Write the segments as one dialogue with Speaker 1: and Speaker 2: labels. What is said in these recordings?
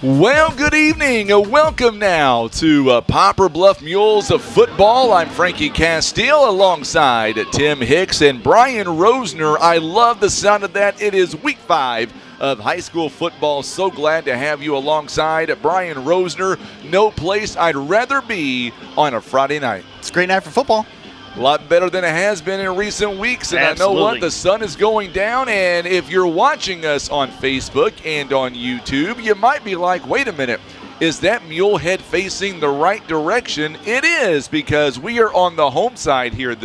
Speaker 1: Well, good evening. Welcome now to Poplar Bluff Mules of football. I'm Frankie Castile alongside Tim Hicks and Brian Rosner. I love the sound of that. It is week 5 of high school football. So glad to have you alongside Brian Rosner. No place I'd rather be on a Friday night.
Speaker 2: It's a great night for football.
Speaker 1: A lot better than it has been in recent weeks, and
Speaker 2: Absolutely.
Speaker 1: I know what, the sun is going down, and if you're watching us on Facebook and on YouTube, you might be like, wait a minute, is that mule head facing the right direction? It is, because we are on the home side here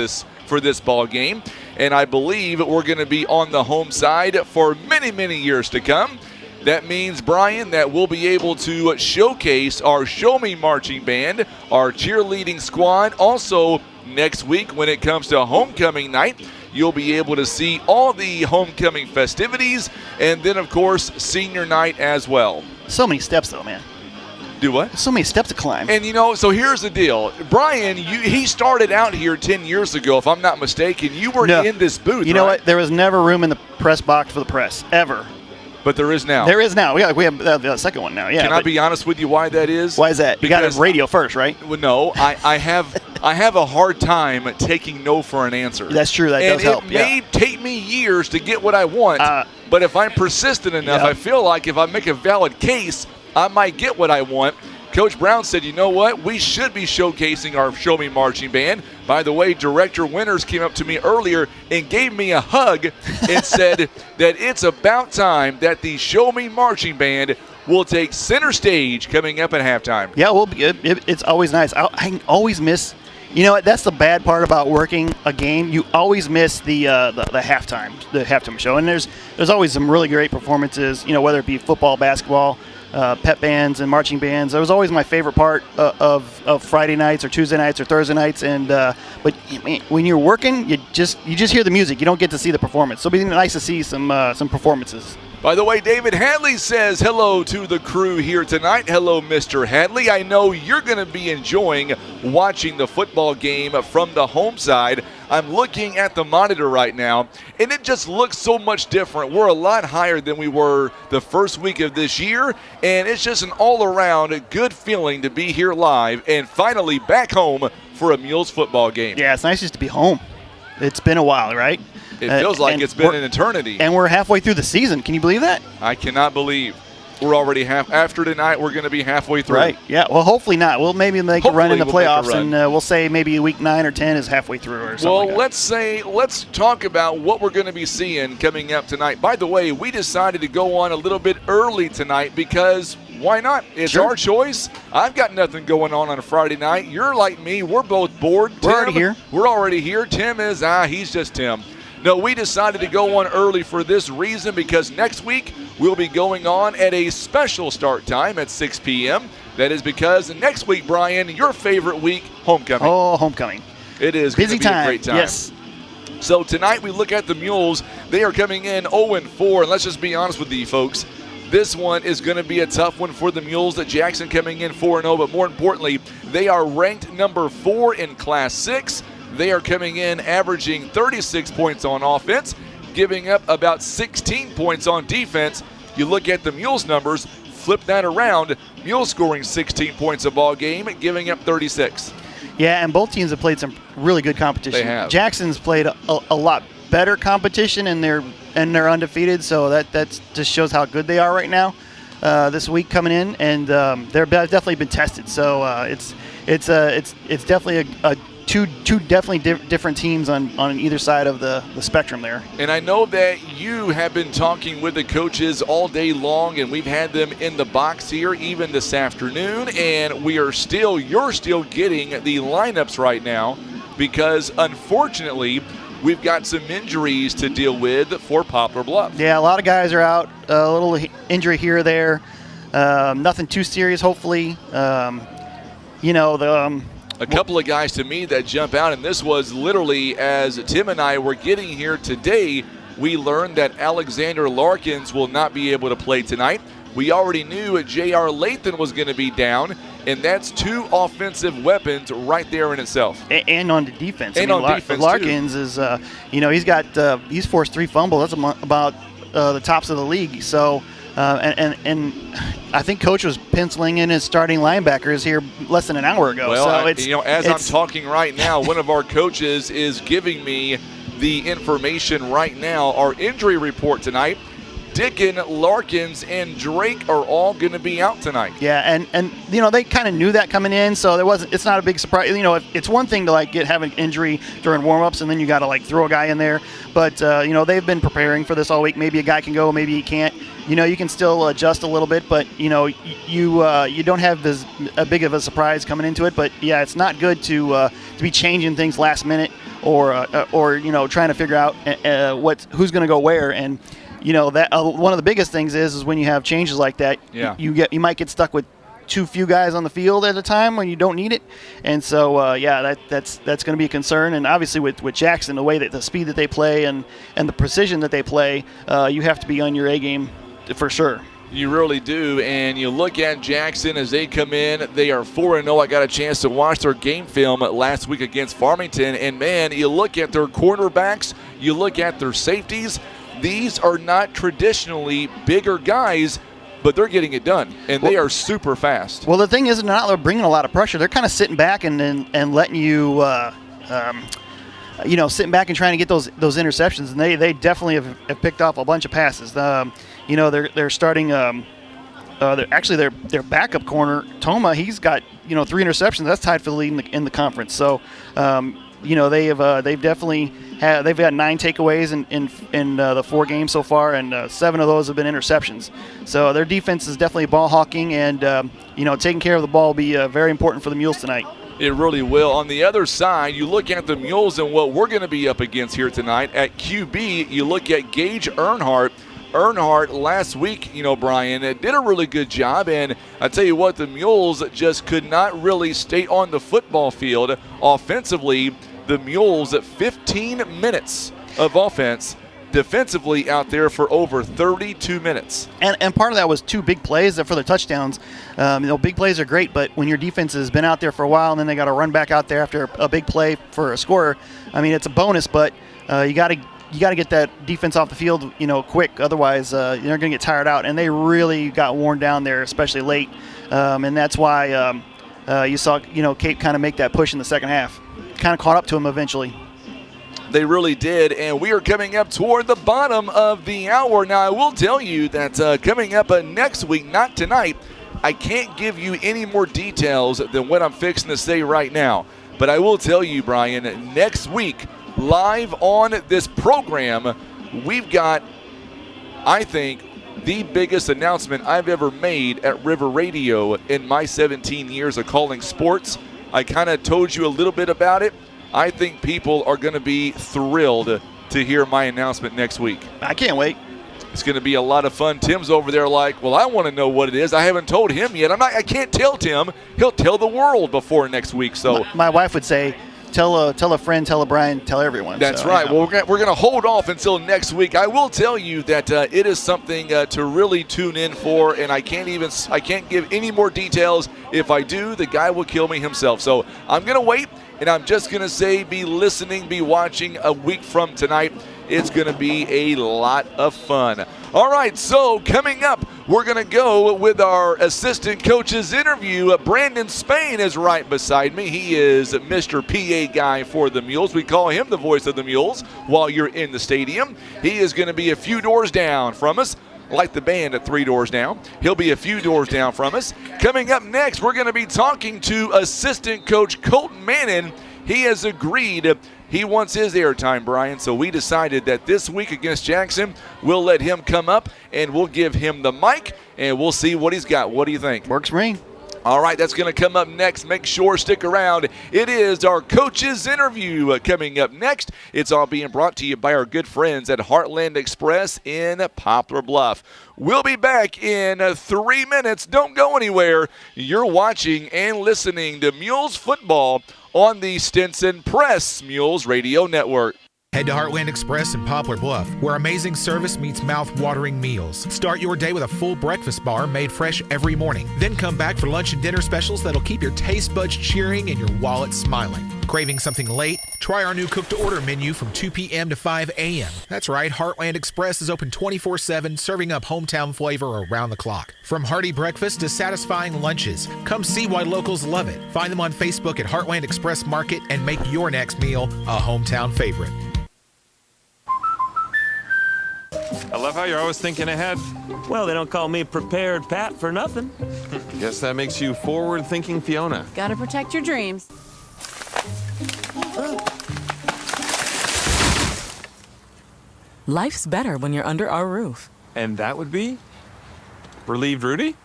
Speaker 1: for this ball game, and I believe we're going to be on the home side for many, many years to come. That means, Brian, that we'll be able to showcase our Show Me Marching Band, our cheerleading squad. Also, next week when it comes to homecoming night, you'll be able to see all the homecoming festivities, and then, of course, senior night as well.
Speaker 2: So many steps, though, man.
Speaker 1: Do what?
Speaker 2: So many steps to climb.
Speaker 1: And, so here's the deal. Brian, he started out here 10 years ago, if I'm not mistaken. You were in this booth,
Speaker 2: You know what? There was never room in the press box for the press, ever.
Speaker 1: But there is now.
Speaker 2: There is now. We have the second one now. Yeah.
Speaker 1: Can I be honest with you why that is?
Speaker 2: Why is that? You got it radio first, right?
Speaker 1: Well, no. I have a hard time taking no for an answer.
Speaker 2: That's true. That does help.
Speaker 1: It may take me years to get what I want, but if I'm persistent enough, I feel like if I make a valid case, I might get what I want. Coach Brown said, you know what? We should be showcasing our Show Me Marching Band. By the way, Director Winters came up to me earlier and gave me a hug and said that it's about time that the Show Me Marching Band will take center stage coming up at halftime.
Speaker 2: Yeah, well, it's always nice. I always miss. You know what? That's the bad part about working a game. You always miss the halftime show. And there's always some really great performances. Whether it be football, basketball, pep bands and marching bands. That was always my favorite part of Friday nights or Tuesday nights or Thursday nights. And but when you're working, you just hear the music. You don't get to see the performance. So it'll be nice to see some performances.
Speaker 1: By the way, David Hadley says hello to the crew here tonight. Hello, Mr. Hadley. I know you're going to be enjoying watching the football game from the home side. I'm looking at the monitor right now, and it just looks so much different. We're a lot higher than we were the first week of this year, and it's just an all-around good feeling to be here live and finally back home for a Mules football game.
Speaker 2: Yeah, it's nice just to be home. It's been a while, right?
Speaker 1: It feels like it's been an eternity.
Speaker 2: And we're halfway through the season. Can you believe that?
Speaker 1: I cannot believe. We're already after tonight, we're going to be halfway through.
Speaker 2: Right, yeah. Well, hopefully not. We'll maybe make a run in the playoffs, and we'll say maybe week 9 or 10 is halfway through or something like that.
Speaker 1: Let's talk about what we're going to be seeing coming up tonight. By the way, we decided to go on a little bit early tonight because why not? It's our choice. I've got nothing going on a Friday night. You're like me. We're both bored.
Speaker 2: We're already here.
Speaker 1: We're already here. Tim is, he's just Tim. No, we decided to go on early for this reason because next week we'll be going on at a special start time at 6 p.m. That is because next week, Brian, your favorite week, homecoming.
Speaker 2: Oh, homecoming.
Speaker 1: It is going to be a great time.
Speaker 2: Yes.
Speaker 1: So tonight we look at the Mules. They are coming in 0-4, and let's just be honest with you folks. This one is going to be a tough one for the Mules. At Jackson coming in 4-0, but more importantly, they are ranked number 4 in Class 6. They are coming in averaging 36 points on offense, giving up about 16 points on defense. You look at the Mules numbers, flip that around. Mules scoring 16 points a ball game, giving up 36.
Speaker 2: Yeah, and both teams have played some really good competition.
Speaker 1: They have.
Speaker 2: Jackson's played a lot better competition, and they're undefeated. So that just shows how good they are right now. This week coming in, and they're definitely been tested. So it's definitely two definitely different teams on either side of the spectrum there.
Speaker 1: And I know that you have been talking with the coaches all day long, and we've had them in the box here even this afternoon, and you're still getting the lineups right now because unfortunately we've got some injuries to deal with for Poplar Bluff.
Speaker 2: Yeah, a lot of guys are out, a little injury here or there, nothing too serious hopefully.
Speaker 1: A couple of guys to me that jump out, and this was literally as Tim and I were getting here today, we learned that Alexander Larkins will not be able to play tonight. We already knew J.R. Lathan was going to be down, and that's 2 offensive weapons right there in itself.
Speaker 2: And on the defense.
Speaker 1: And on defense,
Speaker 2: Larkins is, he's forced 3 fumbles. That's about the tops of the league. So And I think Coach was penciling in his starting linebackers here less than an hour ago.
Speaker 1: Well,
Speaker 2: so
Speaker 1: as I'm talking right now, one of our coaches is giving me the information right now. Our injury report tonight, Dickin, Larkins, and Drake are all going to be out tonight.
Speaker 2: Yeah, and they kind of knew that coming in, so it's not a big surprise. It's one thing to have an injury during warm-ups, and then you got to throw a guy in there. But they've been preparing for this all week. Maybe a guy can go, maybe he can't. You can still adjust a little bit, but you don't have this a big of a surprise coming into it. But yeah, it's not good to be changing things last minute or trying to figure out who's going to go where. And that one of the biggest things is when you have changes like that, you might get stuck with too few guys on the field at a time when you don't need it. And so that's going to be a concern. And obviously with Jackson, the way that the speed that they play and the precision that they play, you have to be on your A game for sure.
Speaker 1: You really do. And you look at Jackson as they come in, they are 4-0. I got a chance to watch their game film last week against Farmington, and man, you look at their cornerbacks, you look at their safeties. These are not traditionally bigger guys, but they're getting it done, and they are super fast.
Speaker 2: Well, the thing is, they're not bringing a lot of pressure. They're kind of sitting back and letting you, sitting back and trying to get those interceptions, and they definitely have picked off a bunch of passes. They're starting. Their backup corner, Toma, he's got 3 interceptions. That's tied for the lead in the conference. So. They've definitely they've got 9 takeaways in the 4 games so far, and 7 of those have been interceptions. So their defense is definitely ball hawking, and taking care of the ball will be very important for the Mules tonight.
Speaker 1: It really will. On the other side, you look at the Mules and what we're going to be up against here tonight. At QB, you look at Gage Earnhardt. Earnhardt last week, Brian, did a really good job, and I tell you what, the Mules just could not really stay on the football field offensively. The Mules at 15 minutes of offense, defensively out there for over 32 minutes.
Speaker 2: And part of that was 2 big plays for the touchdowns. Big plays are great, but when your defense has been out there for a while and then they got to run back out there after a big play for a scorer, it's a bonus, but you got to get that defense off the field, quick. Otherwise, you're going to get tired out. And they really got worn down there, especially late. And that's why you saw, Cape kind of make that push in the second half. Kind of caught up to them eventually.
Speaker 1: They really did, and we are coming up toward the bottom of the hour. Now, I will tell you that coming up next week, not tonight, I can't give you any more details than what I'm fixing to say right now. But I will tell you, Brian, next week, live on this program, we've got, I think, the biggest announcement I've ever made at River Radio in my 17 years of calling sports. I kind of told you a little bit about it. I think people are going to be thrilled to hear my announcement next week.
Speaker 2: I can't wait.
Speaker 1: It's going to be a lot of fun. Tim's over there like, well, I want to know what it is. I haven't told him yet. I can't tell Tim. He'll tell the world before next week. So
Speaker 2: my wife would say, tell a friend, tell a Brian, tell everyone.
Speaker 1: That's right. Well, we're going to hold off until next week. I will tell you that it is something to really tune in for, and I can't give any more details. If I do, the guy will kill me himself. So I'm going to wait, and I'm just going to say be listening, be watching a week from tonight. It's going to be a lot of fun. All right, so coming up, we're going to go with our assistant coach's interview. Brandon Spain is right beside me. He is Mr. PA guy for the Mules. We call him the voice of the Mules while you're in the stadium. He is going to be a few doors down from us, like the band at 3 doors down. He'll be a few doors down from us. Coming up next, we're going to be talking to assistant coach Colton Manning. He has agreed. He wants his airtime, Brian, so we decided that this week against Jackson, we'll let him come up and we'll give him the mic and we'll see what he's got. What do you think?
Speaker 2: Works for me.
Speaker 1: All right, that's going to come up next. Make sure stick around. It is our coach's interview coming up next. It's all being brought to you by our good friends at Heartland Express in Poplar Bluff. We'll be back in 3 minutes. Don't go anywhere. You're watching and listening to Mules Football on the Stinson Press Mules Radio Network.
Speaker 3: Head to Heartland Express in Poplar Bluff, where amazing service meets mouth-watering meals. Start your day with a full breakfast bar made fresh every morning. Then come back for lunch and dinner specials that'll keep your taste buds cheering and your wallet smiling. Craving something late? Try our new cook-to-order menu from 2 p.m. to 5 a.m. That's right, Heartland Express is open 24/7, serving up hometown flavor around the clock. From hearty breakfast to satisfying lunches, come see why locals love it. Find them on Facebook at Heartland Express Market and make your next meal a hometown favorite.
Speaker 4: I love how you're always thinking ahead.
Speaker 5: Well, they don't call me Prepared Pat for nothing.
Speaker 4: Guess that makes you forward-thinking Fiona.
Speaker 6: Gotta protect your dreams.
Speaker 7: Life's better when you're under our roof.
Speaker 4: And that would be? Relieved Rudy?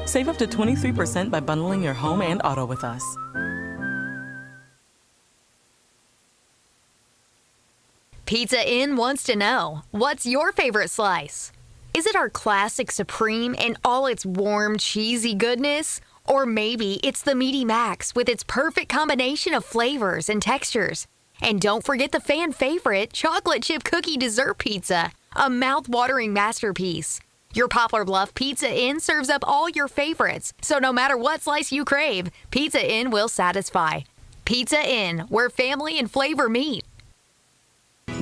Speaker 7: Save up to 23% by bundling your home and auto with us.
Speaker 8: Pizza Inn wants to know, what's your favorite slice? Is it our classic Supreme in all its warm, cheesy goodness? Or maybe it's the Meaty Max with its perfect combination of flavors and textures. And don't forget the fan favorite chocolate chip cookie dessert pizza, a mouth-watering masterpiece. Your Poplar Bluff Pizza Inn serves up all your favorites, so no matter what slice you crave, Pizza Inn will satisfy. Pizza Inn, where family and flavor meet.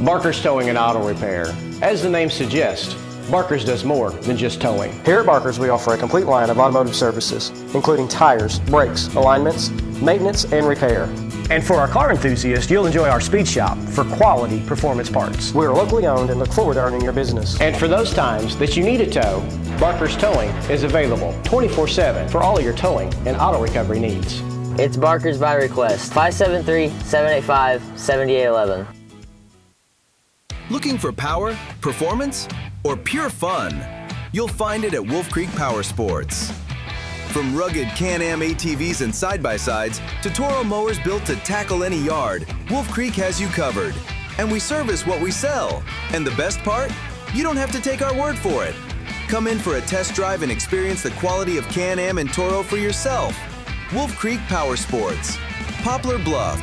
Speaker 9: Barker's Towing and Auto Repair. As the name suggests, Barker's does more than just towing.
Speaker 10: Here at Barker's, we offer a complete line of automotive services, including tires, brakes, alignments, maintenance, and repair.
Speaker 9: And for our car enthusiasts, you'll enjoy our speed shop for quality performance parts.
Speaker 10: We are locally owned and look forward to earning your business.
Speaker 9: And for those times that you need a tow, Barker's Towing is available 24/7 for all of your towing and auto recovery needs.
Speaker 11: It's Barker's by request, 573-785-7811.
Speaker 12: Looking for power, performance, or pure fun? You'll find it at Wolf Creek Power Sports. From rugged Can-Am ATVs and side-by-sides to Toro mowers built to tackle any yard, Wolf Creek has you covered. And we service what we sell. And the best part? You don't have to take our word for it. Come in for a test drive and experience the quality of Can-Am and Toro for yourself. Wolf Creek Power Sports. Poplar Bluff.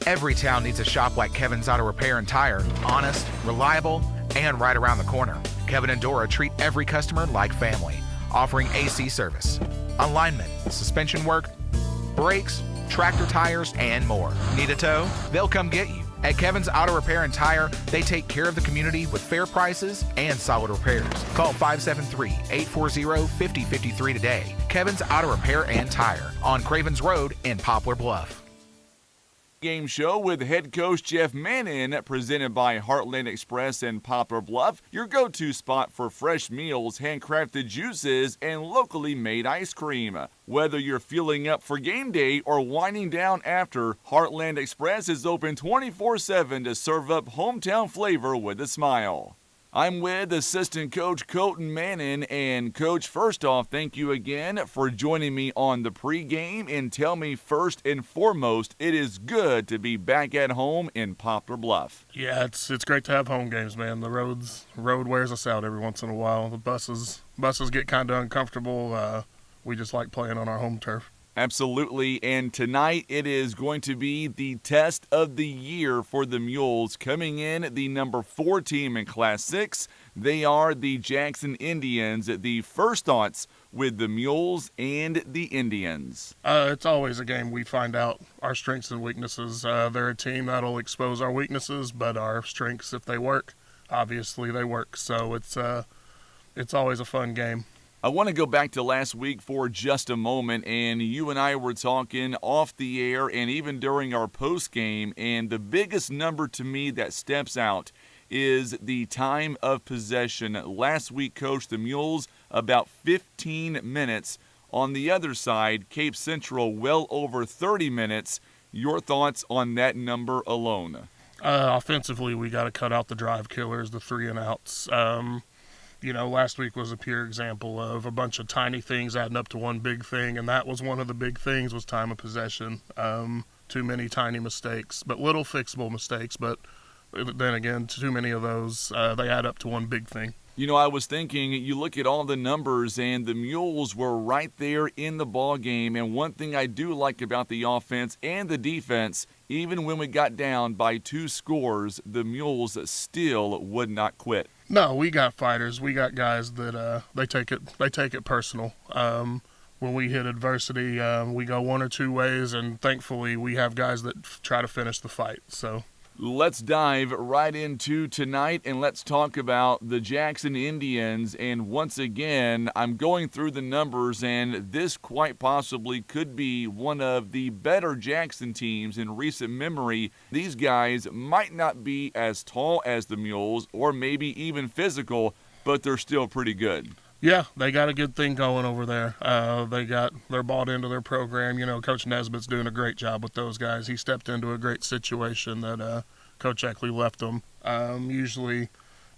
Speaker 3: Every town needs a shop like Kevin's Auto Repair and Tire. Honest, reliable, and right around the corner. Kevin and Dora treat every customer like family, offering AC service, alignment, suspension work, brakes, tractor tires, and more. Need a tow? They'll come get you. At Kevin's Auto Repair and Tire, they take care of the community with fair prices and solid repairs. Call 573-840-5053 today. Kevin's Auto Repair and Tire on Cravens Road in Poplar Bluff.
Speaker 1: Game show with head coach Jeff Manning, presented by Heartland Express and Poplar Bluff, your go-to spot for fresh meals, handcrafted juices, and locally made ice cream. Whether you're fueling up for game day or winding down after, Heartland Express is open 24/7 to serve up hometown flavor with a smile. I'm with assistant coach Colton Manning. And coach, first off, thank you again for joining me on the pregame. And tell me first and foremost, it is good to be back at home in Poplar Bluff.
Speaker 13: Yeah, it's great to have home games, man. The road wears us out every once in a while. The buses get kind of uncomfortable. We just like playing on our home turf.
Speaker 1: Absolutely, and tonight it is going to be the test of the year for the Mules. Coming in the number 4 team in Class 6, they are the Jackson Indians. The first thoughts with the Mules and the Indians.
Speaker 13: It's always a game we find out our strengths and weaknesses. They're a team that'll expose our weaknesses, but our strengths, if they work, obviously they work. So it's always a fun game.
Speaker 1: I want to go back to last week for just a moment, and you and I were talking off the air and even during our post game, and the biggest number to me that steps out is the time of possession. Last week, Coach, the Mules about 15 minutes. On the other side, Cape Central well over 30 minutes. Your thoughts on that number alone?
Speaker 13: Offensively, we got to cut out the drive killers, the 3 and outs. Last week was a pure example of a bunch of tiny things adding up to one big thing, and that was one of the big things was time of possession. Too many tiny mistakes, but little fixable mistakes, but then again, too many of those, they add up to one big thing.
Speaker 1: You know, I was thinking, you look at all the numbers, and the Mules were right there in the ball game. And one thing I do like about the offense and the defense, even when we got down by 2 scores, the Mules still would not quit.
Speaker 13: No, we got fighters. We got guys that they take it personal. When we hit adversity, we go one or two ways, and thankfully we have guys that try to finish the fight. So.
Speaker 1: Let's dive right into tonight, and let's talk about the Jackson Indians. And once again, I'm going through the numbers, and this quite possibly could be one of the better Jackson teams in recent memory. These guys might not be as tall as the Mules, or maybe even physical, but they're still pretty good.
Speaker 13: Yeah, they got a good thing going over there. They're bought into their program. You know, Coach Nesbitt's doing a great job with those guys. He stepped into a great situation that Coach Eckley left them. Usually,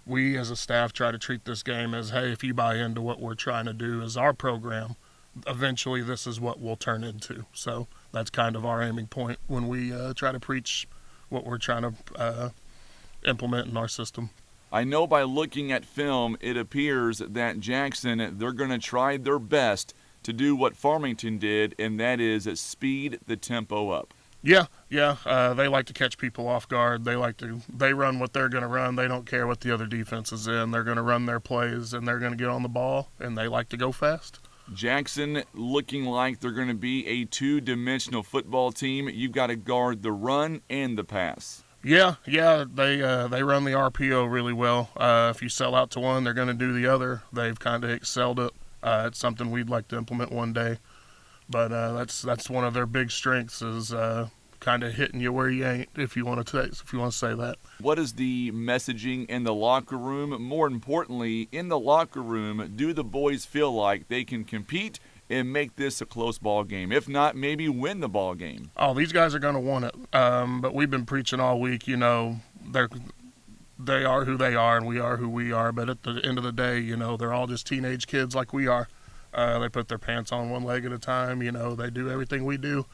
Speaker 13: we as a staff try to treat this game as, hey, if you buy into what we're trying to do as our program, eventually this is what we'll turn into. So that's kind of our aiming point when we try to preach what we're trying to implement in our system.
Speaker 1: I know by looking at film, it appears that Jackson, they're going to try their best to do what Farmington did, and that is speed the tempo up.
Speaker 13: Yeah. They like to catch people off guard. They run what they're going to run. They don't care what the other defense is in. They're going to run their plays, and they're going to get on the ball, and they like to go fast.
Speaker 1: Jackson looking like they're going to be a 2-dimensional football team. You've got to guard the run and the pass.
Speaker 13: Yeah, they run the RPO really well. If you sell out to one, they're going to do the other. They've kind of excelled it. It's something we'd like to implement one day, but that's one of their big strengths is kind of hitting you where you ain't. If you want to say that.
Speaker 1: What is the messaging in the locker room? More importantly, in the locker room, do the boys feel like they can compete and make this a close ball game? If not, maybe win the ball game.
Speaker 13: Oh, these guys are going to want it. But we've been preaching all week, you know, they are who they are and we are who we are. But at the end of the day, you know, they're all just teenage kids like we are. They put their pants on one leg at a time. You know, they do everything we do.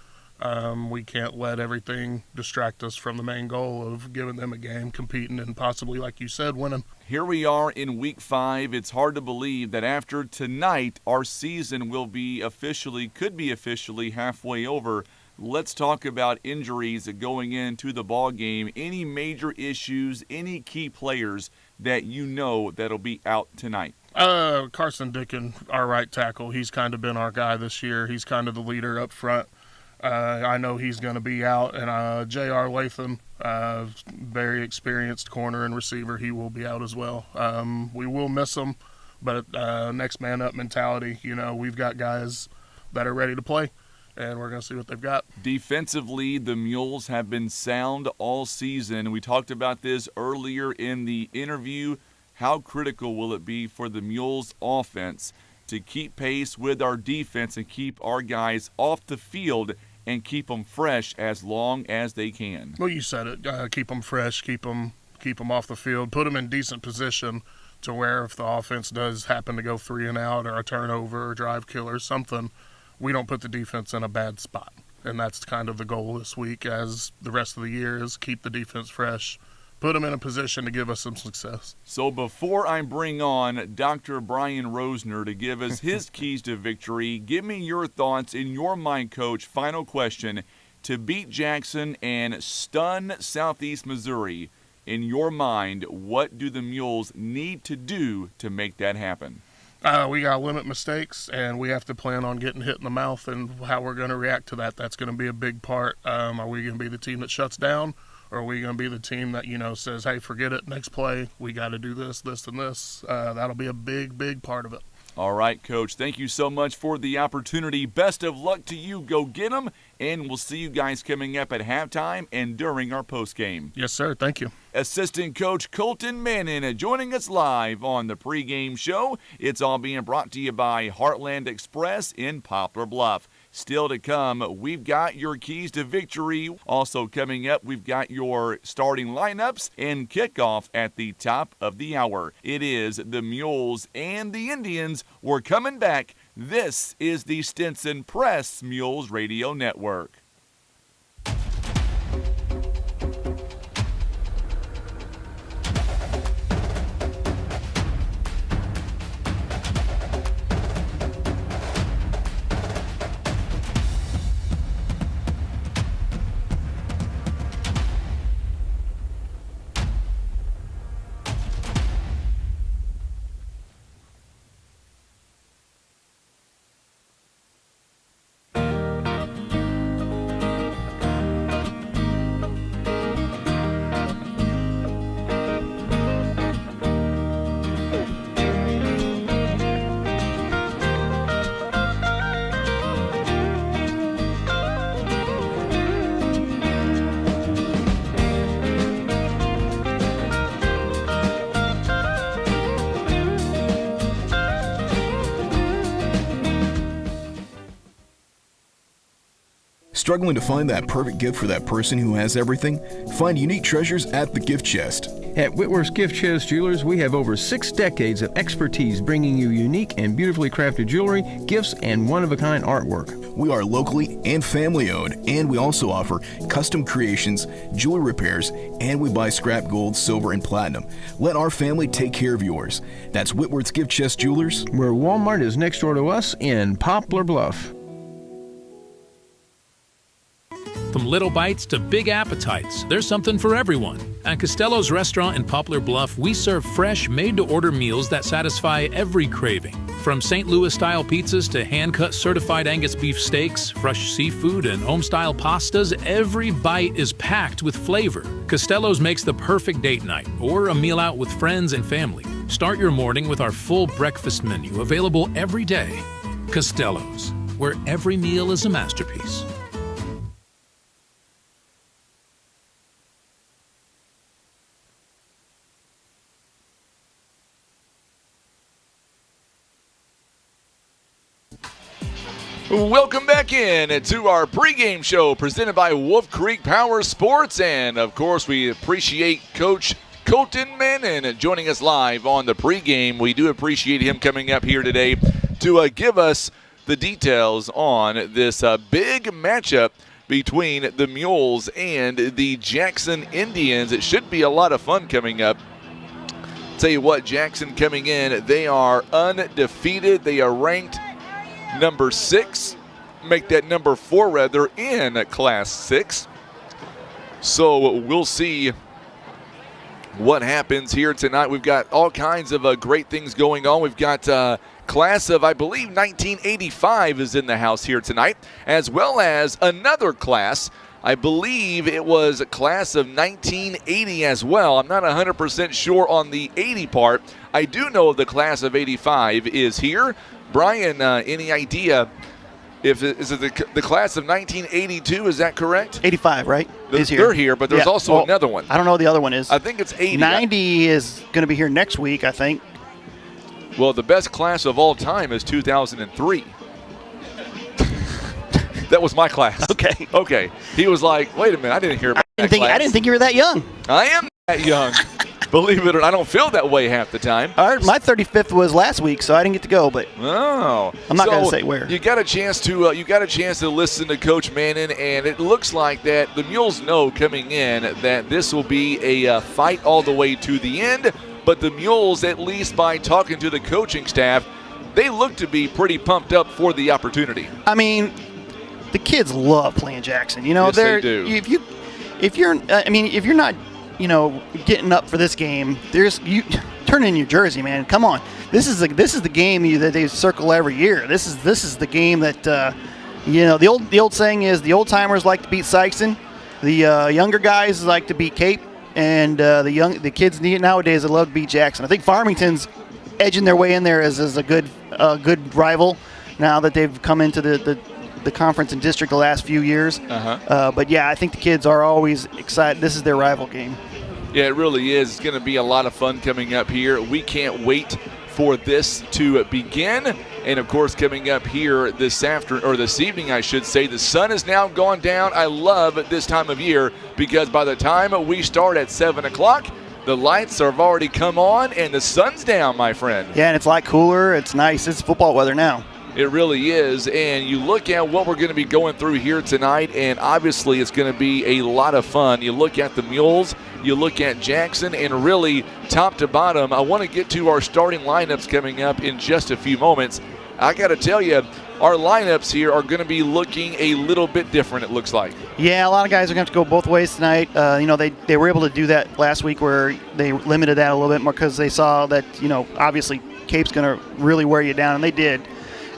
Speaker 13: We can't let everything distract us from the main goal of giving them a game, competing, and possibly, like you said, winning.
Speaker 1: Here we are in Week 5. It's hard to believe that after tonight, our season could be officially halfway over. Let's talk about injuries going into the ball game. Any major issues, any key players that you know that'll be out tonight?
Speaker 13: Carson Dickin, our right tackle, he's kind of been our guy this year. He's kind of the leader up front. I know he's going to be out, and J.R. Latham, very experienced corner and receiver, he will be out as well. We will miss him, but next man up mentality, you know, we've got guys that are ready to play, and we're going to see what they've got.
Speaker 1: Defensively, the Mules have been sound all season. We talked about this earlier in the interview. How critical will it be for the Mules offense to keep pace with our defense and keep our guys off the field and keep them fresh as long as they can?
Speaker 13: Well, you said it. Keep them fresh, keep them off the field, put them in decent position to where if the offense does happen to go 3 and out or a turnover or drive kill or something, we don't put the defense in a bad spot. And that's kind of the goal this week as the rest of the year is keep the defense fresh, put them in a position to give us some success.
Speaker 1: So before I bring on Dr. Brian Rosner to give us his keys to victory, give me your thoughts in your mind, Coach. Final question. To beat Jackson and stun Southeast Missouri, in your mind, what do the Mules need to do to make that happen?
Speaker 13: We got to limit mistakes, and we have to plan on getting hit in the mouth and how we're going to react to that. That's going to be a big part. Are we going to be the team that shuts down? Or are we going to be the team that, you know, says, hey, forget it, next play, we got to do this, this, and this? That'll be a big, big part of it.
Speaker 1: All right, Coach. Thank you so much for the opportunity. Best of luck to you. Go get them. And we'll see you guys coming up at halftime and during our postgame.
Speaker 13: Yes, sir. Thank you.
Speaker 1: Assistant Coach Colton Manning joining us live on the pregame show. It's all being brought to you by Heartland Express in Poplar Bluff. Still to come, we've got your keys to victory. Also coming up, we've got your starting lineups and kickoff at the top of the hour. It is the Mules and the Indians. We're coming back. This is the Stinson Press Mules Radio Network.
Speaker 6: Struggling to find that perfect gift for that person who has everything? Find unique treasures at the gift chest.
Speaker 14: At Whitworth's Gift Chest Jewelers, we have over 6 decades of expertise bringing you unique and beautifully crafted jewelry, gifts, and one-of-a-kind artwork.
Speaker 6: We are locally and family-owned, and we also offer custom creations, jewelry repairs, and we buy scrap gold, silver, and platinum. Let our family take care of yours. That's Whitworth's Gift Chest Jewelers,
Speaker 14: where Walmart is next door to us in Poplar Bluff.
Speaker 15: From little bites to big appetites, there's something for everyone. At Costello's Restaurant in Poplar Bluff, we serve fresh, made-to-order meals that satisfy every craving. From St. Louis-style pizzas to hand-cut certified Angus beef steaks, fresh seafood, and home-style pastas, every bite is packed with flavor. Costello's makes the perfect date night or a meal out with friends and family. Start your morning with our full breakfast menu, available every day. Costello's, where every meal is a masterpiece.
Speaker 1: Welcome back in to our pregame show presented by Wolf Creek Power Sports. And, of course, we appreciate Coach Colton Mannon joining us live on the pregame. We do appreciate him coming up here today to give us the details on this big matchup between the Mules and the Jackson Indians. It should be a lot of fun coming up. Tell you what, Jackson coming in, they are undefeated. They are ranked number 6, make that number 4 rather in Class 6. So we'll see what happens here tonight. We've got all kinds of great things going on. We've got class of, I believe, 1985 is in the house here tonight, as well as another class. I believe it was a class of 1980 as well. I'm not 100% sure on the 80 part. I do know the class of 85 is here. Brian, any idea if is it the class of 1982? Is that correct?
Speaker 2: 85, right? Is here.
Speaker 1: They're here, but there's also another one.
Speaker 2: I don't know what the other one is.
Speaker 1: I think it's 80.
Speaker 2: 90 is going to be here next week, I think.
Speaker 1: Well, the best class of all time is 2003. That was my class. Okay. He was like, wait a minute, I didn't hear about that class.
Speaker 2: I didn't think you were that young.
Speaker 1: I am that young. Believe it or not, I don't feel that way half the time.
Speaker 2: All right, my 35th was last week, so I didn't get to go. But I'm not going to say where.
Speaker 1: You got a chance to listen to Coach Mannon, and it looks like that the Mules know coming in that this will be a fight all the way to the end. But the Mules, at least by talking to the coaching staff, they look to be pretty pumped up for the opportunity.
Speaker 2: I mean, the kids love playing Jackson. You know,
Speaker 1: yes, they do.
Speaker 2: If you're not, getting up for this game, you turn in your jersey, man. Come on, this is the game that they circle every year. This is the game that the old saying is the old timers like to beat Sykeston, the younger guys like to beat Cape, and the kids nowadays that love to beat Jackson. I think Farmington's edging their way in there as a good rival now that they've come into the conference and district the last few years. But yeah, I think the kids are always excited. This is their rival game.
Speaker 1: Yeah, it really is. It's going to be a lot of fun coming up here. We can't wait for this to begin. And of course, coming up here this evening, I should say, the sun has now gone down. I love this time of year because by the time we start at 7 o'clock, the lights have already come on and the sun's down, my friend.
Speaker 2: Yeah, and it's a lot cooler. It's nice. It's football weather now.
Speaker 1: It really is, and you look at what we're going to be going through here tonight, and obviously it's going to be a lot of fun. You look at the Mules, you look at Jackson, and really top to bottom, I want to get to our starting lineups coming up in just a few moments. I got to tell you, our lineups here are going to be looking a little bit different, it looks like.
Speaker 2: Yeah, a lot of guys are going to have to go both ways tonight. They were able to do that last week where they limited that a little bit more because they saw that, obviously Cape's going to really wear you down, and they did.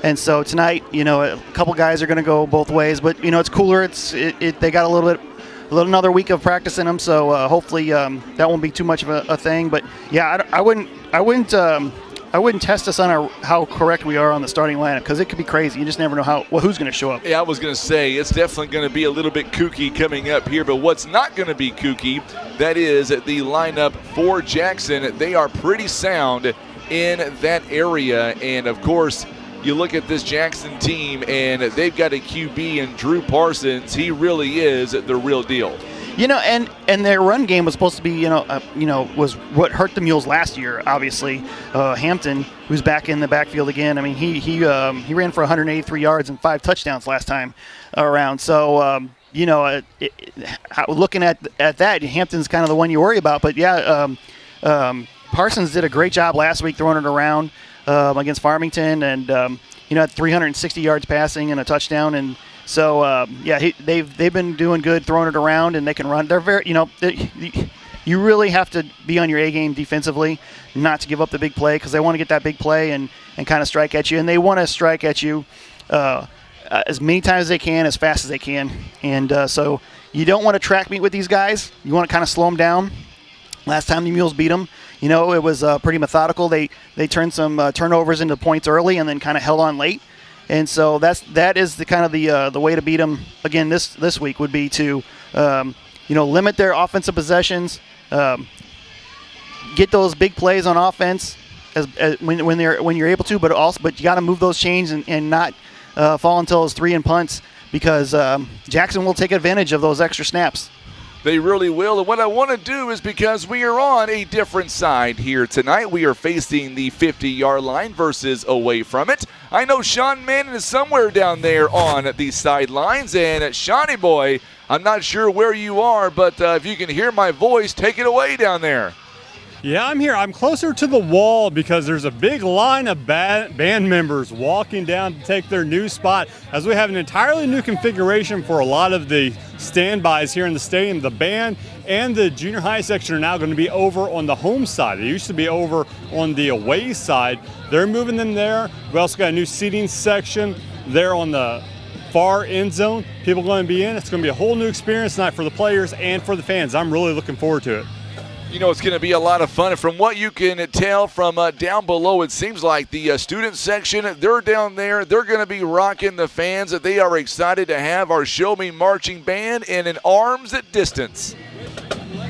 Speaker 2: And so tonight, a couple guys are going to go both ways, but it's cooler. They got another week of practice in them, so hopefully that won't be too much of a thing. But yeah, I wouldn't test us on how correct we are on the starting lineup because it could be crazy. You just never know who's going to show up.
Speaker 1: Yeah, I was going to say it's definitely going to be a little bit kooky coming up here, but what's not going to be kooky, that is the lineup for Jackson. They are pretty sound in that area, and of course, you look at this Jackson team, and they've got a QB in Drew Parsons. He really is the real deal.
Speaker 2: And their run game was supposed to be, was what hurt the Mules last year. Obviously, Hampton, who's back in the backfield again. I mean, he ran for 183 yards and 5 touchdowns last time around. So, looking at that, Hampton's kind of the one you worry about. But yeah, Parsons did a great job last week throwing it around against Farmington, and had 360 yards passing and a touchdown. And so, they've been doing good throwing it around, and they can run. They're very, you really have to be on your A game defensively, not to give up the big play, because they want to get that big play and kind of strike at you. And they want to strike at you as many times as they can, as fast as they can. And so you don't want to track meet with these guys. You want to kind of slow them down. Last time the Mules beat them, it was pretty methodical. They turned some turnovers into points early and then kind of held on late. And so that is the kind of the way to beat them again this week would be to limit their offensive possessions, get those big plays on offense when you're able to, but you got to move those chains and not fall into those 3 and punts, because Jackson will take advantage of those extra snaps.
Speaker 1: They really will. And what I want to do is, because we are on a different side here tonight, we are facing the 50-yard line versus away from it. I know Sean Manning is somewhere down there on the sidelines. And Shawnee boy, I'm not sure where you are, but if you can hear my voice, take it away down there.
Speaker 16: Yeah, I'm here. I'm closer to the wall because there's a big line of band members walking down to take their new spot, as we have an entirely new configuration for a lot of the standbys here in the stadium. The band and the junior high section are now going to be over on the home side. They used to be over on the away side. They're moving them there. We also got a new seating section there on the far end zone. People are going to be in. It's going to be a whole new experience tonight for the players and for the fans. I'm really looking forward to it.
Speaker 1: It's going to be a lot of fun. And from what you can tell from down below, it seems like the student section, they're down there. They're going to be rocking the fans. That they are excited to have our Show Me Marching Band in an arm's distance.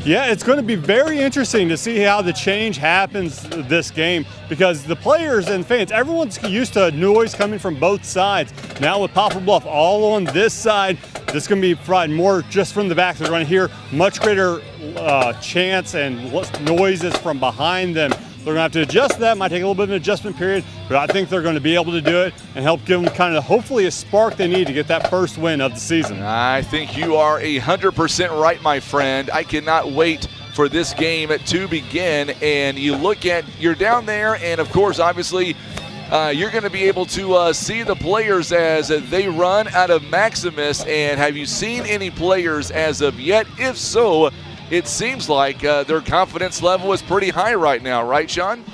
Speaker 16: Yeah, it's going to be very interesting to see how the change happens this game, because the players and fans, everyone's used to noise coming from both sides. Now with Poplar Bluff all on this side, this is going to be probably more just from the back. They're going to hear much greater chants and noises from behind them. They're going to have to adjust that. Might take a little bit of an adjustment period, but I think they're going to be able to do it and help give them kind of hopefully a spark they need to get that first win of the season.
Speaker 1: I think you are 100% right, my friend. I cannot wait for this game to begin. And you're down there, and of course, obviously, you're going to be able to see the players as they run out of Maximus. And have you seen any players as of yet? If so, it seems like their confidence level is pretty high right now, right, Sean?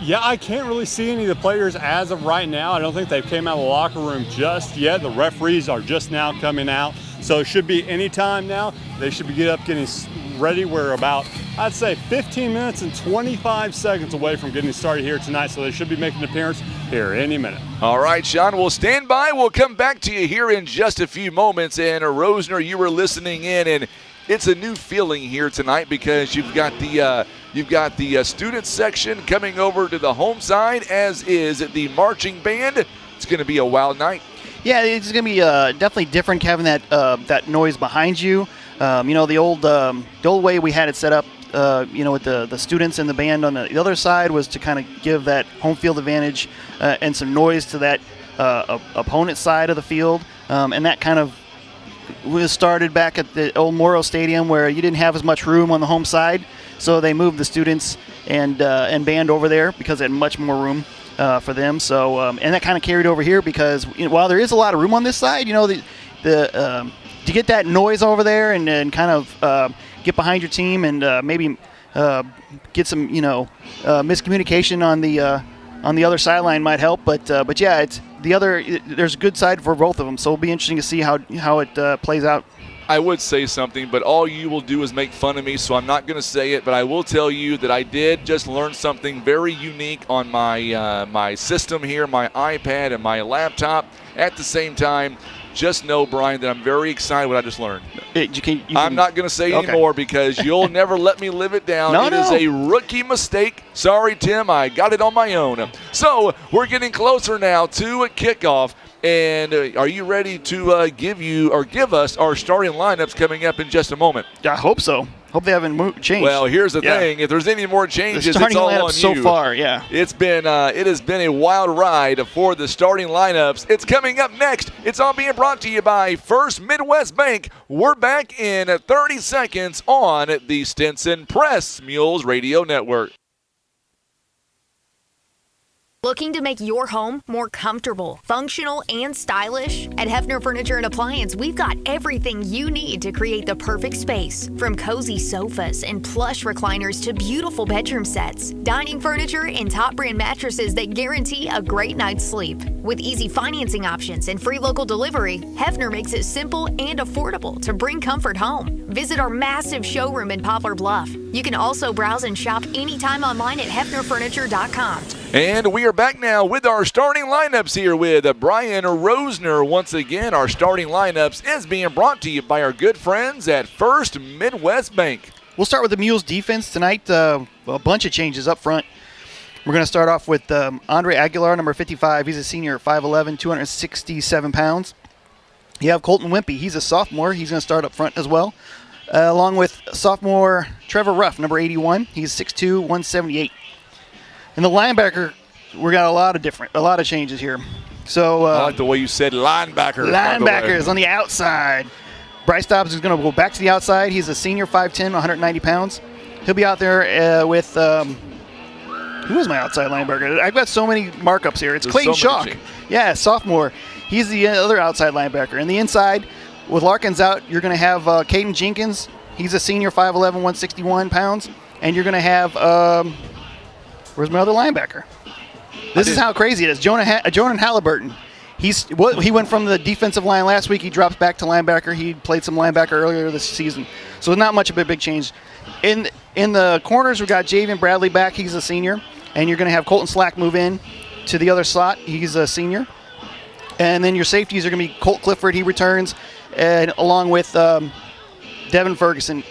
Speaker 16: Yeah, I can't really see any of the players as of right now. I don't think they've came out of the locker room just yet. The referees are just now coming out. So it should be any time now. They should be getting ready. We're about, I'd say, 15 minutes and 25 seconds away from getting started here tonight. So they should be making an appearance here any minute.
Speaker 1: All right, Sean, we'll stand by. We'll come back to you here in just a few moments. And Rosner, you were listening in, and it's a new feeling here tonight, because you've got the student section coming over to the home side, as is the marching band. It's going to be a wild night.
Speaker 2: Yeah, it's going to be definitely different having that noise behind you. The old way we had it set up, with the students and the band on the other side, was to kind of give that home field advantage and some noise to that opponent side of the field, and that kind of was started back at the old Morrow Stadium, where you didn't have as much room on the home side, so they moved the students and band over there because they had much more room for them. So and that kind of carried over here, because while there is a lot of room on this side, to get that noise over there and kind of get behind your team and maybe get some miscommunication on the other sideline might help. But yeah, it's there's a good side for both of them, so it'll be interesting to see how it plays out.
Speaker 1: I would say something, but all you will do is make fun of me, so I'm not going to say it. But I will tell you that I did just learn something very unique on my my system here, my iPad and my laptop. At the same time, just know, Brian, that I'm very excited what I just learned.
Speaker 2: I'm
Speaker 1: not going to say anymore because you'll never let me live it down.
Speaker 2: No,
Speaker 1: It is a rookie mistake. Sorry, Tim. I got it on my own. So we're getting closer now to a kickoff. And are you ready to give us our starting lineups coming up in just a moment?
Speaker 2: I hope so. Hope they haven't changed.
Speaker 1: Well, here's the thing: if there's any more changes,
Speaker 2: the starting
Speaker 1: it's all
Speaker 2: lineup
Speaker 1: on
Speaker 2: so
Speaker 1: you.
Speaker 2: far, yeah.
Speaker 1: It has been a wild ride for the starting lineups. It's coming up next. It's all being brought to you by First Midwest Bank. We're back in 30 seconds on the Stinson Press Mules Radio Network.
Speaker 8: Looking to make your home more comfortable, functional, and stylish? At Hefner Furniture and Appliance, we've got everything you need to create the perfect space. From cozy sofas and plush recliners to beautiful bedroom sets, dining furniture, and top brand mattresses that guarantee a great night's sleep. With easy financing options and free local delivery, Hefner makes it simple and affordable to bring comfort home. Visit our massive showroom in Poplar Bluff. You can also browse and shop anytime online at hefnerfurniture.com.
Speaker 1: And we are back now with our starting lineups here with Brian Rosner. Once again, our starting lineups is being brought to you by our good friends at First Midwest Bank.
Speaker 2: We'll start with the Mules defense tonight. A bunch of changes up front. We're going to start off with Andre Aguilar, number 55. He's a senior, 5'11", 267 pounds. You have Colton Wimpy. He's a sophomore. He's going to start up front as well. Along with sophomore Trevor Ruff, number 81. He's 6'2", 178. And the linebacker, we got a lot of changes here. So
Speaker 1: I like the way you said linebacker.
Speaker 2: Linebackers on the outside. Bryce Dobbs is going to go back to the outside. He's a senior, 5'10", 190 pounds. He'll be out there with who is my outside linebacker? I've got so many markups here. It's Clayton Schalk. Yeah, sophomore. He's the other outside linebacker. And the inside, with Larkins out, you're going to have Caden Jenkins. He's a senior, 5'11", 161 pounds. And you're going to have where's my other linebacker? This is how crazy it is. Jonah Halliburton. He went from the defensive line last week. He drops back to linebacker. He played some linebacker earlier this season. So not much of a big change. In the corners, we've got Javen Bradley back. He's a senior. And you're going to have Colton Slack move in to the other slot. He's a senior. And then your safeties are going to be Colt Clifford. He returns. And along with Devin Ferguson,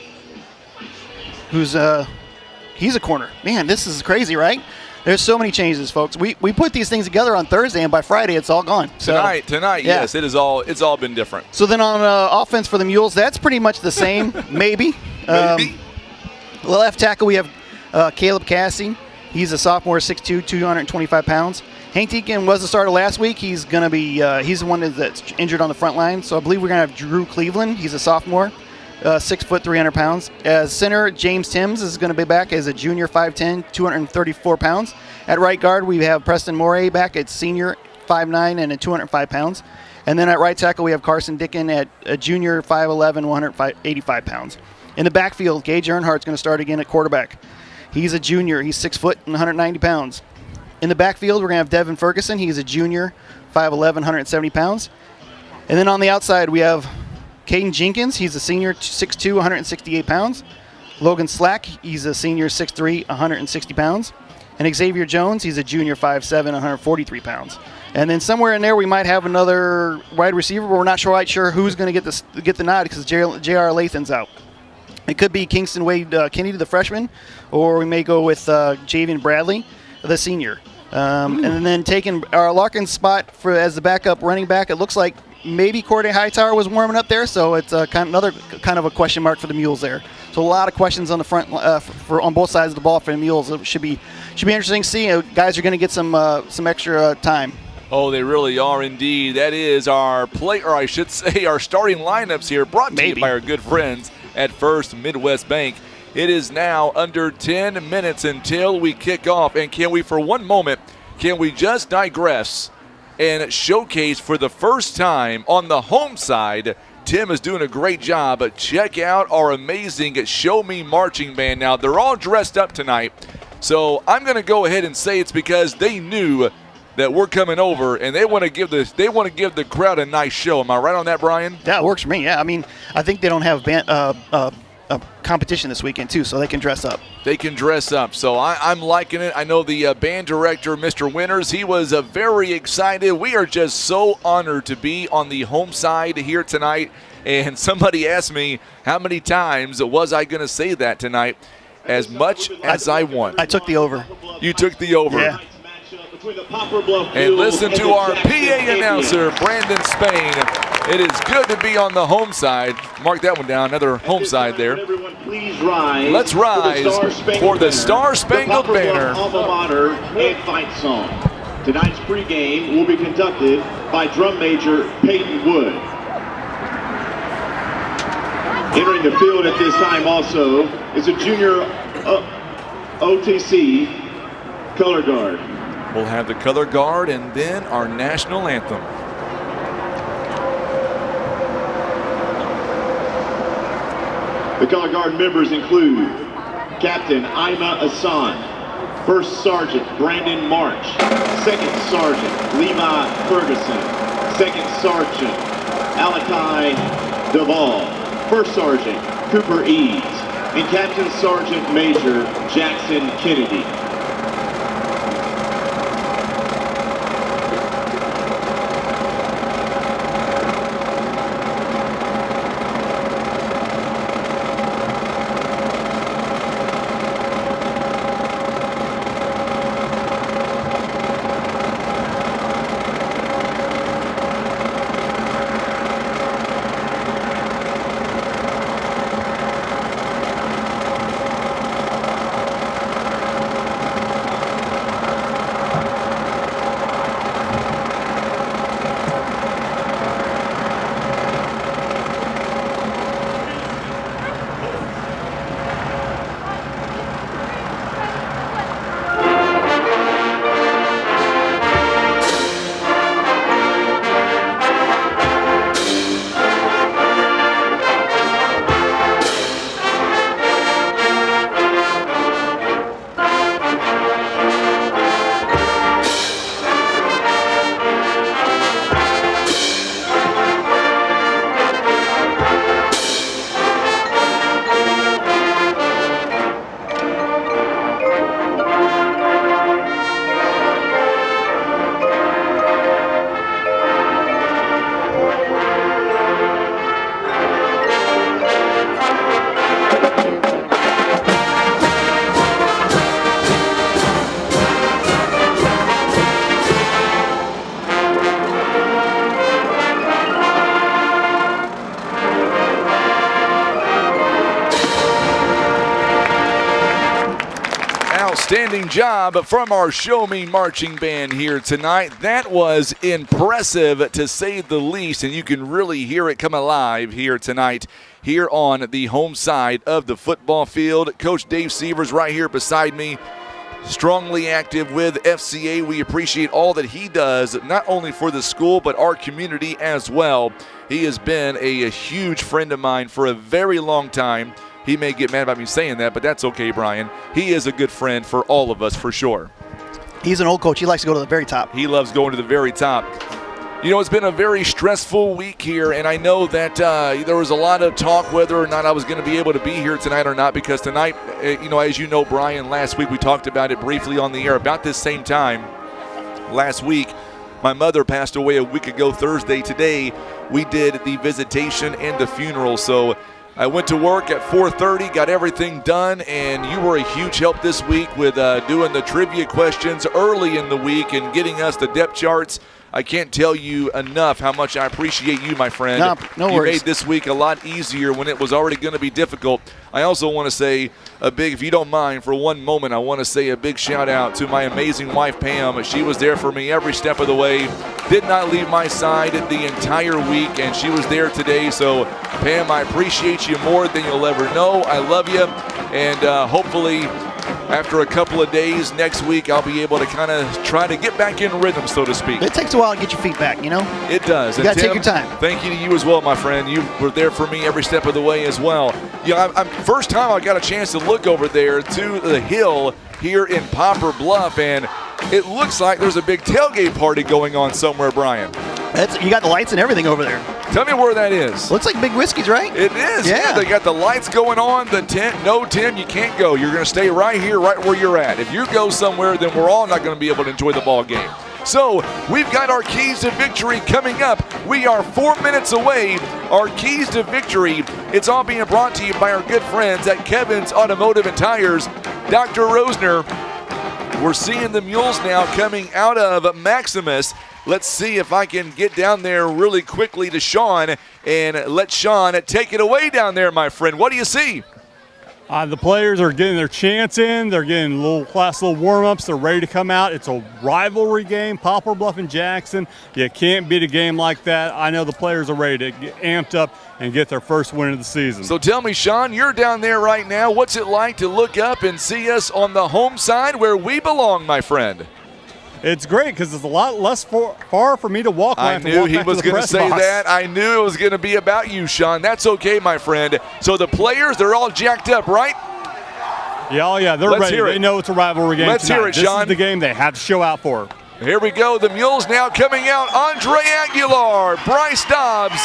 Speaker 2: who's he's a corner. Man, this is crazy, right? There's so many changes, folks. We put these things together on Thursday, and by Friday, it's all gone. So,
Speaker 1: tonight,
Speaker 2: yeah.
Speaker 1: Yes, it's all been different.
Speaker 2: So then on offense for the Mules, that's pretty much the same, maybe. Left tackle, we have Caleb Cassie. He's a sophomore, 6'2", 225 pounds. Hank Deacon was the starter last week. He's going to be he's the one that's injured on the front line. So I believe we're going to have Drew Cleveland. He's a sophomore. 6 foot 300 pounds. As center, James Timms is going to be back as a junior, 5'10", 234 pounds. At right guard, we have Preston Morey back at senior, 5'9", and 205 pounds. And then at right tackle, we have Carson Dickin at a junior, 5'11", 185 pounds. In the backfield, Gage Earnhardt's going to start again at quarterback. He's a junior. He's 6 foot and 190 pounds. In the backfield, we're going to have Devin Ferguson. He's a junior, 5'11", 170 pounds. And then on the outside, we have Caden Jenkins, he's a senior, 6'2", 168 pounds. Logan Slack, he's a senior, 6'3", 160 pounds. And Xavier Jones, he's a junior, 5'7", 143 pounds. And then somewhere in there we might have another wide receiver, but we're not quite sure who's going to get the nod because J.R. Lathan's out. It could be Kingston Wade Kennedy, the freshman, or we may go with Javian Bradley, the senior. And then taking our Larkins spot as the backup running back, it looks like maybe Corday Hightower was warming up there, so it's another kind of a question mark for the Mules there. So a lot of questions on the front on both sides of the ball for the Mules. It should be interesting to see. Guys are going to get some extra time.
Speaker 1: Oh, they really are indeed. That is our our starting lineups here, brought to you by our good friends at First Midwest Bank. It is now under 10 minutes until we kick off, and can we just digress and showcase for the first time on the home side? Tim is doing a great job. Check out our amazing Show Me Marching Band. Now, they're all dressed up tonight, so I'm going to go ahead and say it's because they knew that we're coming over, and they want to give the crowd a nice show. Am I right on that, Brian?
Speaker 2: That works for me. Yeah, I mean, I think they don't have a competition this weekend too, so they can dress up.
Speaker 1: They can dress up. So I'm liking it. I know the band director, Mr. Winters, he was very excited. We are just so honored to be on the home side here tonight. And somebody asked me how many times was I going to say that tonight. As much as I want.
Speaker 2: I took the over.
Speaker 1: You took the over.
Speaker 2: Yeah.
Speaker 1: And listen to our PA announcer, Brandon Spain. It is good to be on the home side. Mark that one down, another home side there. Let's rise for the Star-Spangled Banner.
Speaker 17: Alma Mater and fight song. Tonight's pregame will be conducted by drum major Peyton Wood. Entering the field at this time also is a junior OTC color guard.
Speaker 1: We'll have the color guard and then our national anthem.
Speaker 17: The color guard members include Captain Ima Asan, First Sergeant Brandon March, Second Sergeant Levi Ferguson, Second Sergeant Alakai Duvall, First Sergeant Cooper Eads, and Captain Sergeant Major Jackson Kennedy.
Speaker 1: Outstanding job from our Show Me Marching Band here tonight. That was impressive to say the least, and you can really hear it come alive here tonight here on the home side of the football field. Coach Dave Sievers right here beside me, strongly active with FCA. We appreciate all that he does, not only for the school, but our community as well. He has been a huge friend of mine for a very long time. He may get mad about me saying that, but that's okay, Brian. He is a good friend for all of us, for sure.
Speaker 2: He's an old coach. He likes to go to the very top.
Speaker 1: He loves going to the very top. You know, it's been a very stressful week here, and I know that there was a lot of talk whether or not I was going to be able to be here tonight or not, because tonight, you know, as you know, Brian, last week we talked about it briefly on the air. About this same time last week, my mother passed away a week ago Thursday. Today, we did the visitation and the funeral, so I went to work at 4:30, got everything done, and you were a huge help this week with doing the trivia questions early in the week and getting us the depth charts. I can't tell you enough how much I appreciate you, my friend.
Speaker 2: No
Speaker 1: you
Speaker 2: worries.
Speaker 1: made this week a lot easier when it was already going to be difficult. I also want to say a big, if you don't mind, for one moment, I want to say a big shout out to my amazing wife, Pam. She was there for me every step of the way, did not leave my side the entire week, and she was there today. So, Pam, I appreciate you more than you'll ever know. I love you, and hopefully after a couple of days next week, I'll be able to kind of try to get back in rhythm, so to speak.
Speaker 2: It takes a while to get your feet back, you know?
Speaker 1: It does.
Speaker 2: You got to take your time.
Speaker 1: Thank you to you as well, my friend. You were there for me every step of the way as well. Yeah, I'm first time I got a chance to look over there to the hill here in Poplar Bluff, and it looks like there's a big tailgate party going on somewhere, Brian.
Speaker 2: You got the lights and everything over there.
Speaker 1: Tell me where that is.
Speaker 2: Looks like Big Whiskey's, right?
Speaker 1: It is.
Speaker 2: Yeah.
Speaker 1: They got the lights going on, the tent. No, Tim, you can't go. You're going to stay right here, right where you're at. If you go somewhere, then we're all not going to be able to enjoy the ball game. So we've got our keys to victory coming up. We are 4 minutes away. Our keys to victory. It's all being brought to you by our good friends at Kevin's Automotive and Tires. Dr. Rosner, we're seeing the Mules now coming out of Maximus. Let's see if I can get down there really quickly to Sean and let Sean take it away down there, my friend. What do you see?
Speaker 16: The players are getting their chants in. They're getting little warm-ups. They're ready to come out. It's a rivalry game, Poplar Bluff and Jackson. You can't beat a game like that. I know the players are ready to get amped up and get their first win of the season.
Speaker 1: So tell me, Sean, you're down there right now. What's it like to look up and see us on the home side where we belong, my friend?
Speaker 16: It's great because it's a lot less far for me to walk.
Speaker 1: I knew he was going to say that. I knew it was going to be about you, Sean. That's okay, my friend. So the players, they're all jacked up, right?
Speaker 16: Yeah, oh yeah, they're ready. They know it's a rivalry game.
Speaker 1: Let's hear it, Sean.
Speaker 16: This is the game they have to show out for.
Speaker 1: Here we go. The Mules now coming out. Andre Aguilar, Bryce Dobbs.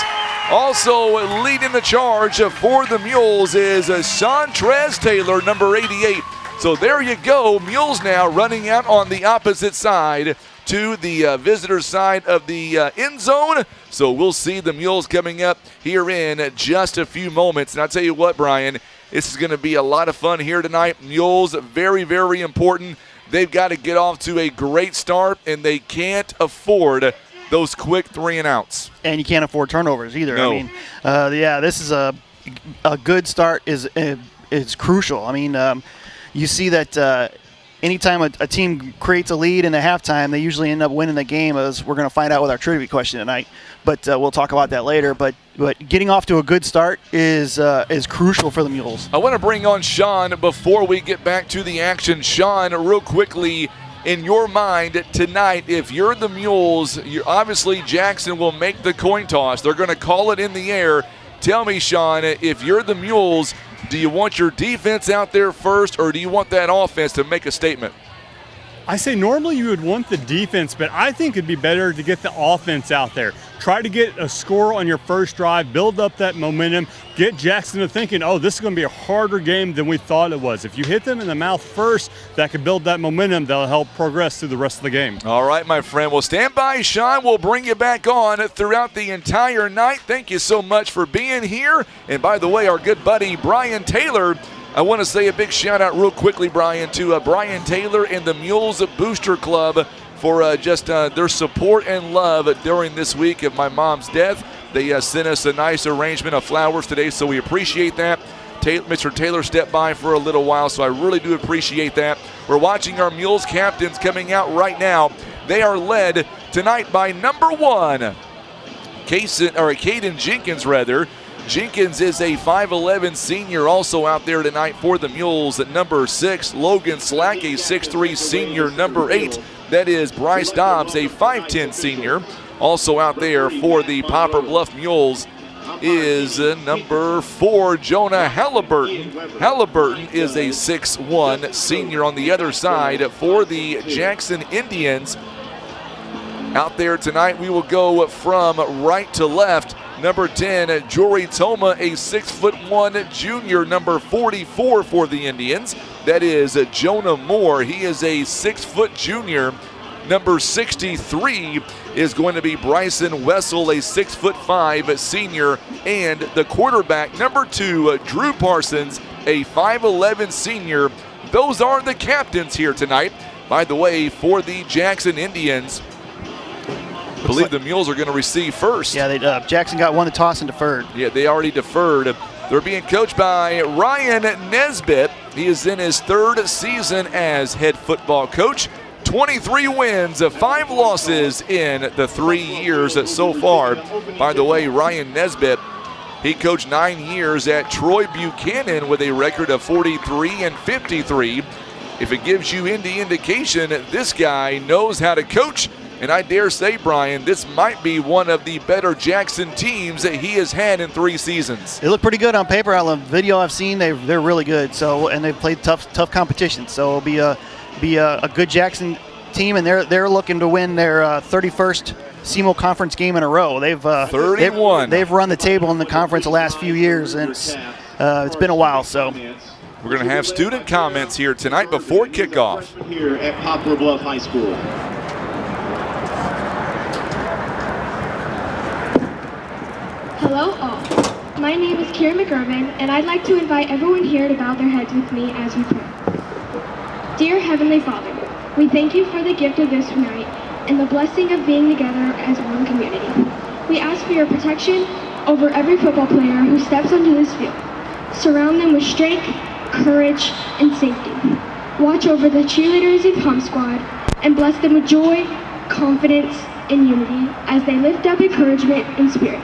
Speaker 1: Also leading the charge for the Mules is Santrez Taylor, number 88. So there you go. Mules now running out on the opposite side to the visitor side of the end zone. So we'll see the Mules coming up here in just a few moments. And I'll tell you what, Brian, this is going to be a lot of fun here tonight. Mules, very, very important. They've got to get off to a great start, and they can't afford those quick 3 and outs.
Speaker 2: And you can't afford turnovers either.
Speaker 1: No.
Speaker 2: I mean, this is a good start is crucial. I mean, you see that anytime a team creates a lead in the halftime, they usually end up winning the game, as we're going to find out with our trivia question tonight. But we'll talk about that later. But getting off to a good start is crucial for the Mules.
Speaker 1: I want to bring on Sean before we get back to the action. Sean, real quickly, in your mind tonight, if you're the Mules, obviously Jackson will make the coin toss. They're going to call it in the air. Tell me, Sean, if you're the Mules, do you want your defense out there first, or do you want that offense to make a statement?
Speaker 16: I say normally you would want the defense, but I think it'd be better to get the offense out there. Try to get a score on your first drive, build up that momentum, get Jackson to thinking, oh, this is going to be a harder game than we thought it was. If you hit them in the mouth first, that could build that momentum that'll help progress through the rest of the game.
Speaker 1: All right, my friend. Well, stand by, Sean. We'll bring you back on throughout the entire night. Thank you so much for being here. And by the way, our good buddy Brian Taylor, I want to say a big shout out real quickly, Brian, to Brian Taylor and the Mules Booster Club for just their support and love during this week of my mom's death. They sent us a nice arrangement of flowers today, so we appreciate that. Mr. Taylor stepped by for a little while, so I really do appreciate that. We're watching our Mules captains coming out right now. They are led tonight by number 1, Caden Jenkins, rather. Jenkins is a 5'11 senior also out there tonight for the Mules. At number 6, Logan Slack, a 6'3 senior. Number 8, that is Bryce Dobbs, a 5'10 senior. Also out there for the Poplar Bluff Mules is number 4, Jonah Halliburton. Halliburton is a 6'1 senior on the other side for the Jackson Indians. Out there tonight, we will go from right to left. Number 10, Jory Toma, a 6'1 junior. Number 44 for the Indians, that is Jonah Moore. He is a 6' junior. Number 63 is going to be Bryson Wessel, a 6'5 senior. And the quarterback, number 2, Drew Parsons, a 5'11 senior. Those are the captains here tonight. By the way, for the Jackson Indians, I believe the Mules are going to receive first.
Speaker 2: Yeah, Jackson got one to toss and deferred.
Speaker 1: Yeah, they already deferred. They're being coached by Ryan Nesbitt. He is in his 3rd season as head football coach. 23 wins, 5 losses in the 3 years so far. By the way, Ryan Nesbitt, he coached 9 years at Troy Buchanan with a record of 43 and 53. If it gives you any indication, this guy knows how to coach. And I dare say, Brian, this might be one of the better Jackson teams that he has had in 3 seasons.
Speaker 2: They look pretty good on paper. On the video I've seen, they're really good. So, and they've played tough competition. So it'll be a good Jackson team, and they're looking to win their 31st SEMO conference game in a row. They've
Speaker 1: 31.
Speaker 2: They've run the table in the conference the last few years, and it's been a while. So
Speaker 1: we're going to have student comments here tonight before kickoff.
Speaker 17: Here at Poplar Bluff High School.
Speaker 18: Hello all. My name is Kira McGurvin, and I'd like to invite everyone here to bow their heads with me as we pray. Dear Heavenly Father, we thank you for the gift of this night and the blessing of being together as one community. We ask for your protection over every football player who steps onto this field. Surround them with strength, courage, and safety. Watch over the cheerleaders and pump squad and bless them with joy, confidence, and unity as they lift up encouragement and spirit.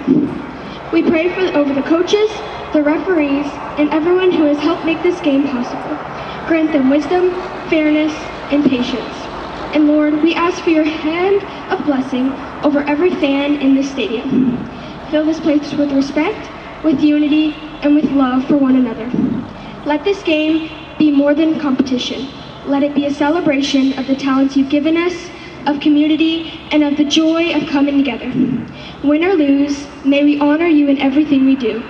Speaker 18: We pray over the coaches, the referees, and everyone who has helped make this game possible. Grant them wisdom, fairness, and patience. And Lord, we ask for your hand of blessing over every fan in this stadium. Fill this place with respect, with unity, and with love for one another. Let this game be more than competition. Let it be a celebration of the talents you've given us, of community, and of the joy of coming together. Win or lose, may we honor you in everything we do.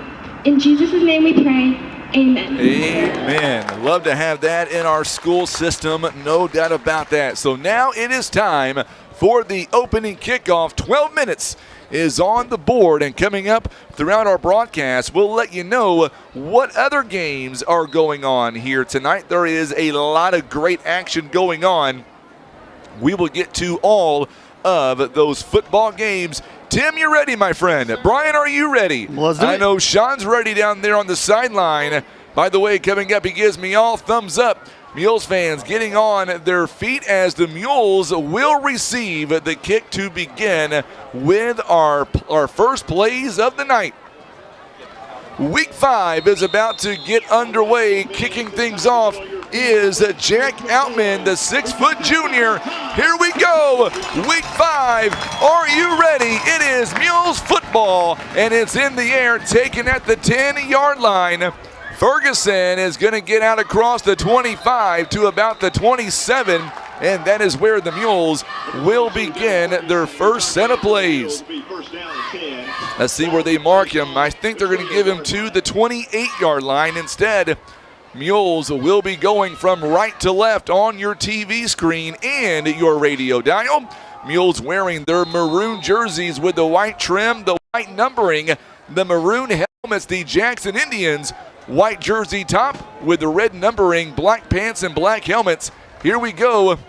Speaker 18: In Jesus' name we pray, amen.
Speaker 1: Amen. Love to have that in our school system, no doubt about that. So now it is time for the opening kickoff. 12 minutes is on the board, and coming up throughout our broadcast, we'll let you know what other games are going on here tonight. There is a lot of great action going on. We will get to all of those football games. Tim, you ready, my friend? Brian, are you ready?
Speaker 2: Let's do it.
Speaker 1: I know Sean's ready down there on the sideline. By the way, coming up, he gives me all thumbs up. Mules fans getting on their feet as the Mules will receive the kick to begin with our first plays of the night. Week 5 is about to get underway. Kicking things off is Jack Outman, the 6-foot junior. Here we go. Week 5. Are you ready? It is Mules football, and it's in the air, taken at the 10-yard line. Ferguson is going to get out across the 25 to about the 27, and that is where the Mules will begin their first set of plays. Let's see where they mark him. I think they're going to give him to the 28-yard line instead. Mules will be going from right to left on your TV screen and your radio dial. Mules wearing their maroon jerseys with the white trim, the white numbering, the maroon helmets, the Jackson Indians. White jersey top with the red numbering, black pants and black helmets. Here we go.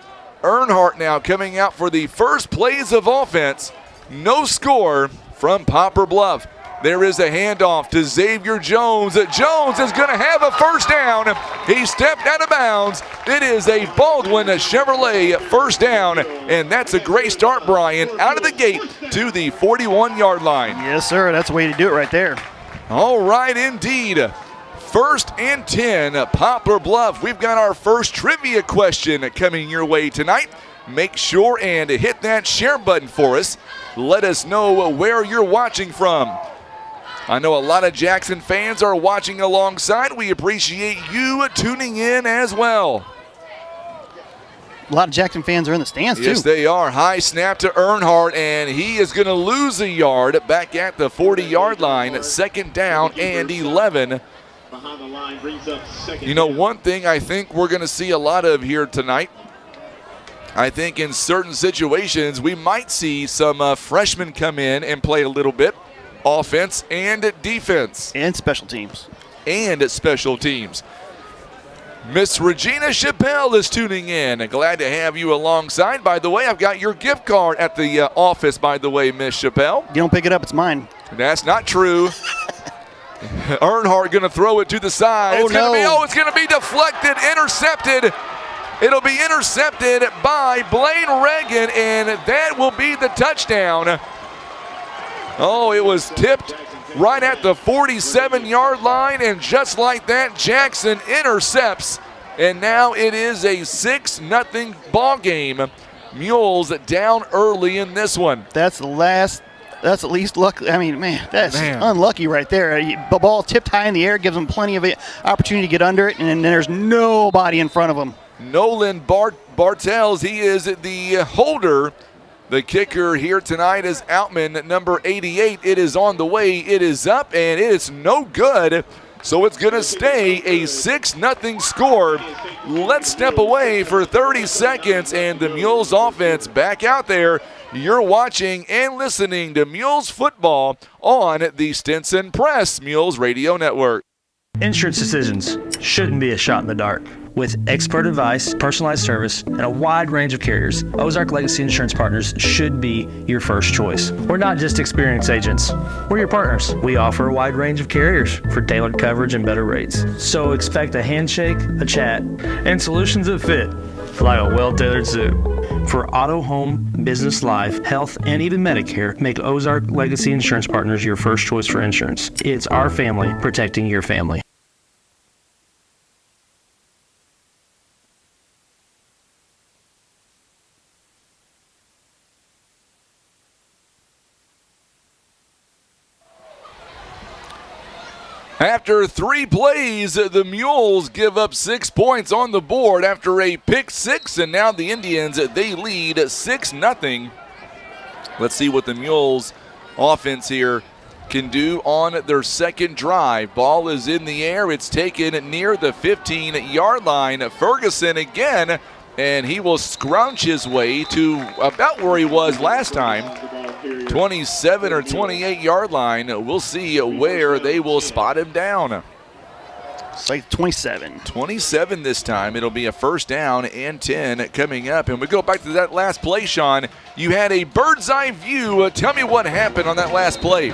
Speaker 1: Earnhardt now coming out for the first plays of offense. No score from Poplar Bluff. There is a handoff to Xavier Jones. Jones is going to have a first down. He stepped out of bounds. It is a Baldwin Chevrolet first down, and that's a great start, Brian, out of the gate to the 41-yard line.
Speaker 2: Yes, sir. That's the way to do it right there.
Speaker 1: All right, indeed. First and 10, Poplar Bluff. We've got our first trivia question coming your way tonight. Make sure and hit that share button for us. Let us know where you're watching from. I know a lot of Jackson fans are watching alongside. We appreciate you tuning in as well.
Speaker 2: A lot of Jackson fans are in the stands, too.
Speaker 1: Yes, they are. High snap to Earnhardt, and he is going to lose a yard back at the 40-yard line. Second down and 11.
Speaker 17: Behind the line brings up second.
Speaker 1: You know, one thing I think we're going to see a lot of here tonight, I think in certain situations we might see some freshmen come in and play a little bit, offense and defense.
Speaker 2: And special teams.
Speaker 1: And special teams. Miss Regina Chappelle is tuning in. Glad to have you alongside. By the way, I've got your gift card at the office, by the way, Miss Chappelle.
Speaker 2: You don't pick it up, it's mine.
Speaker 1: That's not true. Earnhardt going to throw it to the side. It's going to be deflected, intercepted. It'll be intercepted by Blaine Reagan, and that will be the touchdown. Oh, it was tipped right at the 47-yard line, and just like that, Jackson intercepts, and now it is a 6-0 ball game. Mules down early in this one.
Speaker 2: That's at least luck. I mean, man, that's unlucky right there. The ball tipped high in the air, gives them plenty of opportunity to get under it, and then there's nobody in front of them.
Speaker 1: Nolan Bartels, he is the holder The kicker here tonight is Outman, number 88. It is on the way. It is up, and it is no good. So it's going to stay a 6-0 score. Let's step away for 30 seconds, and the Mules offense back out there. You're watching and listening to Mules football on the Stinson Press Mules Radio Network.
Speaker 19: Insurance decisions shouldn't be a shot in the dark. With expert advice, personalized service, and a wide range of carriers, Ozark Legacy Insurance Partners should be your first choice. We're not just experienced agents. We're your partners. We offer a wide range of carriers for tailored coverage and better rates. So expect a handshake, a chat, and solutions that fit like a well-tailored suit. For auto, home, business, life, health, and even Medicare, make Ozark Legacy Insurance Partners your first choice for insurance. It's our family protecting your family.
Speaker 1: After 3 plays, the Mules give up 6 points on the board after a pick 6, and now the Indians, they lead 6-0. Let's see what the Mules offense here can do on their second drive. Ball is in the air. It's taken near the 15-yard line. Ferguson again, and he will scrounge his way to about where he was last time. 27 or 28-yard line. We'll see where they will spot him down.
Speaker 2: It's like 27.
Speaker 1: 27 this time. It'll be a first down and 10 coming up. And we go back to that last play, Sean. You had a bird's eye view. Tell me what happened on that last play.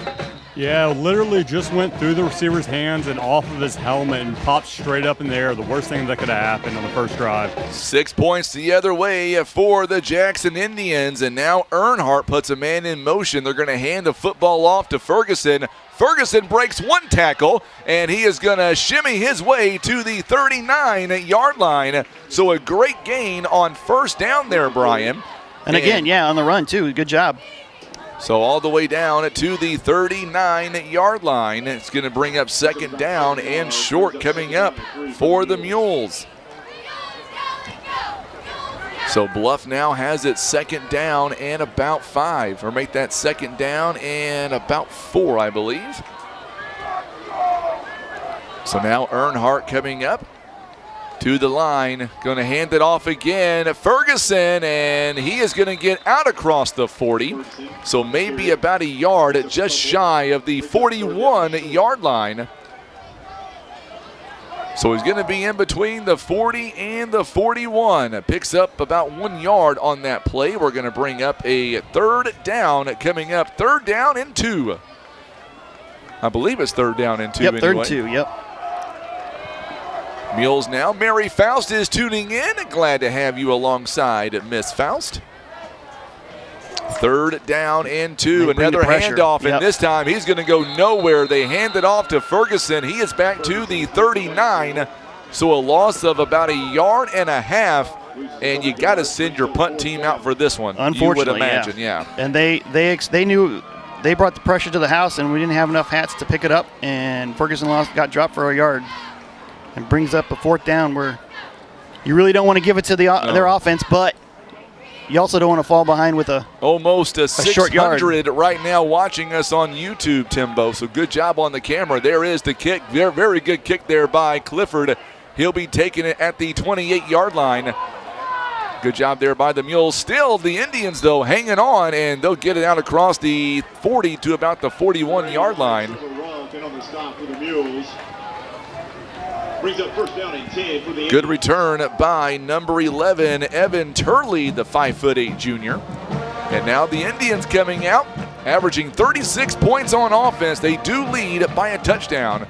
Speaker 16: Yeah, literally just went through the receiver's hands and off of his helmet and popped straight up in the air. The worst thing that could have happened on the first drive.
Speaker 1: 6 points the other way for the Jackson Indians. And now Earnhardt puts a man in motion. They're going to hand the football off to Ferguson. Ferguson breaks 1 tackle, and he is going to shimmy his way to the 39-yard line. So a great gain on first down there, Brian.
Speaker 2: And again, yeah, on the run, too. Good job.
Speaker 1: So all the way down to the 39-yard line. It's going to bring up second down and short coming up for the Mules. So Bluff now has it second down and about 5, or make that second down and about 4, I believe. So now Earnhardt coming up to the line, going to hand it off again. Ferguson, and he is going to get out across the 40, so maybe about a yard, just shy of the 41-yard line. So he's going to be in between the 40 and the 41. Picks up about 1 yard on that play. We're going to bring up a third down coming up. Third down and 2. I believe it's third down and 2
Speaker 2: Yep,
Speaker 1: anyway.
Speaker 2: third and 2, yep.
Speaker 1: Mules now. Mary Faust is tuning in. Glad to have you alongside, Miss Faust. Third down and 2. Another handoff, and this time he's going to go nowhere. They hand it off to Ferguson. He is back to the 39. So a loss of about a yard and a half. And you got to send your punt team out for this one.
Speaker 2: Unfortunately,
Speaker 1: you would imagine, yeah.
Speaker 2: And they knew they brought the pressure to the house, and we didn't have enough hats to pick it up. And Ferguson got dropped for a yard. And brings up a fourth down where you really don't want to give it to their offense, but you also don't want to fall behind with
Speaker 1: almost a 600
Speaker 2: short yard.
Speaker 1: Right now watching us on YouTube, Timbo. So good job on the camera. There is the kick. Very good kick there by Clifford. He'll be taking it at the 28-yard line. Good job there by the Mules. Still, the Indians, though, hanging on, and they'll get it out across the 40 to about the 41-yard line.
Speaker 17: Brings up first down and 10 for the
Speaker 1: Good return by number 11, Evan Turley, the 5'8" junior. And now the Indians coming out, averaging 36 points on offense. They do lead by a touchdown.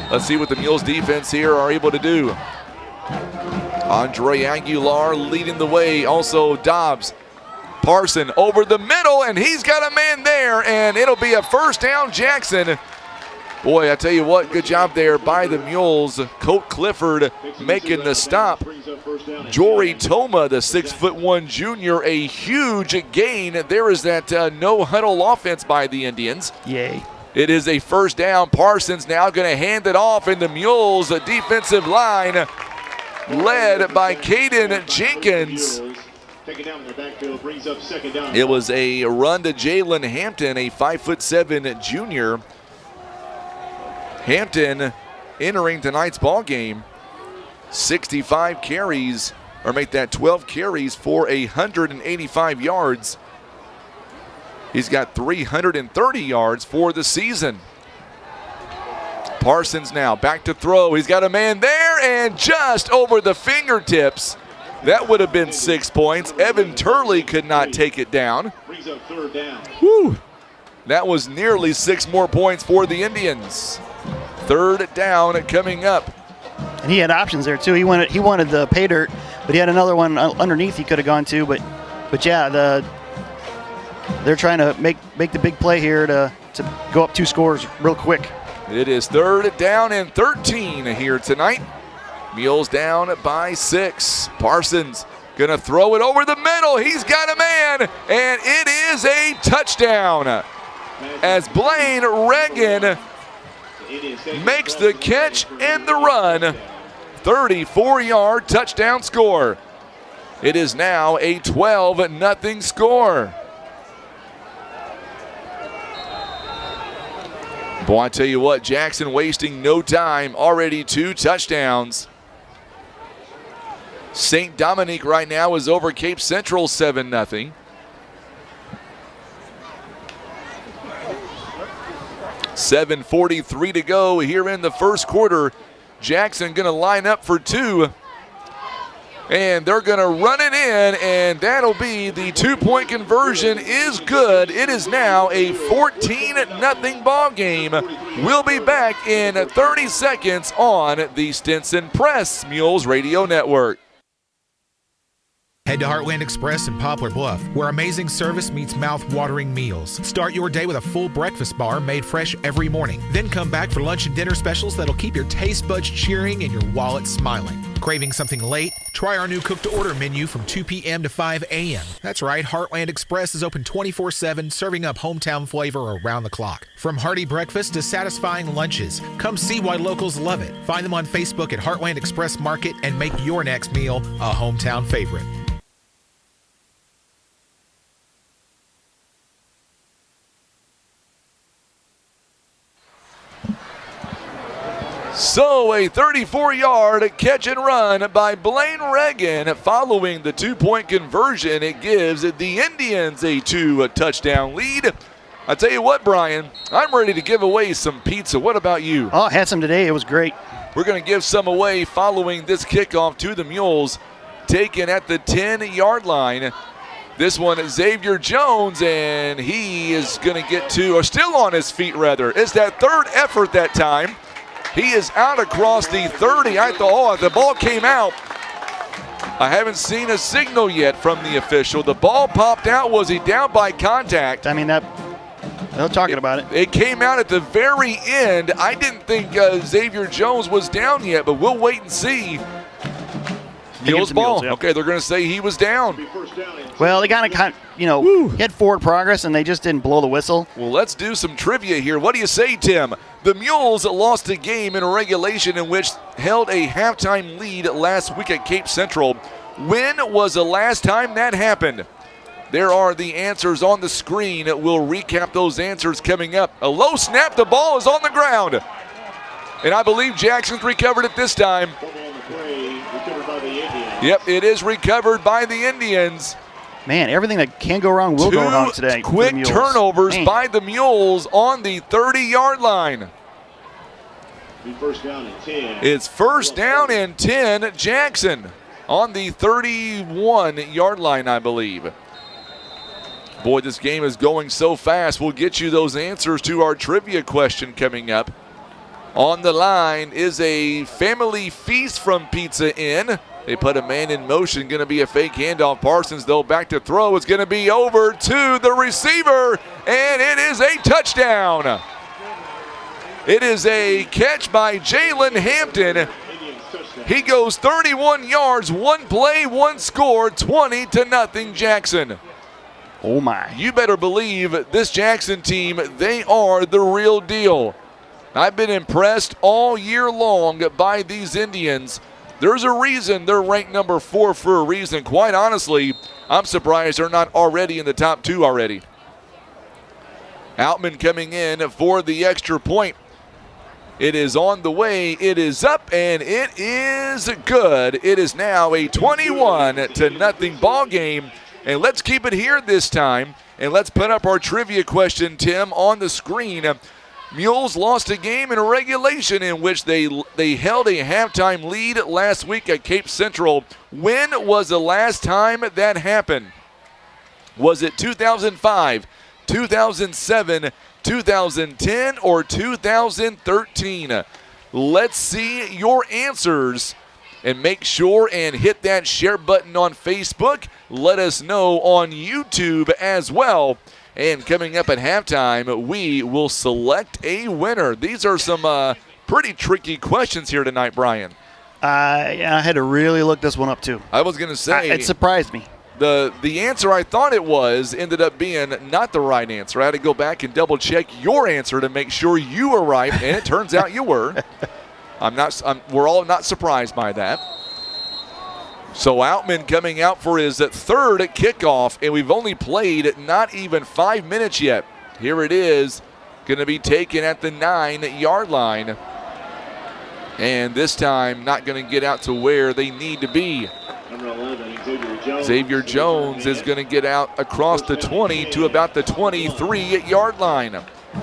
Speaker 1: Let's see what the Mules defense here are able to do. Andre Aguilar leading the way. Also Dobbs. Parson over the middle, and he's got a man there, and it'll be a first down, Jackson. Boy, I tell you what, good job there by the Mules. Colt Clifford making the stop. Jory Toma, the 6'1" junior, a huge gain. There is that no-huddle offense by the Indians.
Speaker 2: Yay.
Speaker 1: It is a first down. Parsons now going to hand it off, and the Mules defensive line led by Caden Jenkins
Speaker 17: Taken down in the backfield, brings up second down.
Speaker 1: It was a run to Jalen Hampton, a 5'7" junior. Hampton entering tonight's ball game, 65 carries, or make that 12 carries for 185 yards. He's got 330 yards for the season. Parsons now back to throw. He's got a man there and just over the fingertips. That would have been 6 points. Evan Turley could not take it down.
Speaker 17: Brings up third down.
Speaker 1: Whew. That was nearly 6 more points for the Indians. Third down coming up.
Speaker 2: And he had options there too. He wanted the pay dirt, but he had another one underneath he could have gone to. But yeah, they're trying to make the big play here to go up 2 scores real quick.
Speaker 1: It is third down and 13 here tonight. Mules down by 6. Parsons gonna throw it over the middle. He's got a man, and it is a touchdown. As Blaine Reagan makes the catch and the run. 34-yard touchdown score. It is now a 12-0 score. Boy, I tell you what, Jackson wasting no time. Already 2 touchdowns. St. Dominique right now is over Cape Central 7-0. .7:43 to go here in the first quarter. Jackson going to line up for 2. And they're going to run it in, and that'll be the 2-point conversion is good. It is now a 14-0 ball game. We'll be back in 30 seconds on the Stinson Press Mules Radio Network.
Speaker 3: Head to Heartland Express in Poplar Bluff, where amazing service meets mouth-watering meals. Start your day with a full breakfast bar made fresh every morning. Then come back for lunch and dinner specials that'll keep your taste buds cheering and your wallet smiling. Craving something late? Try our new cook-to-order menu from 2 p.m. to 5 a.m. That's right, Heartland Express is open 24/7, serving up hometown flavor around the clock. From hearty breakfast to satisfying lunches, come see why locals love it. Find them on Facebook at Heartland Express Market and make your next meal a hometown favorite.
Speaker 1: So a 34-yard catch and run by Blaine Reagan following the 2-point conversion. It gives the Indians a 2-touchdown lead. I tell you what, Brian, I'm ready to give away some pizza. What about you?
Speaker 2: Oh, I had some today. It was great.
Speaker 1: We're going to give some away following this kickoff to the Mules, taken at the 10-yard line. This one is Xavier Jones, and he is going to get to, or still on his feet rather. It's that third effort that time. He is out across the 30. I thought, the ball came out. I haven't seen a signal yet from the official. The ball popped out. Was he down by contact?
Speaker 2: I mean, they're talking about it.
Speaker 1: It came out at the very end. I didn't think Xavier Jones was down yet, but we'll wait and see. Mules ball.
Speaker 2: Mules, yeah.
Speaker 1: Okay, they're going to say he was down.
Speaker 2: Well, they kind of, he had forward progress, and they just didn't blow the whistle.
Speaker 1: Well, let's do some trivia here. What do you say, Tim? The Mules lost a game in regulation in which held a halftime lead last week at Cape Central. When was the last time that happened? There are the answers on the screen. We'll recap those answers coming up. A low snap. The ball is on the ground. And I believe Jackson's recovered it this time. Yep, it is recovered by the Indians.
Speaker 2: Man, everything that can go wrong will go wrong today.
Speaker 1: Quick turnovers by the Mules on the 30-yard line.
Speaker 17: First down and 10.
Speaker 1: It's first down and 10. Jackson on the 31-yard line, I believe. Boy, this game is going so fast. We'll get you those answers to our trivia question coming up. On the line is a family feast from Pizza Inn. They put a man in motion, going to be a fake handoff. Parsons, though, back to throw. It's going to be over to the receiver, and it is a touchdown. It is a catch by Jalen Hampton. He goes 31 yards, 1 play, 1 score, 20-0 Jackson.
Speaker 2: Oh, my.
Speaker 1: You better believe this Jackson team, they are the real deal. I've been impressed all year long by these Indians. There's a reason they're ranked number 4 for a reason. Quite honestly, I'm surprised they're not already in the top 2 already. Outman coming in for the extra point. It is on the way. It is up, and it is good. It is now a 21-0 ball game, and let's keep it here this time. And let's put up our trivia question, Tim, on the screen. Mules lost a game in regulation in which they held a halftime lead last week at Cape Central. When was the last time that happened? Was it 2005, 2007, 2010, or 2013? Let's see your answers. And make sure and hit that share button on Facebook. Let us know on YouTube as well. And coming up at halftime, we will select a winner. These are some pretty tricky questions here tonight, Brian.
Speaker 2: I had to really look this one up, too.
Speaker 1: I was going to say.
Speaker 2: It surprised me.
Speaker 1: The answer I thought it was ended up being not the right answer. I had to go back and double-check your answer to make sure you were right, and it turns out you were. We're all not surprised by that. So Outman coming out for his third kickoff, and we've only played not even 5 minutes yet. Here it is, going to be taken at the 9-yard line. And this time not going to get out to where they need to be.
Speaker 17: Number 11,
Speaker 1: Xavier Jones is going to get out across the 20 to about the 23-yard line.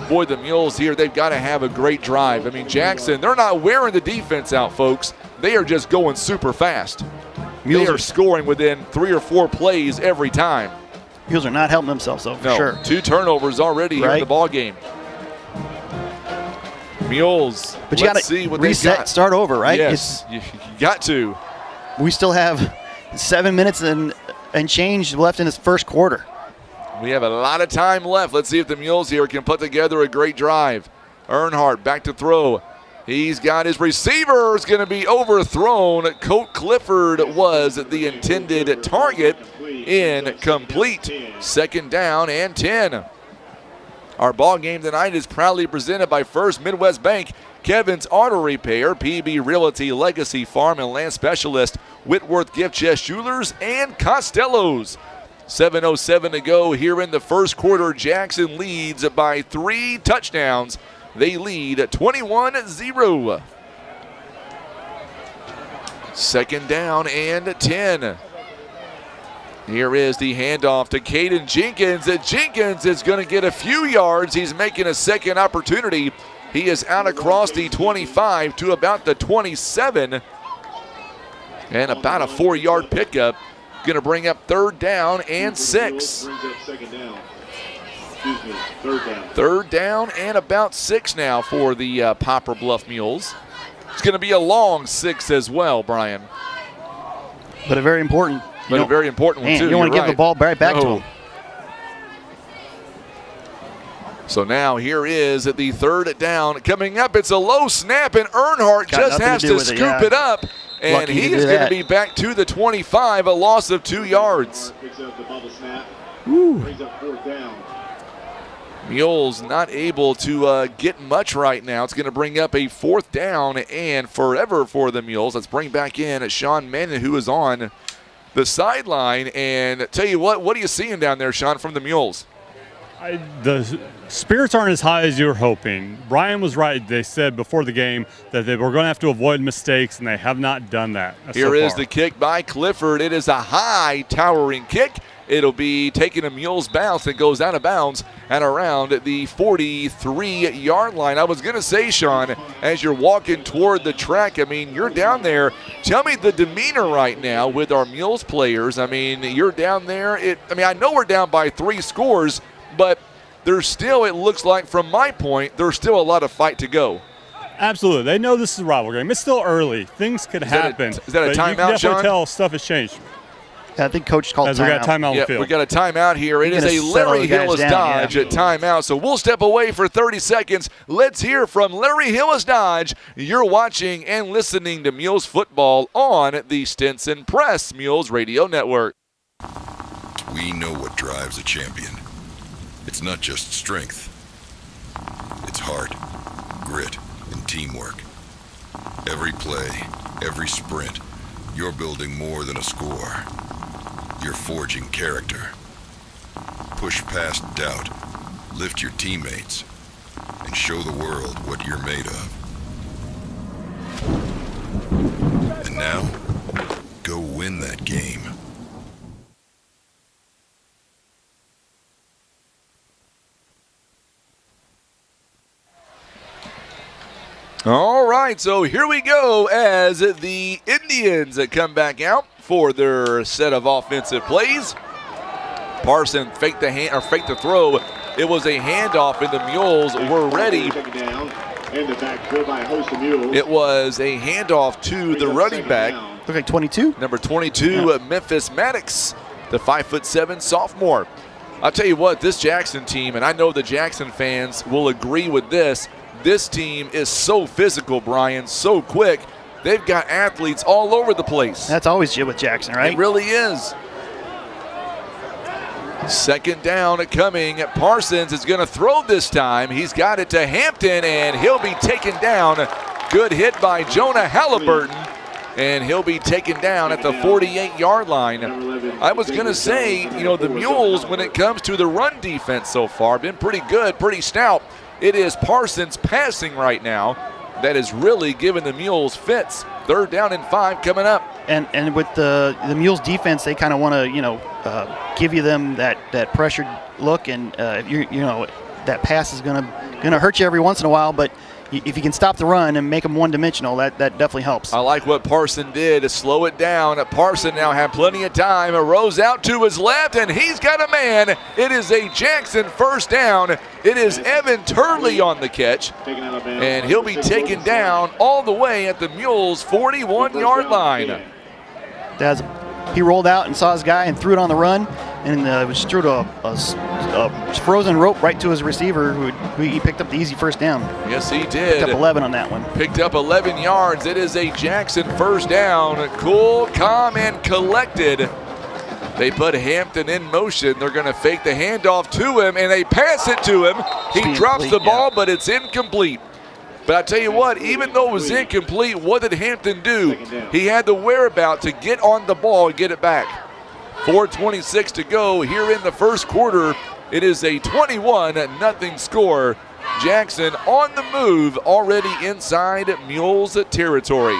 Speaker 1: Boy, the Mules here, they've got to have a great drive. I mean, Jackson, they're not wearing the defense out, folks. They are just going super fast. They are scoring within 3 or 4 plays every time.
Speaker 2: Mules are not helping themselves, though, for sure.
Speaker 1: 2 turnovers already here in the ball game. Mules,
Speaker 2: but you got to reset, start over, right?
Speaker 1: Yes, you got to.
Speaker 2: We still have 7 minutes and change left in this first quarter.
Speaker 1: We have a lot of time left. Let's see if the Mules here can put together a great drive. Earnhart back to throw. He's got his receiver. Is going to be overthrown. Colt Clifford was the intended target. Incomplete. 2nd down and 10. Our ball game tonight is proudly presented by First Midwest Bank, Kevin's Auto Repair, PB Realty, Legacy Farm and Land Specialist, Whitworth Gift Chest Jewelers, and Costello's. 7:07 to go here in the first quarter. Jackson leads by 3 touchdowns. They lead 21-0. 2nd down and 10. Here is the handoff to Caden Jenkins. Jenkins is going to get a few yards. He's making a second opportunity. He is out across the 25 to about the 27. And about a 4-yard pickup. Going to bring up 3rd down and 6. Third down and about 6 now for the Poplar Bluff Mules. It's going to be a long 6 as well, Brian.
Speaker 2: But a very important.
Speaker 1: But a very important one, too.
Speaker 2: You don't want to give the ball right back to him.
Speaker 1: So now here is the 3rd down. Coming up, it's a low snap, and Earnhart just has to scoop it up. And he is going to be back to the 25, a loss of 2 yards.
Speaker 17: Brings up 4th down.
Speaker 1: Mules not able to get much right now. It's going to bring up a 4th down and forever for the Mules. Let's bring back in Sean Manning, who is on the sideline. And tell you what are you seeing down there, Sean, from the Mules?
Speaker 16: The spirits aren't as high as you were hoping. Brian was right. They said before the game that they were going to have to avoid mistakes, and they have not done that.
Speaker 1: Here is the kick by Clifford. It is a high, towering kick. It'll be taking a Mules bounce and goes out of bounds at around the 43-yard line. I was going to say, Sean, as you're walking toward the track, I mean, you're down there. Tell me the demeanor right now with our Mules players. I mean, you're down there. I know we're down by 3 scores, but there's still, it looks like from my point, there's still a lot of fight to go.
Speaker 16: Absolutely. They know this is a rival game. It's still early. Things could happen.
Speaker 1: Is that a timeout, Sean?
Speaker 16: You can definitely tell stuff has changed.
Speaker 2: I think Coach called timeout.
Speaker 16: We got a timeout on the field.
Speaker 1: We got a timeout here. It is a Larry Hillis Dodge at timeout. So we'll step away for 30 seconds. Let's hear from Larry Hillis Dodge. You're watching and listening to Mules football on the Stinson Press Mules Radio Network.
Speaker 20: We know what drives a champion. It's not just strength. It's heart, grit, and teamwork. Every play, Every sprint, you're building more than a score. You're forging character. Push past doubt, lift your teammates, and show the world what you're made of. And now, go win that game.
Speaker 1: All right, so here we go as the Indians come back out for their set of offensive plays. Parson faked the throw. It was a handoff, and the Mules were ready. It was a handoff to the running back.
Speaker 2: Look like 22.
Speaker 1: Number 22, Memphis Maddox, the 5'7" sophomore. I'll tell you what, this Jackson team, and I know the Jackson fans will agree with this. This team is so physical, Brian, so quick. They've got athletes all over the place.
Speaker 2: That's always with Jackson, right?
Speaker 1: It really is. Second down coming. Parsons is going to throw this time. He's got it to Hampton, and he'll be taken down. Good hit by Jonah Halliburton, and he'll be taken down at the 48-yard line. I was going to say, the Mules, when it comes to the run defense so far, been pretty good, pretty stout. It is Parsons passing right now that is really giving the Mules fits. 3rd down and 5 coming up.
Speaker 2: And with the Mules defense, they kind of want to give you them that pressured look, and that pass is gonna hurt you every once in a while. But if you can stop the run and make them one-dimensional, that definitely helps.
Speaker 1: I like what Parson did to slow it down. Parson now had plenty of time. Rose out to his left, and he's got a man. It is a Jackson first down. It is Evan Turley on the catch, and he'll be taken down all the way at the Mules' 41-yard line.
Speaker 2: He rolled out and saw his guy and threw it on the run, and was threw a frozen rope right to his receiver, who he picked up the easy first down.
Speaker 1: Yes, he did.
Speaker 2: Picked up 11 on that one.
Speaker 1: Picked up 11 yards. It is a Jackson first down. Cool, calm, and collected. They put Hampton in motion. They're going to fake the handoff to him, and they pass it to him. He drops the ball, but it's incomplete. But I tell you what, even though it was incomplete, what did Hampton do? He had the whereabouts to get on the ball and get it back. 4:26 to go here in the first quarter. It is a 21-0 score. Jackson on the move, already inside Mules territory.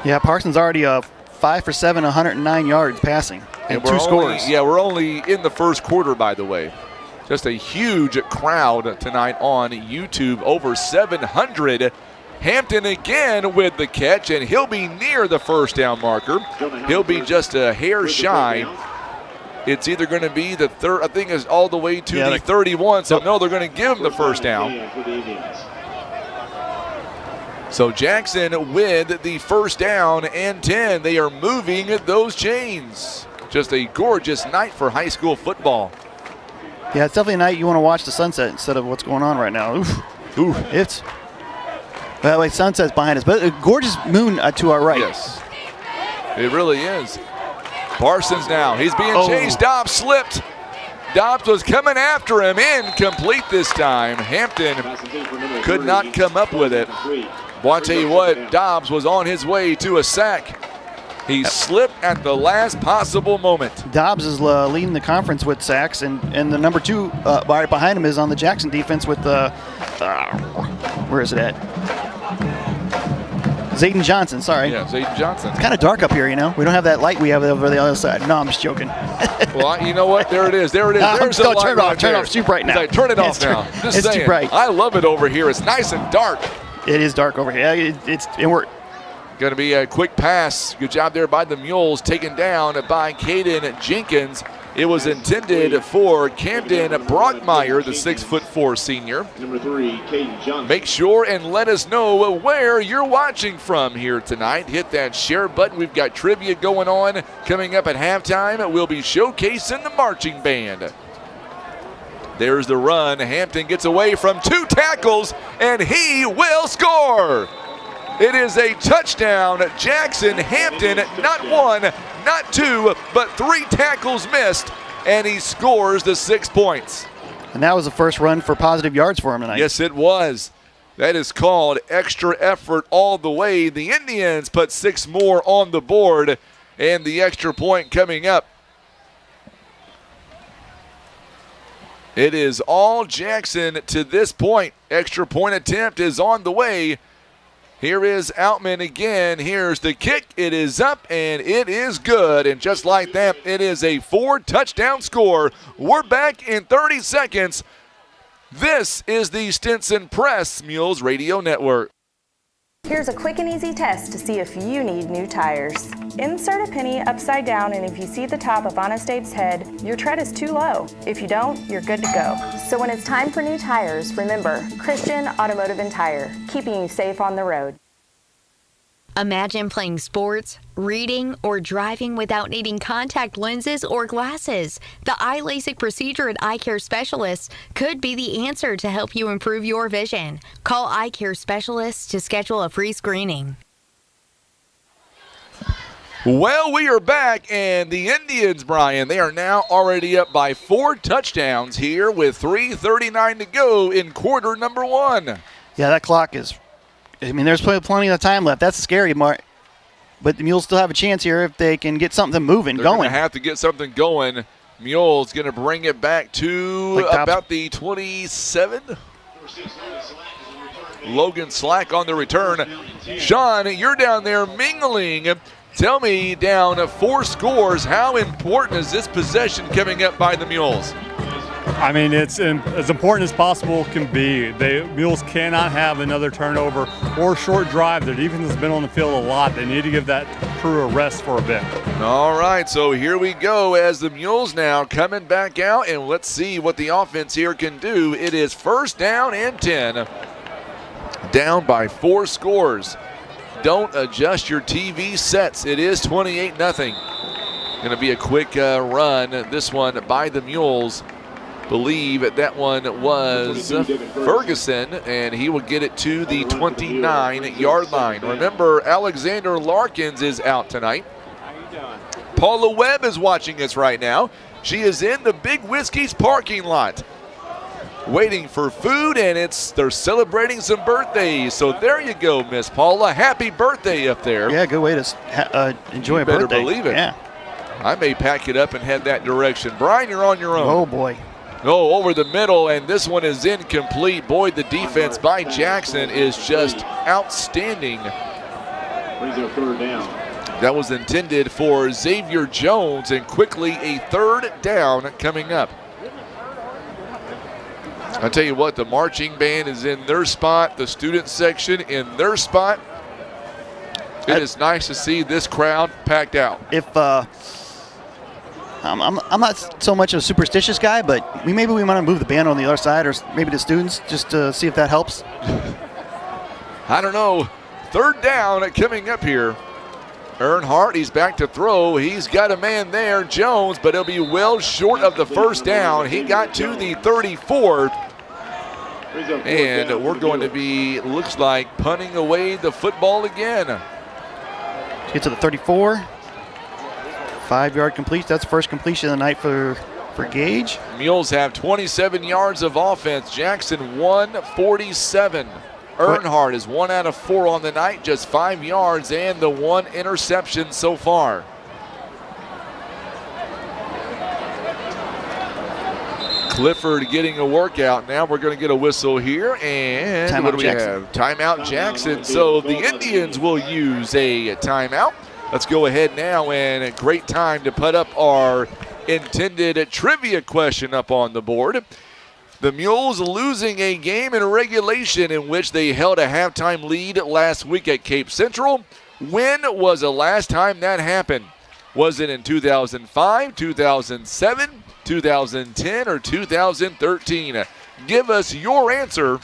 Speaker 2: Yeah, Parsons already 5 for 7, 109 yards passing, and 2 scores.
Speaker 1: We're only in the first quarter, by the way. Just a huge crowd tonight on YouTube, over 700. Hampton again with the catch, and he'll be near the first down marker. He'll be just a hair shy. It's either going to be the third, I think it's all the way to the 31, so no, they're going to give him the first down. So Jackson with the first down and 10. They are moving those chains. Just a gorgeous night for high school football.
Speaker 2: Yeah, it's definitely a night you want to watch the sunset instead of what's going on right now. It's sunset's behind us, but a gorgeous moon to our right.
Speaker 1: Yes, it really is. Parsons now, he's being chased. Dobbs slipped. Dobbs was coming after him. Incomplete this time. Hampton could not come up with it. Well, I'll tell you what, Dobbs was on his way to a sack. He slipped at the last possible moment.
Speaker 2: Dobbs is leading the conference with sacks, and the number 2 right behind him is on the Jackson defense with where is it at? Zayden Johnson, sorry.
Speaker 1: Yeah, Zayden Johnson.
Speaker 2: It's kind of dark up here, We don't have that light we have over the other side. No, I'm just joking.
Speaker 1: Well, you know what? There it is. There it is. There's the light right
Speaker 2: turn it
Speaker 1: there.
Speaker 2: off. It's too bright now.
Speaker 1: Like, turn it off now. Just saying.
Speaker 2: Too bright.
Speaker 1: I love it over here. It's nice and dark.
Speaker 2: It is dark over here. We're
Speaker 1: going to be a quick pass. Good job there by the Mules. Taken down by Caden Jenkins. It was intended for Camden Brockmeyer, the 6'4" senior.
Speaker 17: Number 3, Caden Johnson.
Speaker 1: Make sure and let us know where you're watching from here tonight. Hit that share button. We've got trivia going on. Coming up at halftime, we'll be showcasing the marching band. There's the run. Hampton gets away from 2 tackles, and he will score. It is a touchdown. Jackson Hampton, not 1, not 2, but 3 tackles missed, and he scores the 6 points.
Speaker 2: And that was the first run for positive yards for him tonight.
Speaker 1: Yes, it was. That is called extra effort all the way. The Indians put 6 more on the board, and the extra point coming up. It is all Jackson to this point. Extra point attempt is on the way. Here is Outman again. Here's the kick. It is up, and it is good. And just like that, it is a 4-touchdown score. We're back in 30 seconds. This is the Stinson Press Mules Radio Network.
Speaker 21: Here's a quick and easy test to see if you need new tires. Insert a penny upside down, and if you see the top of Honest Abe's head, your tread is too low. If you don't, you're good to go. So when it's time for new tires, remember Christian Automotive and Tire, keeping you safe on the road.
Speaker 8: Imagine playing sports, reading, or driving without needing contact lenses or glasses. The eye LASIK procedure at Eye Care Specialists could be the answer to help you improve your vision. Call Eye Care Specialists to schedule a free screening.
Speaker 1: Well, we are back, and the Indians, Brian, they are now already up by 4 touchdowns here with 3:39 to go in quarter number 1.
Speaker 2: Yeah, that clock is, there's plenty of time left. That's scary, Mark. But the Mules still have a chance here if they can get something moving,
Speaker 1: They're going to have to get something going. Mules going to bring it back to about the 27. Logan Slack on the return. Sean, you're down there mingling. Tell me, down 4 scores, how important is this possession coming up by the Mules?
Speaker 16: I mean, it's as important as possible can be. The Mules cannot have another turnover or short drive. Their defense has been on the field a lot. They need to give that crew a rest for a bit.
Speaker 1: All right, so here we go as the Mules now coming back out, and let's see what the offense here can do. It is 1st down and 10, down by 4 scores. Don't adjust your TV sets. It is 28-0. Going to be a quick run, this one by the Mules. Believe that one was Ferguson, and he will get it to the 29-yard line. Remember, Alexander Larkins is out tonight. Paula Webb is watching us right now. She is in the Big Whiskey's parking lot waiting for food, and they're celebrating some birthdays. So there you go, Miss Paula. Happy birthday up there.
Speaker 2: Yeah, good way to enjoy a birthday.
Speaker 1: You better believe it.
Speaker 2: Yeah.
Speaker 1: I may pack it up and head that direction. Brian, you're on your own.
Speaker 2: Oh, boy.
Speaker 1: Oh, over the middle, and this one is incomplete. Boy, the defense by Jackson is just outstanding.
Speaker 17: Brings up 3rd down.
Speaker 1: That was intended for Xavier Jones, and quickly a 3rd down coming up. I'll tell you what, the marching band is in their spot, the student section in their spot. It is nice to see this crowd packed out.
Speaker 2: If I'm not so much a superstitious guy, but maybe we want to move the band on the other side, or maybe the students, just to see if that helps.
Speaker 1: I don't know. 3rd down coming up here. Earnhardt, he's back to throw. He's got a man there, Jones, but he'll be well short of the 1st down. He got to the 34. And we're going to be, looks like, punting away the football again.
Speaker 2: Get to the 34. 5-yard completion. That's first completion of the night for Gage.
Speaker 1: Mules have 27 yards of offense. Jackson 147. Earnhardt is 1 out of 4 on the night, just 5 yards and the 1 interception so far. Clifford getting a workout. Now we're going to get a whistle here, and
Speaker 2: timeout,
Speaker 1: what do we
Speaker 2: Jackson.
Speaker 1: have? Timeout Jackson. So the Indians will use a timeout. Let's go ahead now, and a great time to put up our intended trivia question up on the board. The Mules losing a game in regulation in which they held a halftime lead last week at Cape Central. When was the last time that happened? Was it in 2005, 2007, 2010, or 2013? Give us your answer.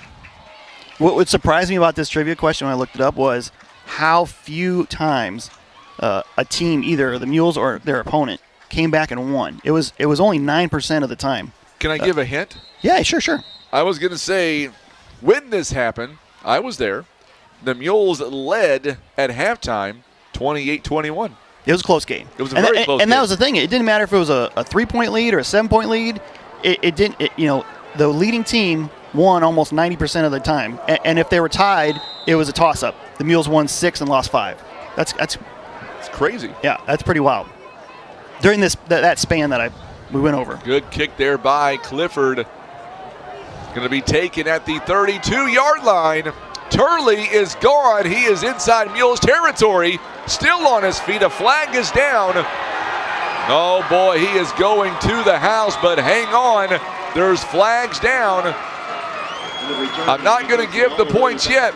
Speaker 2: What would surprise me about this trivia question when I looked it up was how few times a team, either the Mules or their opponent, came back and won. It was only 9% of the time.
Speaker 1: Can I give a hint?
Speaker 2: Yeah, sure.
Speaker 1: I was going to say, when this happened, I was there. The Mules led at halftime 28-21.
Speaker 2: It was a close game.
Speaker 1: It was a very close game.
Speaker 2: And that was the thing. It didn't matter if it was a 3-point lead or a 7-point lead. It didn't. The leading team won almost 90% of the time. And if they were tied, it was a toss-up. The Mules won 6 and lost 5. That's
Speaker 1: crazy.
Speaker 2: Yeah, that's pretty wild. During that span that we went over.
Speaker 1: Good kick there by Clifford. Going to be taken at the 32-yard line. Turley is gone. He is inside Mules territory. Still on his feet. A flag is down. Oh boy, he is going to the house, but hang on. There's flags down. I'm not going to give the points yet.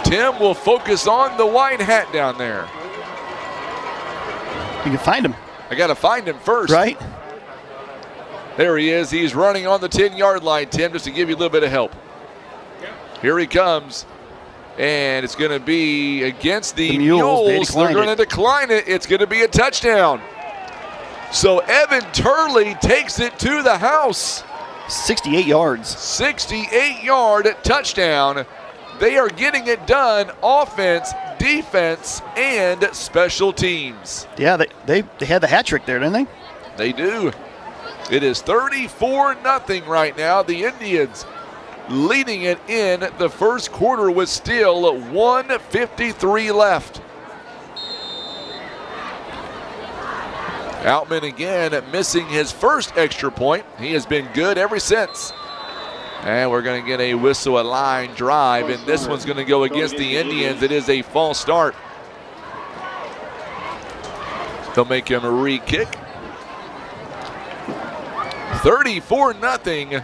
Speaker 1: Tim will focus on the white hat down there.
Speaker 2: You can find him.
Speaker 1: I got to find him first.
Speaker 2: Right?
Speaker 1: There he is. He's running on the 10-yard line, Tim, just to give you a little bit of help. Here he comes. And it's going to be against the Mules. They're going to decline it. It's going to be a touchdown. So Evan Turley takes it to the house.
Speaker 2: 68 yards.
Speaker 1: 68-yard touchdown. They are getting it done offense, defense, and special teams.
Speaker 2: Yeah, they had the hat trick there, didn't they?
Speaker 1: They do. It is 34-0 right now. The Indians leading it in the first quarter with still 1:53 left. Outman again missing his first extra point. He has been good ever since. And we're going to get a whistle, a line drive, and this one's going to go against the Indians. It is a false start. They'll make him a re-kick. 34-0.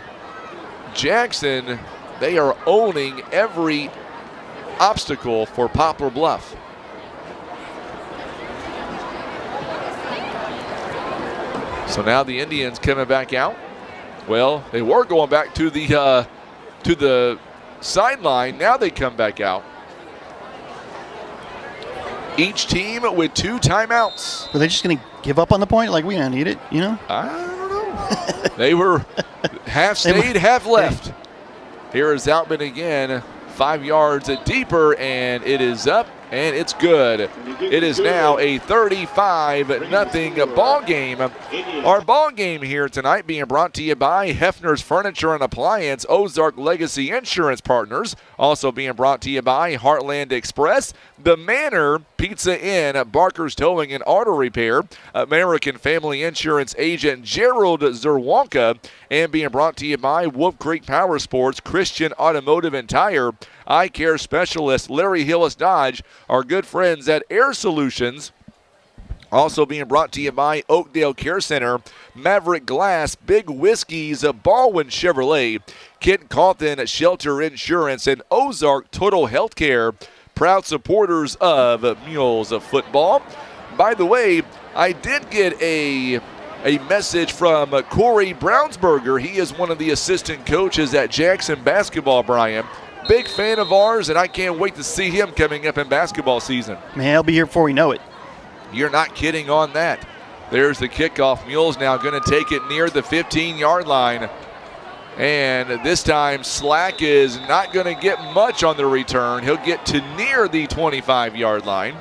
Speaker 1: Jackson, they are owning every obstacle for Poplar Bluff. So now the Indians coming back out. Well, they were going back to the sideline. Now they come back out. Each team with 2 timeouts.
Speaker 2: Were they just going to give up on the point? Like, we don't need it, you know?
Speaker 1: I don't know. They were half stayed, half left. Here is Outman again. 5 yards deeper, and it is up, and it's good. It is now a 35-0 ball game. Our ball game here tonight being brought to you by Hefner's Furniture and Appliance, Ozark Legacy Insurance Partners. Also being brought to you by Heartland Express, The Manor, Pizza Inn, Barker's Towing and Auto Repair, American Family Insurance agent Gerald Zerwanka, and being brought to you by Wolf Creek Power Sports, Christian Automotive and Tire, Eye Care Specialist Larry Hillis Dodge, our good friends at Air Solutions. Also being brought to you by Oakdale Care Center, Maverick Glass, Big Whiskey's, Baldwin Chevrolet, Kent Cawthon Shelter Insurance, and Ozark Total Healthcare, proud supporters of Mules of football. By the way, I did get a message from Corey Brownsberger. He is one of the assistant coaches at Jackson basketball, Brian. Big fan of ours, and I can't wait to see him coming up in basketball season.
Speaker 2: Man, he'll be here before we know it.
Speaker 1: You're not kidding on that. There's the kickoff. Mules now going to take it near the 15-yard line. And this time, Slack is not going to get much on the return. He'll get to near the 25-yard line.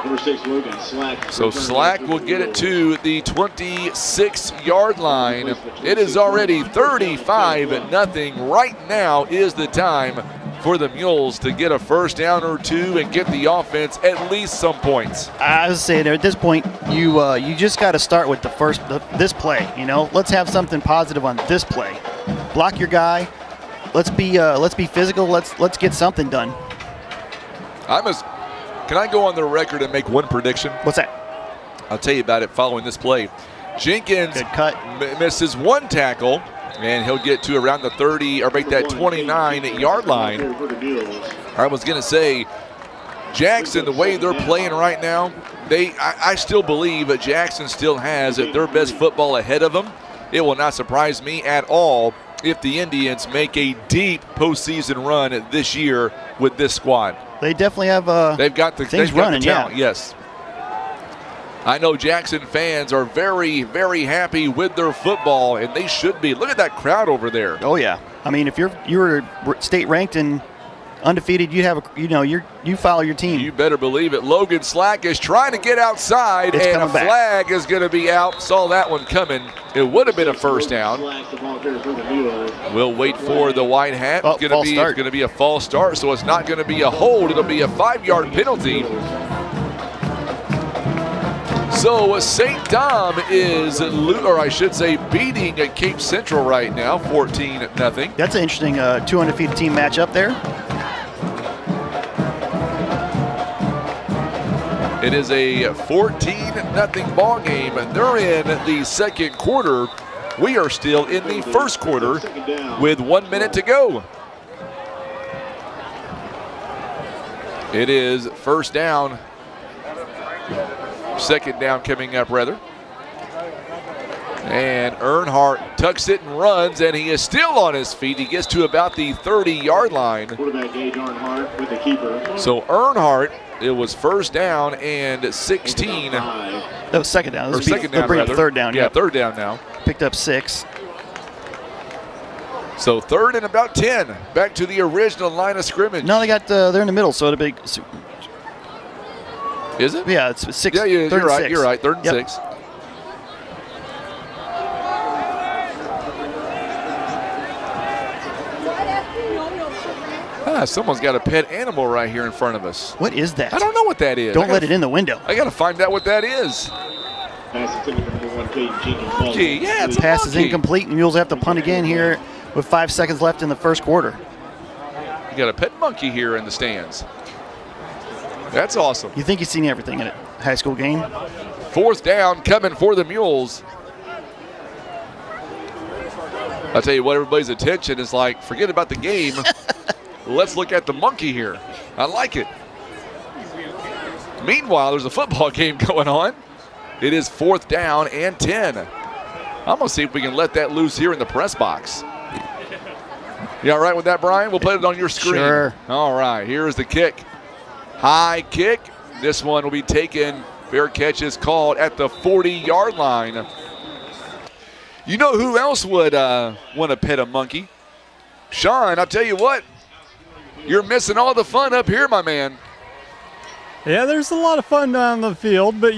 Speaker 17: Number 6, Logan Slack.
Speaker 1: So Slack will get it to the 26-yard line. It is already 35-0. Right now is the time for the Mules to get a first down or 2 and get the offense at least some points.
Speaker 2: I was saying, at this point, you just got to start with this play. You know, let's have something positive on this play. Block your guy. Let's be physical. Let's get something done.
Speaker 1: Can I go on the record and make one prediction?
Speaker 2: What's that?
Speaker 1: I'll tell you about it following this play. Jenkins misses 1 tackle, and he'll get to around the 30 or make that 29-yard line. I was going to say, Jackson, the way they're playing right now, I still believe that Jackson still has their best football ahead of them. It will not surprise me at all if the Indians make a deep postseason run this year with this squad.
Speaker 2: They definitely have things running,
Speaker 1: talent, yes. I know Jackson fans are very, very happy with their football, and they should be. Look at that crowd over there.
Speaker 2: Oh, yeah. I mean, if you were state ranked in undefeated, you follow your team.
Speaker 1: You better believe it. Logan Slack is trying to get outside,
Speaker 2: It's
Speaker 1: and a
Speaker 2: coming back.
Speaker 1: flag is going to be out. Saw that one coming. It would have been a first down. We'll wait for the white hat.
Speaker 2: Oh,
Speaker 1: It's
Speaker 2: false start.
Speaker 1: going to be a false start, so it's not going to be a hold. It'll be a 5-yard penalty. So St. Dom is, beating Cape Central right now, 14-0.
Speaker 2: That's an interesting 2 undefeated team matchup there.
Speaker 1: It is a 14-0 ball game. They're in the second quarter. We are still in the first quarter with 1 minute to go. It is first down. Second down coming up, rather. And Earnhardt tucks it and runs, and he is still on his feet. He gets to about the 30-yard line.
Speaker 17: Quarterback Gage Earnhardt with the keeper.
Speaker 1: So Earnhardt, it was first down and 16.
Speaker 2: That was second down.
Speaker 1: Or second down,
Speaker 2: bring up
Speaker 1: rather.
Speaker 2: third down.
Speaker 1: Yeah,
Speaker 2: Yep.
Speaker 1: third down now.
Speaker 2: Picked up 6.
Speaker 1: So third and about 10. Back to the original line of scrimmage.
Speaker 2: No, they got they're in the middle, so it'll be.
Speaker 1: Is it?
Speaker 2: Yeah, it's 6.
Speaker 1: Yeah, you're
Speaker 2: third and
Speaker 1: right.
Speaker 2: 6.
Speaker 1: You're right. Third and
Speaker 2: Yep.
Speaker 1: 6. Someone's got a pet animal right here in front of us.
Speaker 2: What is that?
Speaker 1: I don't know what that is.
Speaker 2: Don't let it in the window.
Speaker 1: I got to find out what that is.
Speaker 17: Pass it to number 1, Caden Jenkins.
Speaker 1: Monkey. Yeah, it's a
Speaker 2: Pass is
Speaker 1: monkey.
Speaker 2: incomplete, and Mules have to punt again here with 5 seconds left in the first quarter.
Speaker 1: You got a pet monkey here in the stands. That's awesome.
Speaker 2: You think you've seen everything in a high school game?
Speaker 1: Fourth down coming for the Mules. I'll tell you what, everybody's attention is like, forget about the game. Let's look at the monkey here. I like it. Meanwhile, there's a football game going on. It is fourth down and 10. I'm going to see if we can let that loose here in the press box. You all right with that, Brian? We'll put it on your screen.
Speaker 2: Sure.
Speaker 1: All right, here's the kick. High kick. This one will be taken. Fair catch is called at the 40-yard line. You know who else would want to pet a monkey? Sean, I'll tell you what. You're missing all the fun up here, my man.
Speaker 16: Yeah, there's a lot of fun down the field, but,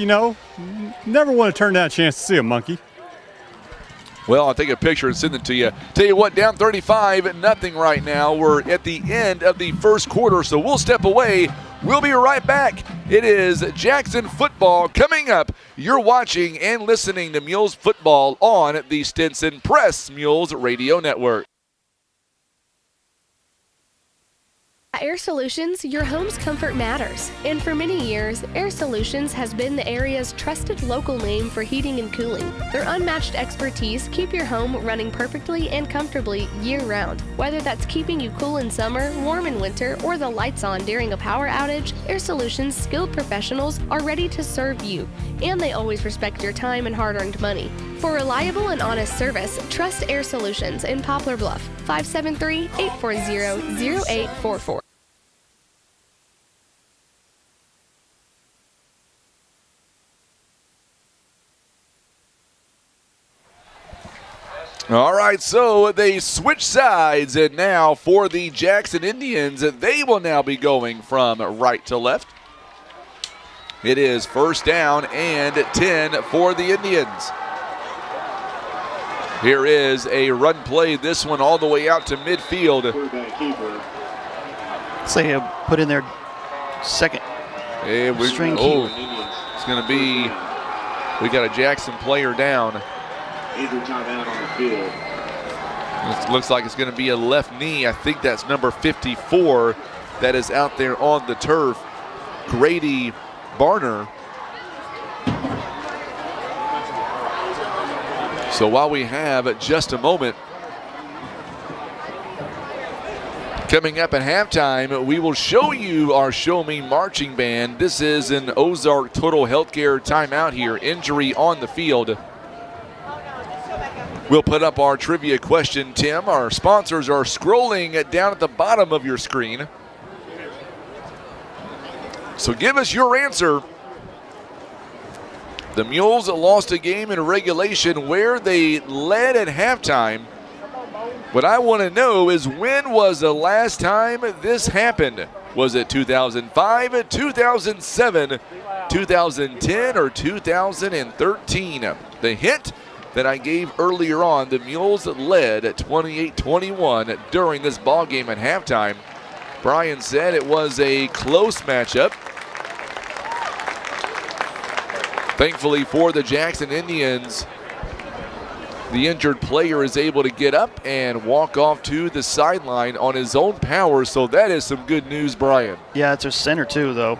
Speaker 16: never want to turn down a chance to see a monkey.
Speaker 1: Well, I'll take a picture and send it to you. Tell you what, down 35-0 right now. We're at the end of the first quarter, so we'll step away. We'll be right back. It is Jackson football coming up. You're watching and listening to Mules football on the Stinson Press Mules Radio Network.
Speaker 5: At Air Solutions, your home's comfort matters. And for many years, Air Solutions has been the area's trusted local name for heating and cooling. Their unmatched expertise keep your home running perfectly and comfortably year-round. Whether that's keeping you cool in summer, warm in winter, or the lights on during a power outage, Air Solutions' skilled professionals are ready to serve you. And they always respect your time and hard-earned money. For reliable and honest service, trust Air Solutions in Poplar Bluff, 573-840-0844.
Speaker 1: All right, so they switch sides, and now for the Jackson Indians, they will now be going from right to left. It is first down and 10 for the Indians. Here is a run play, this one all the way out to midfield.
Speaker 2: Say put in their second string keeper.
Speaker 1: It's going to be, we got a Jackson player down.
Speaker 17: Injury timeout on the field.
Speaker 1: It looks like it's going to be a left knee. I think that's number 54 that is out there on the turf. Grady Barner. So while we have just a moment, coming up at halftime, we will show you our Show Me Marching Band. This is an Ozark Total Healthcare timeout here. Injury on the field. We'll put up our trivia question, Tim. Our sponsors are scrolling down at the bottom of your screen. So give us your answer. The Mules lost a game in regulation where they led at halftime What I want to know is, when was the last time this happened? Was it 2005, 2007, 2010, or 2013? The hint that I gave earlier on, the Mules led at 28-21 during this ball game at halftime. Brian said it was a close matchup. Thankfully for the Jackson Indians, the injured player is able to get up and walk off to the sideline on his own power, so that is some good news, Brian.
Speaker 2: Yeah, it's our center too, though.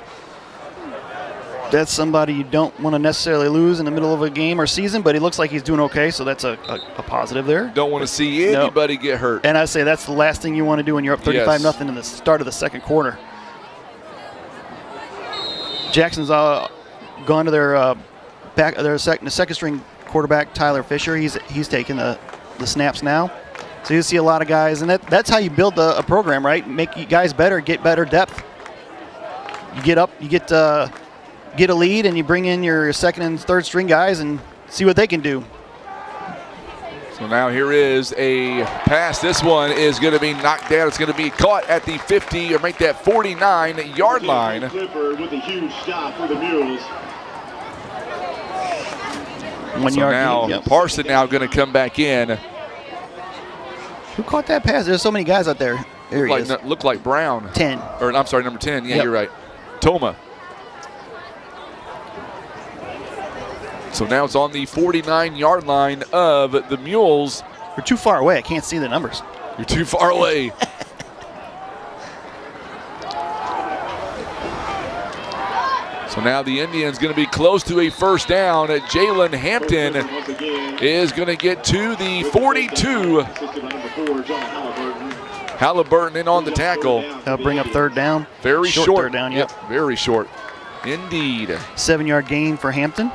Speaker 2: That's somebody you don't want to necessarily lose in the middle of a game or season, but he looks like he's doing okay, so that's a positive there.
Speaker 1: Don't want to see anybody get hurt.
Speaker 2: And I say that's the last thing you want to do when you're up 35-0 in the start of the second quarter. Jackson's gone to their second string quarterback, Tyler Fisher. He's taking the snaps now. So you see a lot of guys, and that's how you build a program, right? Make you guys better, get better depth. You get up, you get a lead, and you bring in your second and third string guys and see what they can do.
Speaker 1: So now here is a pass. This one is going to be knocked down. It's going to be caught at the 50, or make that 49-yard line.
Speaker 17: Clifford with a huge stop for the Mules.
Speaker 1: Parson now going to come back in.
Speaker 2: Who caught that pass? There's so many guys out there. There he is.
Speaker 1: Looked like Brown.
Speaker 2: 10.
Speaker 1: Or I'm sorry, number 10. Yeah, You're right. Toma. So now it's on the 49-yard line of the Mules.
Speaker 2: You're too far away. I can't see the numbers.
Speaker 1: You're too far away. So now the Indians going to be close to a first down. Jalen Hampton is going to get to the 42. Halliburton in on the tackle.
Speaker 2: That'll bring up third down.
Speaker 1: Very short.
Speaker 2: Third down,
Speaker 1: yep. Very short. Indeed.
Speaker 2: 7-yard gain for Hampton.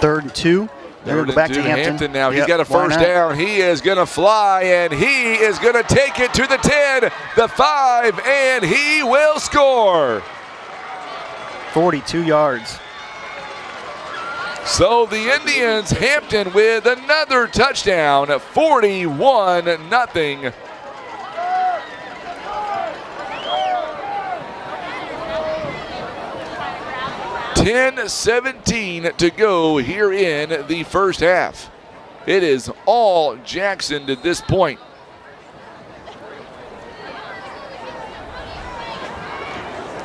Speaker 2: Third and 2. They're back to
Speaker 1: Hampton now. He's got a first down. He is going to fly, and he is going to take it to the 10, the 5, and he will score.
Speaker 2: 42 yards.
Speaker 1: So the Indians, Hampton with another touchdown, 41-0. $10-17 to go here in the first half. It is all Jackson to this point.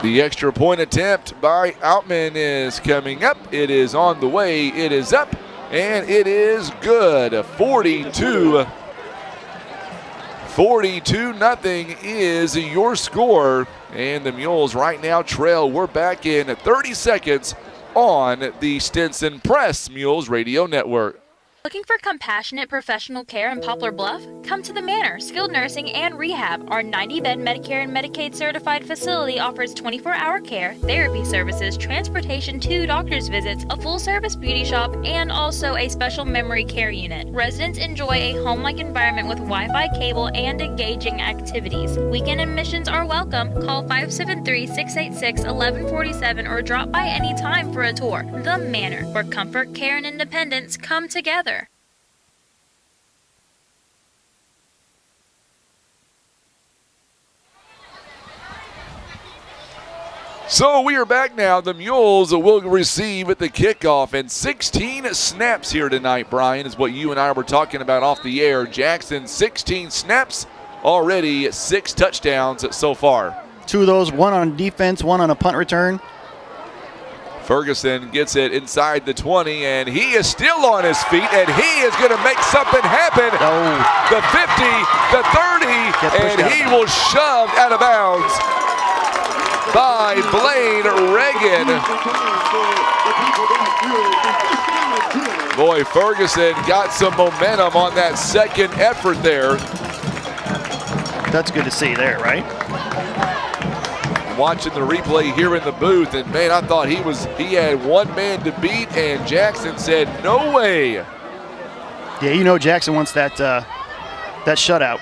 Speaker 1: The extra point attempt by Outman is coming up. It is on the way. It is up, and it is good. 42-0 is your score. And the Mules right now trail. We're back in 30 seconds on the Stinson Press Mules Radio Network.
Speaker 4: Looking for compassionate professional care in Poplar Bluff? Come to the Manor Skilled Nursing and Rehab. Our 90-bed Medicare and Medicaid certified facility offers 24-hour care, therapy services, transportation to doctor's visits, a full-service beauty shop, and also a special memory care unit. Residents enjoy a home-like environment with Wi-Fi cable and engaging activities. Weekend admissions are welcome. Call 573-686-1147 or drop by anytime for a tour. The Manor, where comfort, care, and independence come together.
Speaker 1: So we are back now. The Mules will receive at the kickoff, and 16 snaps here tonight, Brian, is what you and I were talking about off the air. Jackson, 16 snaps, already 6 touchdowns so far.
Speaker 2: 2 of those, 1 on defense, 1 on a punt return.
Speaker 1: Ferguson gets it inside the 20, and he is still on his feet, and he is going to make something happen. The 50, the 30, and he will shove out of bounds by Blaine Reagan. Boy, Ferguson got some momentum on that second effort there.
Speaker 2: That's good to see there, right?
Speaker 1: Watching the replay here in the booth, and man, I thought he had one man to beat, and Jackson said, no way.
Speaker 2: Yeah, you know Jackson wants that shutout.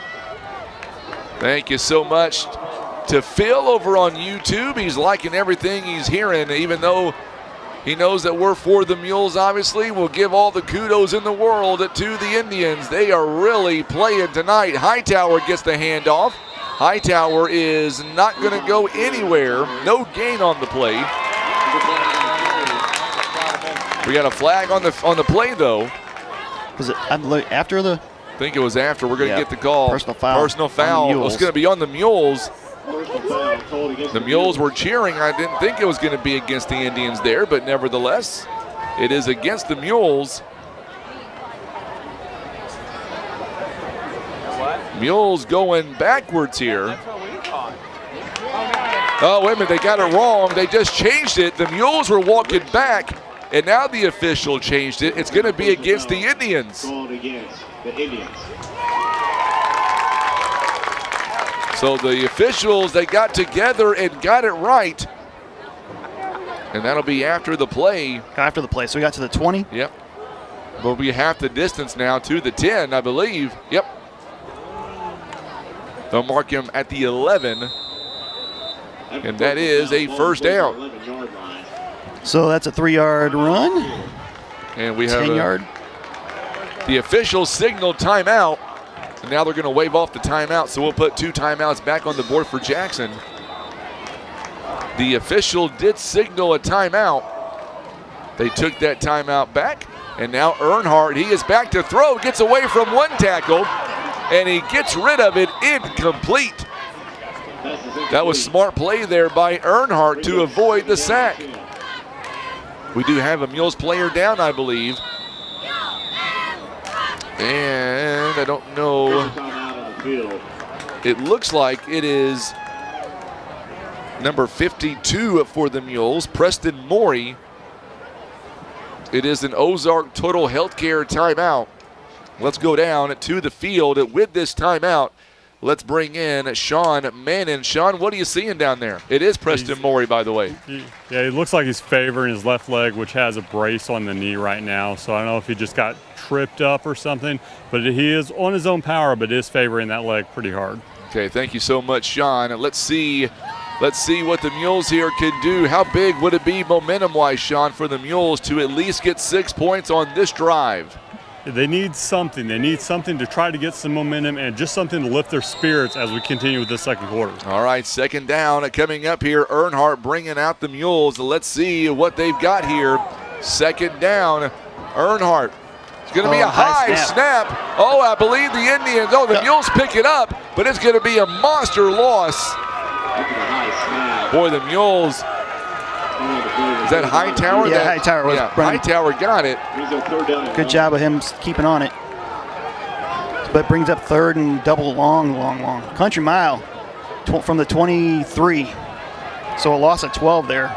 Speaker 1: Thank you so much to Phil over on YouTube. He's liking everything he's hearing, even though He knows that we're for the Mules, obviously. We'll give all the kudos in the world to the Indians. They are really playing tonight. Hightower gets the handoff. Hightower is not going to go anywhere. No gain on the play. We got a flag on the play, though.
Speaker 2: Was it after the?
Speaker 1: I think it was after. We're going to get the call.
Speaker 2: Personal foul.
Speaker 1: Personal foul. It was going to be on the Mules. The Mules were cheering. I didn't think it was going to be against the Indians there, but nevertheless, it is against the Mules. Mules going backwards here. Oh, wait a minute. They got it wrong. They just changed it. The Mules were walking back, and now the official changed it. It's going to be against the Indians.
Speaker 17: Called against the Indians.
Speaker 1: So the officials, they got together and got it right. And that'll be after the play.
Speaker 2: After the play. So we got to the 20?
Speaker 1: Yep. We'll be half the distance now to the 10, I believe. Yep. They'll mark him at the 11. And that is a first down.
Speaker 2: So that's a 3-yard run.
Speaker 1: And we have
Speaker 2: 10-yard.
Speaker 1: The officials signaled timeout. And now they're going to wave off the timeout, so we'll put 2 timeouts back on the board for Jackson. The official did signal a timeout. They took that timeout back, and now Earnhardt, he is back to throw, gets away from one tackle, and he gets rid of it incomplete. That was smart play there by Earnhardt to avoid the sack. We do have a Mules player down, I believe. And I don't know. It looks like it is number 52 for the Mules, Preston Morey. It is an Ozark Total Healthcare timeout. Let's go down to the field with this timeout. Let's bring in Sean Mannon. Sean, what are you seeing down there? It is Preston Morey, by the way.
Speaker 16: Yeah, it looks like he's favoring his left leg, which has a brace on the knee right now. So I don't know if he just got tripped up or something, but he is on his own power, but is favoring that leg pretty hard.
Speaker 1: Okay, thank you so much, Sean. Let's see what the Mules here can do. How big would it be momentum-wise, Sean, for the Mules to at least get 6 points on this drive?
Speaker 16: They need something. They need something to try to get some momentum and just something to lift their spirits as we continue with the second quarter.
Speaker 1: All right, second down coming up here. Earnhardt bringing out the Mules. Let's see what they've got here. Second down, Earnhardt. It's going to be a high snap. Oh, I believe the Indians. Oh, the Mules pick it up, but it's going to be a monster loss. Boy, the Mules. Is that Hightower?
Speaker 2: Yeah, Hightower was running.
Speaker 1: Hightower got it.
Speaker 2: Good job of him keeping on it. But brings up third and double long. Country mile from the 23. So a loss of 12 there.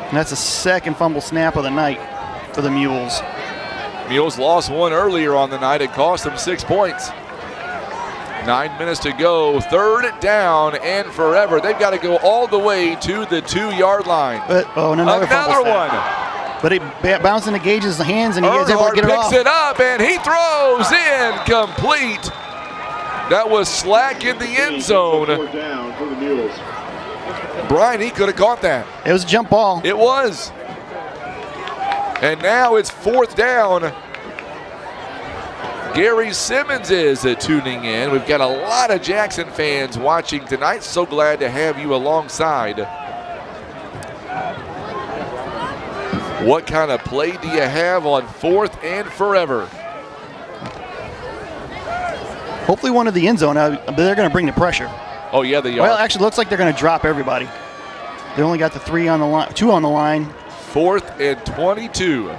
Speaker 2: And that's the second fumble snap of the night for the Mules.
Speaker 1: Mules lost one earlier on the night. It cost them 6 points. 9 minutes to go. Third down and forever. They've got to go all the way to the 2-yard line.
Speaker 2: Another
Speaker 1: one.
Speaker 2: But it bounced into Gage's hands, and he is able to get it off.
Speaker 1: Picks it up, and he throws in complete. That was slack in the end zone. Brian, he could have caught that.
Speaker 2: It was a jump ball.
Speaker 1: It was. And now it's fourth down. Gary Simmons is tuning in. We've got a lot of Jackson fans watching tonight. So glad to have you alongside. What kind of play do you have on fourth and forever?
Speaker 2: Hopefully one of the end zone. But they're going to bring the pressure.
Speaker 1: Oh, yeah, they are.
Speaker 2: Well, actually, looks like they're going to drop everybody. They only got the 2 on the line.
Speaker 1: Fourth and 22.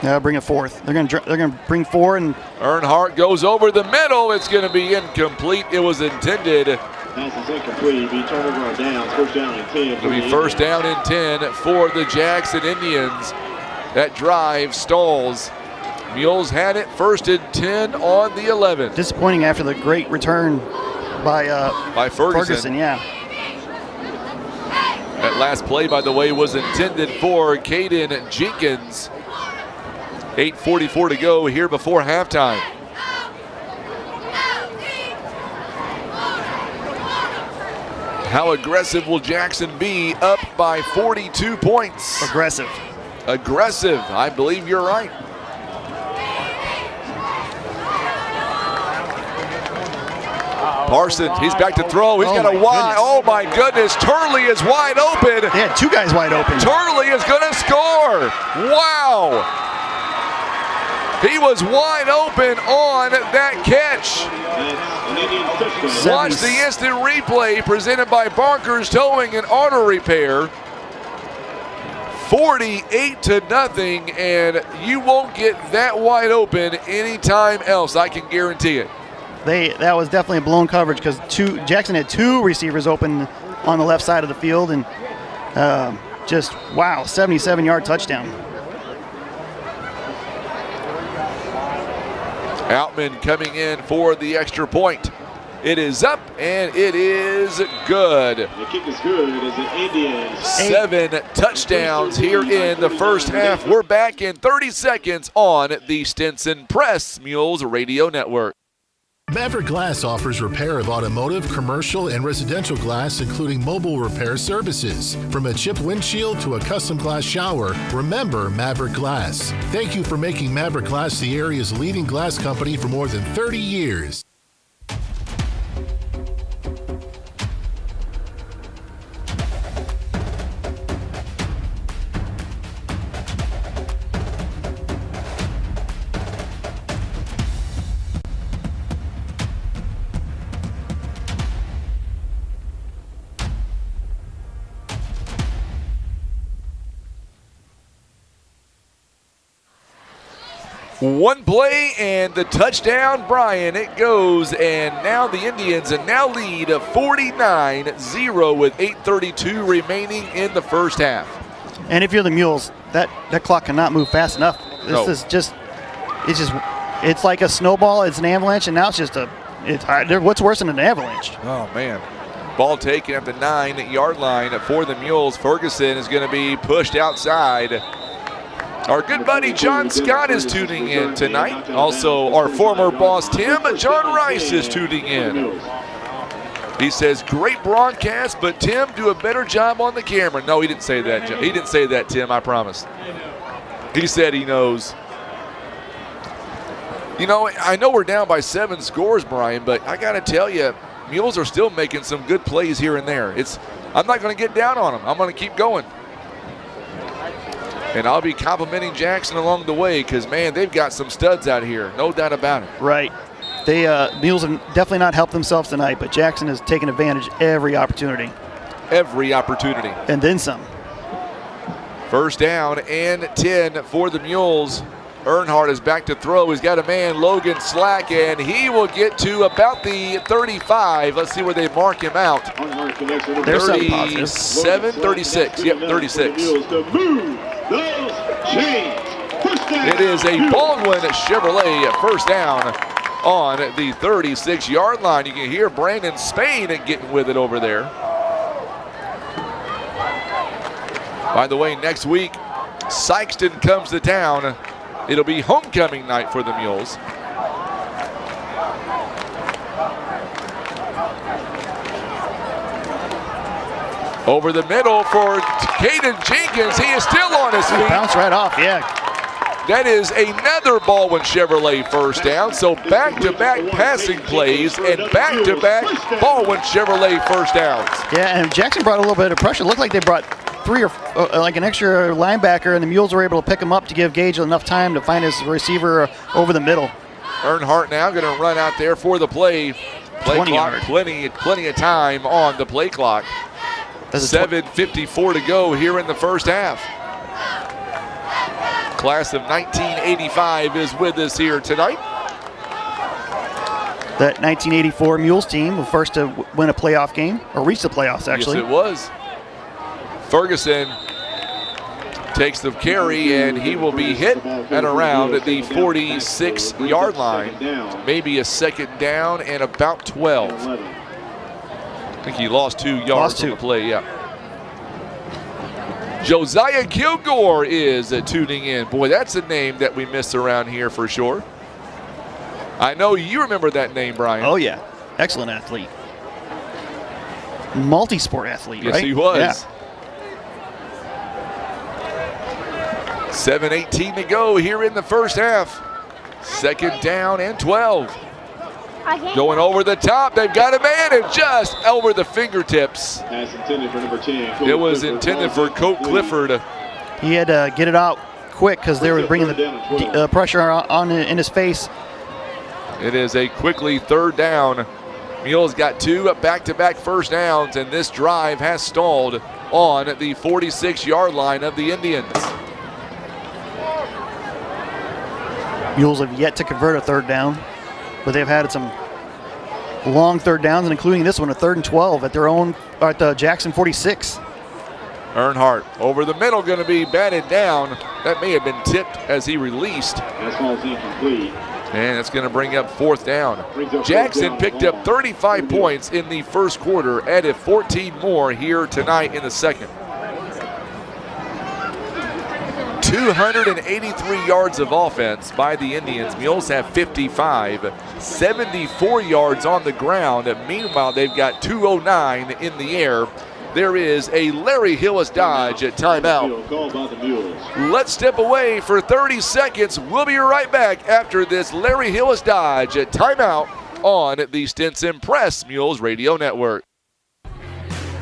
Speaker 2: Yeah, bring it fourth. They're going to bring 4 and
Speaker 1: Earnhardt goes over the middle. It's going to be incomplete. It was intended.
Speaker 17: Pass is incomplete. Be turnover on downs. First down and 10.
Speaker 1: It'll be first down and 10 for the Jackson Indians. That drive stalls. Mules had it first and 10 on the 11.
Speaker 2: Disappointing after the great return by
Speaker 1: Ferguson.
Speaker 2: Yeah.
Speaker 1: That last play, by the way, was intended for Caden Jenkins. 8:44 to go here before halftime. How aggressive will Jackson be up by 42 points?
Speaker 2: Aggressive.
Speaker 1: Aggressive. I believe you're right. Parsons, he's back to throw. He's got a wide. Oh my goodness. Turley is wide open.
Speaker 2: They had two guys wide open.
Speaker 1: Turley is going to score. Wow. He was wide open on that catch. Watch the instant replay presented by Barker's Towing and Auto Repair. 48-0, and you won't get that wide open anytime else, I can guarantee it.
Speaker 2: That was definitely a blown coverage because Jackson had two receivers open on the left side of the field, and just, wow, 77-yard touchdown.
Speaker 1: Outman coming in for the extra point. It is up, and it is good.
Speaker 17: The kick is good as the Indians.
Speaker 1: 7 touchdowns here in the first half. We're back in 30 seconds on the Stinson Press Mules Radio Network.
Speaker 7: Maverick Glass offers repair of automotive, commercial, and residential glass, including mobile repair services. From a chipped windshield to a custom glass shower, remember Maverick Glass. Thank you for making Maverick Glass the area's leading glass company for more than 30 years.
Speaker 1: One play and the touchdown, Brian. It goes, and now the Indians now lead 49-0 with 8:32 remaining in the first half.
Speaker 2: And if you're the Mules, that clock cannot move fast enough. This is just, it's like a snowball. It's an avalanche, and now what's worse than an avalanche?
Speaker 1: Oh man. Ball taken at the 9-yard line for the Mules. Ferguson is going to be pushed outside. Our good buddy John Scott is tuning in tonight. Also, our former boss Tim, John Rice, is tuning in. He says, great broadcast, but Tim, do a better job on the camera. No, he didn't say that. He didn't say that, Tim, I promise. He said he knows. You know, I know we're down by 7 scores, Brian, but I got to tell you, Mules are still making some good plays here and there. I'm not going to get down on them. I'm going to keep going. And I'll be complimenting Jackson along the way because, man, they've got some studs out here. No doubt about it.
Speaker 2: Right. Mules have definitely not helped themselves tonight, but Jackson has taken advantage every opportunity.
Speaker 1: Every opportunity.
Speaker 2: And then some.
Speaker 1: First down and 10 for the Mules. Earnhardt is back to throw. He's got a man, Logan Slack, and he will get to about the 35. Let's see where they mark him out. 37, 36. Yep, 36. It is a Baldwin Chevrolet first down on the 36-yard line. You can hear Brandon Spain getting with it over there. By the way, next week, Sykeston comes to town. It'll be homecoming night for the Mules. Over the middle for Caden Jenkins. He is still on his feet.
Speaker 2: Bounce right off, yeah.
Speaker 1: That is another Baldwin Chevrolet first down. So back-to-back passing plays and back-to-back Baldwin Chevrolet first downs.
Speaker 2: Yeah, and Jackson brought a little bit of pressure. It looked like they brought like an extra linebacker, and the Mules were able to pick him up to give Gage enough time to find his receiver over the middle.
Speaker 1: Earnhardt now going to run out there for the play. Play
Speaker 2: 20
Speaker 1: clock,
Speaker 2: yard.
Speaker 1: plenty of time on the play clock. 7:54 to go here in the first half. Class of 1985 is with us here tonight.
Speaker 2: That 1984 Mules team was first to win a playoff game, or reach the playoffs, actually.
Speaker 1: Yes, it was. Ferguson takes the carry, and he will be hit at around the 46-yard line. Maybe a second down and about 12. I think he lost 2 yards on the play, yeah. Josiah Kilgore is tuning in. Boy, that's a name that we miss around here for sure. I know you remember that name, Brian.
Speaker 2: Oh, yeah. Excellent athlete. multi-sport athlete,
Speaker 1: yes,
Speaker 2: right?
Speaker 1: he was.
Speaker 2: Yeah.
Speaker 1: 7:18 to go here in the first half. Second down and 12. Going over the top. They've got a man and just over the fingertips.
Speaker 17: Pass intended for number 10.
Speaker 1: It was intended for Colt Clifford.
Speaker 2: He had to get it out quick because they were bringing the pressure on in his face.
Speaker 1: It is a quickly third down. Mules got 2 back-to-back first downs, and this drive has stalled on the 46-yard line of the Indians.
Speaker 2: Mules have yet to convert a third down, but they've had some long third downs, and including this one, a 3rd and 12 at their own, at the Jackson 46.
Speaker 1: Earnhart over the middle, going to be batted down. That may have been tipped as he released.
Speaker 17: That ball's incomplete.
Speaker 1: And it's going to bring up 4th down. Jackson picked up 35 points in the first quarter, added 14 more here tonight in the second. 283 yards of offense by the Indians. Mules have 55, 74 yards on the ground. Meanwhile, they've got 209 in the air. There is a Larry Hillis Dodge at timeout. Let's step away for 30 seconds. We'll be right back after this Larry Hillis Dodge at timeout on the Stinson Press Mules Radio Network.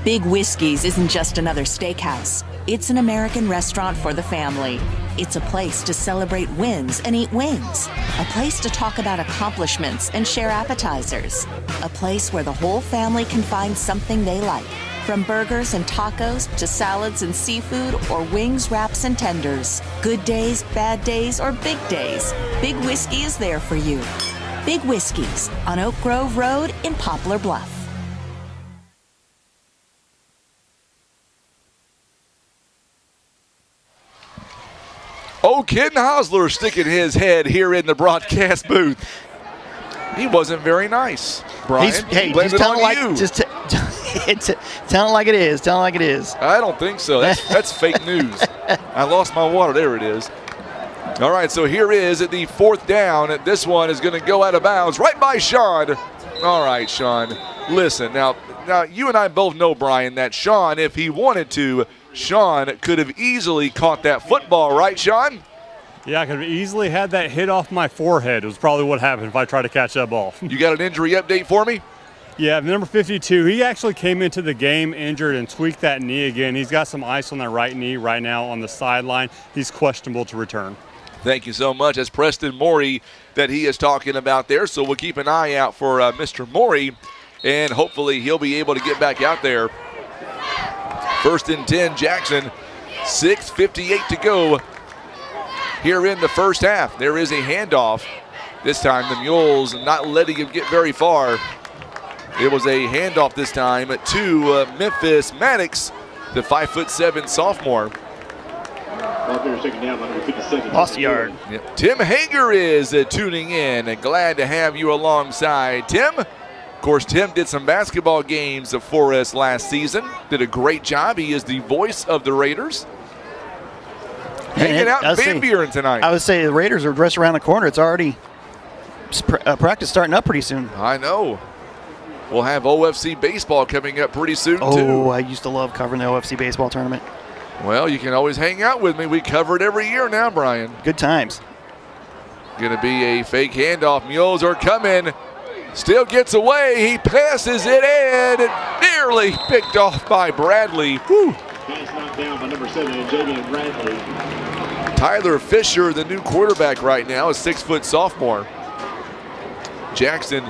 Speaker 10: Big Whiskey's isn't just another steakhouse. It's an American restaurant for the family. It's a place to celebrate wins and eat wings. A place to talk about accomplishments and share appetizers. A place where the whole family can find something they like. From burgers and tacos to salads and seafood or wings, wraps, and tenders. Good days, bad days, or big days. Big Whiskey is there for you. Big Whiskey's on Oak Grove Road in Poplar Bluff.
Speaker 1: Oh, Ken Hosler sticking his head here in the broadcast booth. He wasn't very nice, Brian.
Speaker 2: Just tell him like tell him like it is. Tell him like it is.
Speaker 1: I don't think so. That's fake news. I lost my water. There it is. All right, so here is at the 4th down. This one is going to go out of bounds right by Sean. All right, Sean. Listen, now you and I both know, Brian, that Sean, if he wanted to, Sean could have easily caught that football, right, Sean?
Speaker 16: Yeah, I could have easily had that hit off my forehead. It was probably what happened if I tried to catch that ball.
Speaker 1: You got an injury update for me?
Speaker 16: Yeah, number 52, he actually came into the game injured and tweaked that knee again. He's got some ice on that right knee right now on the sideline. He's questionable to return.
Speaker 1: Thank you so much. That's Preston Morey that he is talking about there, so we'll keep an eye out for Mr. Morey, and hopefully he'll be able to get back out there. 1st and 10, Jackson, 6:58 to go here in the first half. There is a handoff. This time the Mules not letting him get very far. It was a handoff this time to Memphis Maddox, the 5'7" sophomore.
Speaker 2: Lost a yard.
Speaker 1: Yep. Tim Hager is tuning in, and glad to have you alongside, Tim. Of course, Tim did some basketball games for us last season. Did a great job. He is the voice of the Raiders. Hanging out in Van Buren tonight.
Speaker 2: I would say the Raiders are just around the corner. It's already practice starting up pretty soon.
Speaker 1: I know. We'll have OFC baseball coming up pretty soon, too.
Speaker 2: Oh, I used to love covering the OFC baseball tournament.
Speaker 1: Well, you can always hang out with me. We cover it every year now, Brian.
Speaker 2: Good times.
Speaker 1: Going to be a fake handoff. Mules are coming. Still gets away. He passes it in. Nearly picked off by Bradley. Whew.
Speaker 17: Pass knocked down by number 7, Javian Bradley.
Speaker 1: Tyler Fisher, the new quarterback right now, a 6-foot sophomore. Jackson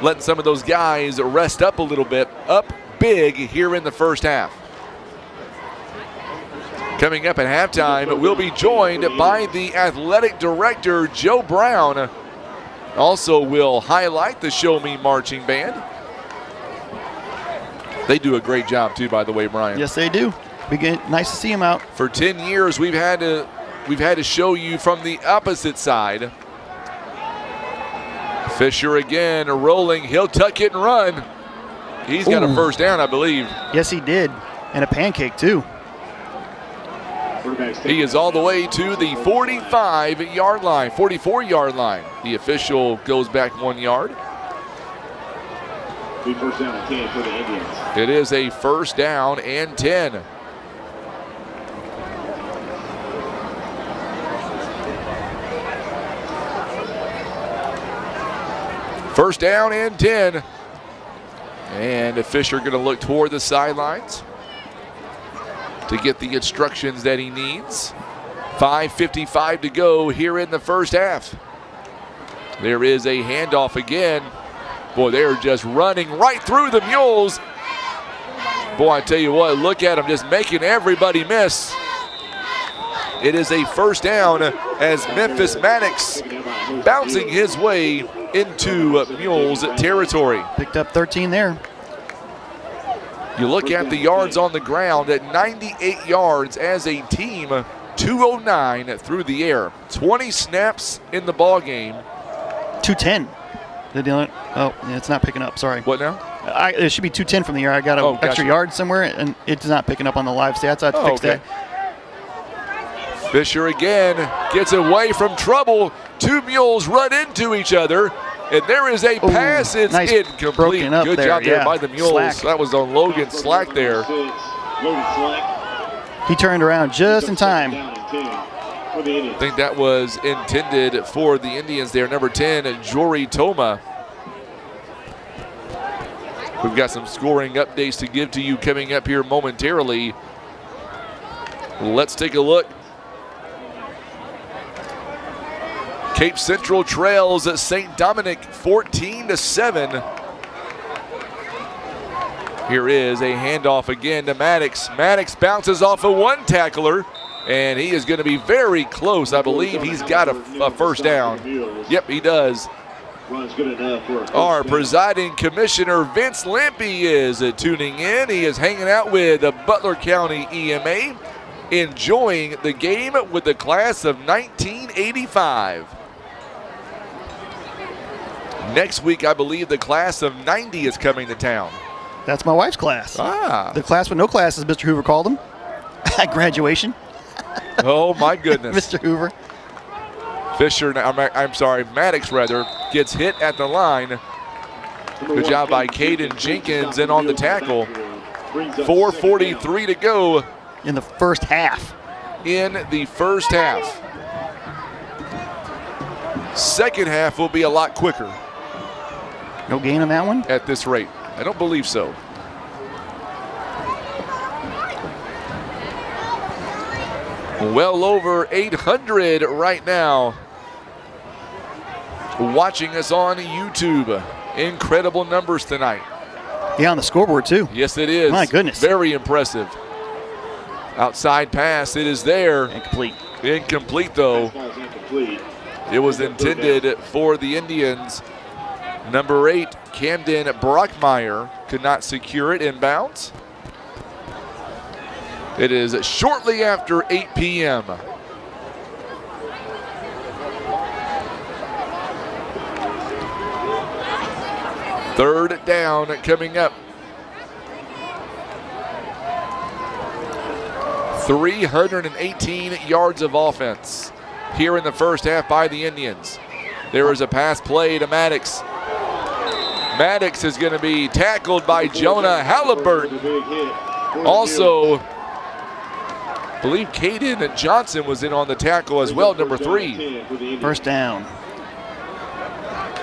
Speaker 1: letting some of those guys rest up a little bit. Up big here in the first half. Coming up at halftime, we'll be joined by the athletic director, Joe Brown. Also will highlight the Show Me Marching Band. They do a great job too, by the way, Brian.
Speaker 2: Yes, they do. Nice to see them out.
Speaker 1: For 10 years, we've had to show you from the opposite side. Fisher again rolling. He'll tuck it and run. He's got a first down, I believe.
Speaker 2: Yes, he did. And a pancake, too.
Speaker 1: He is all the way to the 45-yard line, 44-yard line. The official goes back 1 yard.
Speaker 17: be first down and 10 for the Indians.
Speaker 1: It is a first down and 10. First down and 10. And Fisher going to look toward the sidelines to get the instructions that he needs. 5:55 to go here in the first half. There is a handoff again. Boy, they're just running right through the Mules. Boy, I tell you what, look at them just making everybody miss. It is a first down as Memphis Maddox bouncing his way into Mules territory.
Speaker 2: Picked up 13 there.
Speaker 1: You look at the yards on the ground at 98 yards as a team, 209 through the air. 20 snaps in the ball game.
Speaker 2: 210. Oh, yeah, it's not picking up. Sorry.
Speaker 1: What now?
Speaker 2: It should be 210 from the air. I got an extra yard somewhere, and it's not picking up on the live stats. I have to fix that.
Speaker 1: Fisher again gets away from trouble. Two Mules run into each other, and there is a pass. It's
Speaker 2: nice
Speaker 1: incomplete. Good job there by the Mules.
Speaker 2: Slack.
Speaker 1: That was on Logan Slack there.
Speaker 2: He turned around just in time.
Speaker 1: I think that was intended for the Indians there. Number 10, Jory Toma. We've got some scoring updates to give to you coming up here momentarily. Let's take a look. Cape Central trails at St. Dominic 14-7. Here is a handoff again to Maddox. Maddox bounces off of one tackler, and he is going to be very close. I believe he's got a first down. Yep, he does. Our presiding commissioner, Vince Lampy, is tuning in. He is hanging out with the Butler County EMA, enjoying the game with the class of 1985. Next week, I believe the class of 90 is coming to town.
Speaker 2: That's my wife's class. The class with no classes, Mr. Hoover called them. At graduation.
Speaker 1: Oh, my goodness.
Speaker 2: Mr. Hoover.
Speaker 1: Fisher, I'm sorry, Maddox rather, gets hit at the line. Good job by Caden Jenkins in on the tackle. 4:43 to go.
Speaker 2: In the first half.
Speaker 1: Second half will be a lot quicker.
Speaker 2: No gain on that one?
Speaker 1: At this rate. I don't believe so. Well over 800 right now watching us on YouTube. Incredible numbers tonight.
Speaker 2: Yeah, on the scoreboard too.
Speaker 1: Yes, it is.
Speaker 2: My goodness.
Speaker 1: Very impressive. Outside pass, it is there. Incomplete though. It was intended for the Indians. Number 8, Camden Brockmeyer could not secure it inbounds. It is shortly after 8 p.m. Third down coming up. 318 yards of offense here in the first half by the Indians. There is a pass play to Maddox. Maddox is going to be tackled by Jonah Halliburton. Also, I believe Caden Johnson was in on the tackle as well, number 3.
Speaker 2: First down.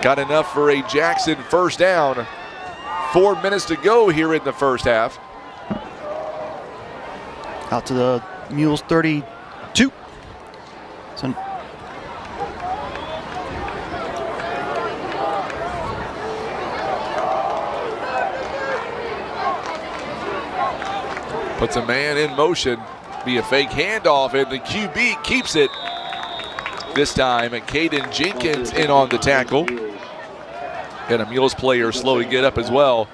Speaker 1: Got enough for a Jackson first down. 4 minutes to go here in the first half.
Speaker 2: Out to the Mules 32. So
Speaker 1: puts a man in motion, be a fake handoff, and the QB keeps it. This time, Caden Jenkins in on the tackle. And a Mules player slow to get up as well.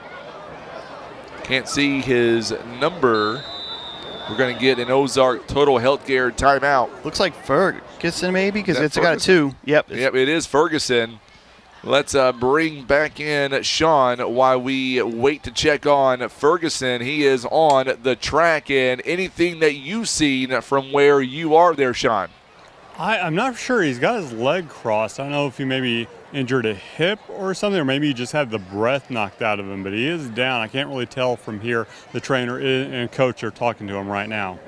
Speaker 1: Can't see his number. We're going to get an Ozark Total Healthcare timeout.
Speaker 2: Looks like Ferguson maybe, because it's got a 2. Yep,
Speaker 1: it is Ferguson. Let's bring back in Sean while we wait to check on Ferguson. He is on the track, and anything that you've seen from where you are there, Sean?
Speaker 16: I'm not sure. He's got his leg crossed. I don't know if he maybe injured a hip or something, or maybe he just had the breath knocked out of him, but he is down. I can't really tell from here. The trainer and coach are talking to him right now.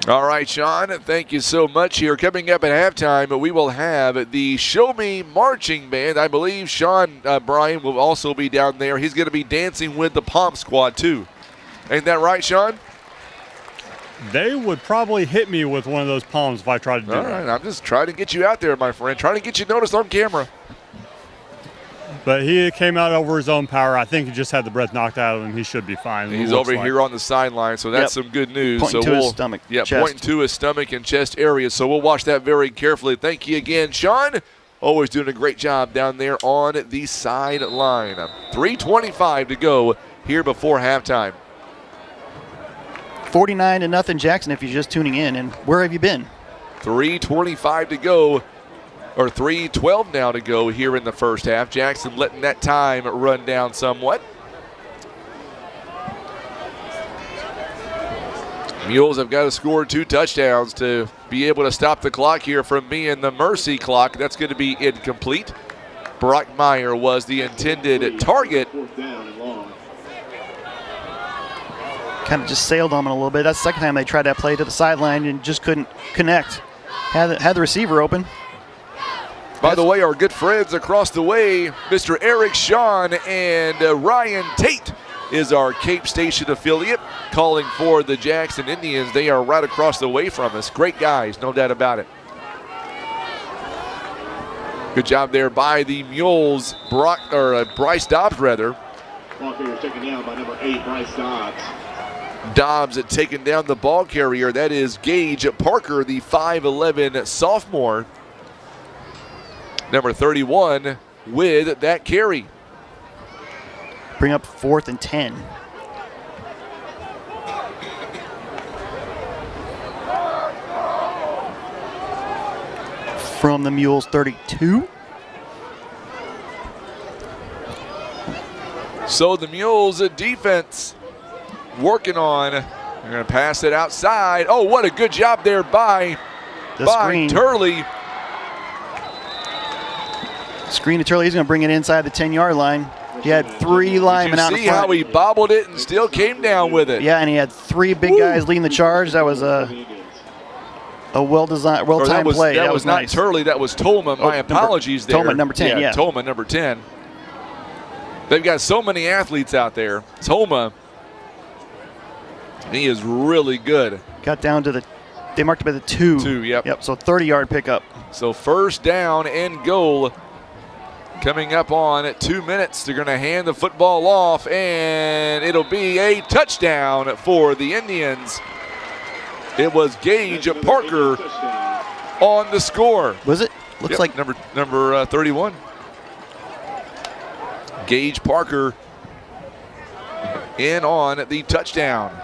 Speaker 1: All right, Sean, thank you so much here. Coming up at halftime, we will have the Show Me Marching Band. I believe Sean Bryan will also be down there. He's going to be dancing with the Pomp Squad, too. Ain't that right, Sean?
Speaker 16: They would probably hit me with one of those palms if I tried to do that.
Speaker 1: All right, I'm just trying to get you out there, my friend. Trying to get you noticed on camera.
Speaker 16: But he came out over his own power. I think he just had the breath knocked out of him. He should be fine.
Speaker 1: He's over here on the sideline, so that's some good news.
Speaker 2: Pointing to his stomach, chest.
Speaker 1: Pointing to his stomach and chest area. So we'll watch that very carefully. Thank you again, Sean. Always doing a great job down there on the sideline. 3:25 to go here before halftime.
Speaker 2: 49-0 Jackson if you're just tuning in. And where have you been?
Speaker 1: 3:25 to go. Or 3:12 now to go here in the first half. Jackson letting that time run down somewhat. Mules have got to score 2 touchdowns to be able to stop the clock here from being the mercy clock. That's going to be incomplete. Brock Meyer was the intended target.
Speaker 2: Kind of just sailed on him a little bit. That's the second time they tried that play to the sideline and just couldn't connect. Had the receiver open.
Speaker 1: By the way, our good friends across the way, Mr. Eric Sean and Ryan Tate is our Cape Station affiliate calling for the Jackson Indians. They are right across the way from us. Great guys, no doubt about it. Good job there by the Mules. Bryce Dobbs, rather.
Speaker 17: Ball carrier taken down by number 8, Bryce Dobbs.
Speaker 1: Dobbs had taken down the ball carrier. That is Gage Parker, the 5'11 sophomore. Number 31 with that carry.
Speaker 2: Bring up 4th and 10. From the Mules 32.
Speaker 1: So the Mules defense working on. They're going to pass it outside. Oh, what a good job there by Turley.
Speaker 2: Screen to Turley. He's going to bring it inside the 10-yard line. He had 3 linemen out in front.
Speaker 1: See how he bobbled it and still came down with it.
Speaker 2: Yeah, and he had 3 big guys leading the charge. That was a well-designed, well-timed play.
Speaker 1: That was not nice. Turley. That was Tolman. My apologies there.
Speaker 2: Tolman, number 10, yeah.
Speaker 1: Tolman, number 10. They've got so many athletes out there. Tolman, he is really good.
Speaker 2: Got down to they marked him at the 2.
Speaker 1: 2, yep.
Speaker 2: Yep, so 30-yard pickup.
Speaker 1: So first down and goal. Coming up on 2 minutes, they're going to hand the football off, and it'll be a touchdown for the Indians. It was Gage Parker on the score.
Speaker 2: Was it? Looks like
Speaker 1: number 31. Gage Parker in on the touchdown.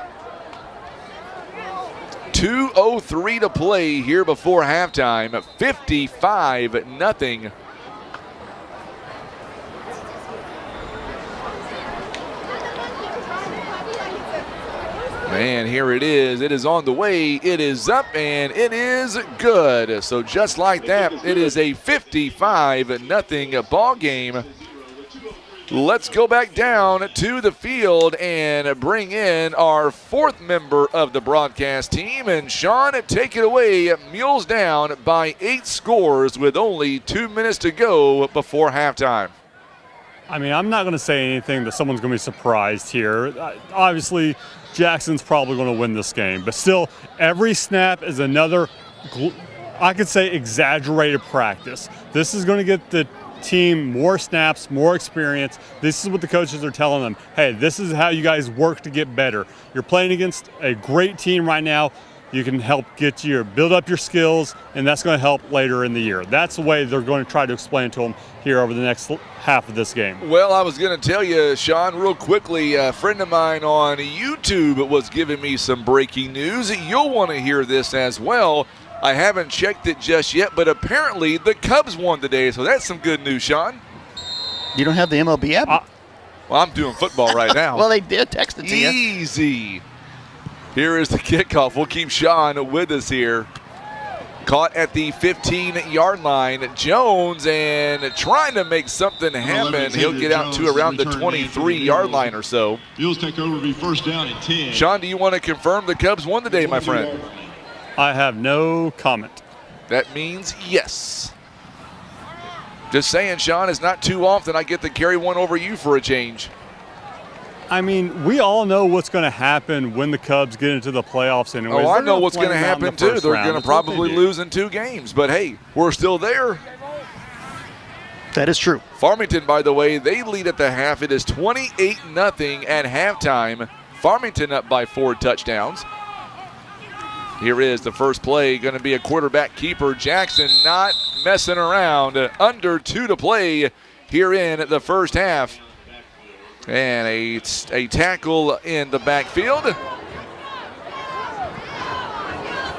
Speaker 1: 2:03 to play here before halftime. 55-0. And here it is. It is on the way. It is up, and it is good. So just like that, it is a 55-0 ball game. Let's go back down to the field and bring in our 4th member of the broadcast team. And Sean, take it away. Mules down by 8 scores with only 2 minutes to go before halftime.
Speaker 16: I mean, I'm not going to say anything that someone's going to be surprised here. Obviously, Jackson's probably going to win this game. But still, every snap is another, I could say, exaggerated practice. This is going to get the team more snaps, more experience. This is what the coaches are telling them. Hey, this is how you guys work to get better. You're playing against a great team right now. You can help build up your skills, and that's going to help later in the year. That's the way they're going to try to explain it to them here over the next half of this game.
Speaker 1: Well, I was going to tell you, Sean, real quickly, a friend of mine on YouTube was giving me some breaking news. You'll want to hear this as well. I haven't checked it just yet, but apparently the Cubs won today, so that's some good news, Sean.
Speaker 2: You don't have the MLB app?
Speaker 1: Well, I'm doing football right now.
Speaker 2: Well, they did text it to you.
Speaker 1: Easy. Here is the kickoff. We'll keep Sean with us here. Caught at the 15-yard line. Jones and trying to make something happen. He'll get out to around the 23-yard line or so.
Speaker 17: Mules take over, be first down at 10.
Speaker 1: Sean, do you want to confirm the Cubs won today, my friend?
Speaker 16: I have no comment.
Speaker 1: That means yes. Just saying, Sean, it's not too often I get to carry one over you for a change.
Speaker 16: I mean, we all know what's going to happen when the Cubs get into the playoffs anyways.
Speaker 1: Oh, I know what's going to happen, too. They're going to probably lose in 2 games. But, hey, we're still there.
Speaker 2: That is true.
Speaker 1: Farmington, by the way, they lead at the half. It is 28-0 at halftime. Farmington up by 4 touchdowns. Here is the first play. Going to be a quarterback keeper. Jackson not messing around. Under 2 to play here in the first half. And a tackle in the backfield.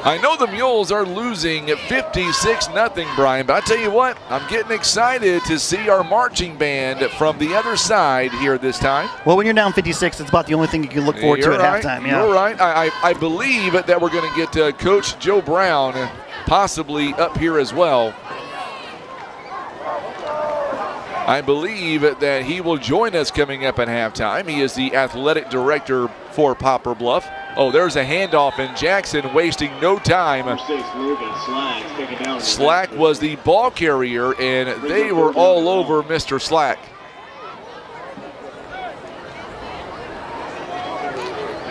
Speaker 1: I know the Mules are losing 56-0, Brian, but I tell you what, I'm getting excited to see our marching band from the other side here this time.
Speaker 2: Well, when you're down 56, it's about the only thing you can look forward to at halftime. Yeah.
Speaker 1: You're right. I believe that we're going to get Coach Joe Brown possibly up here as well. I believe that he will join us coming up at halftime. He is the athletic director for Poplar Bluff. Oh, there's a handoff, and Jackson wasting no time. Slack was the ball carrier, and they were all over Mr. Slack.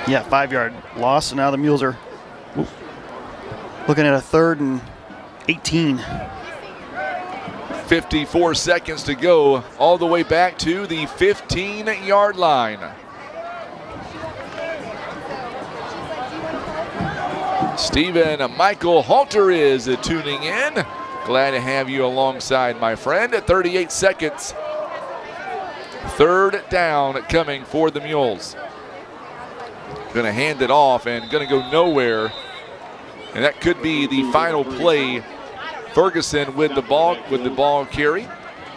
Speaker 2: Yeah, 5-yard loss, so now the Mules are looking at a 3rd and 18.
Speaker 1: 54 seconds to go, all the way back to the 15-yard line. Stephen Michael Halter is tuning in. Glad to have you alongside, my friend. At 38 seconds, 3rd down coming for the Mules. Going to hand it off and going to go nowhere. And that could be the final play. Ferguson with the ball carry,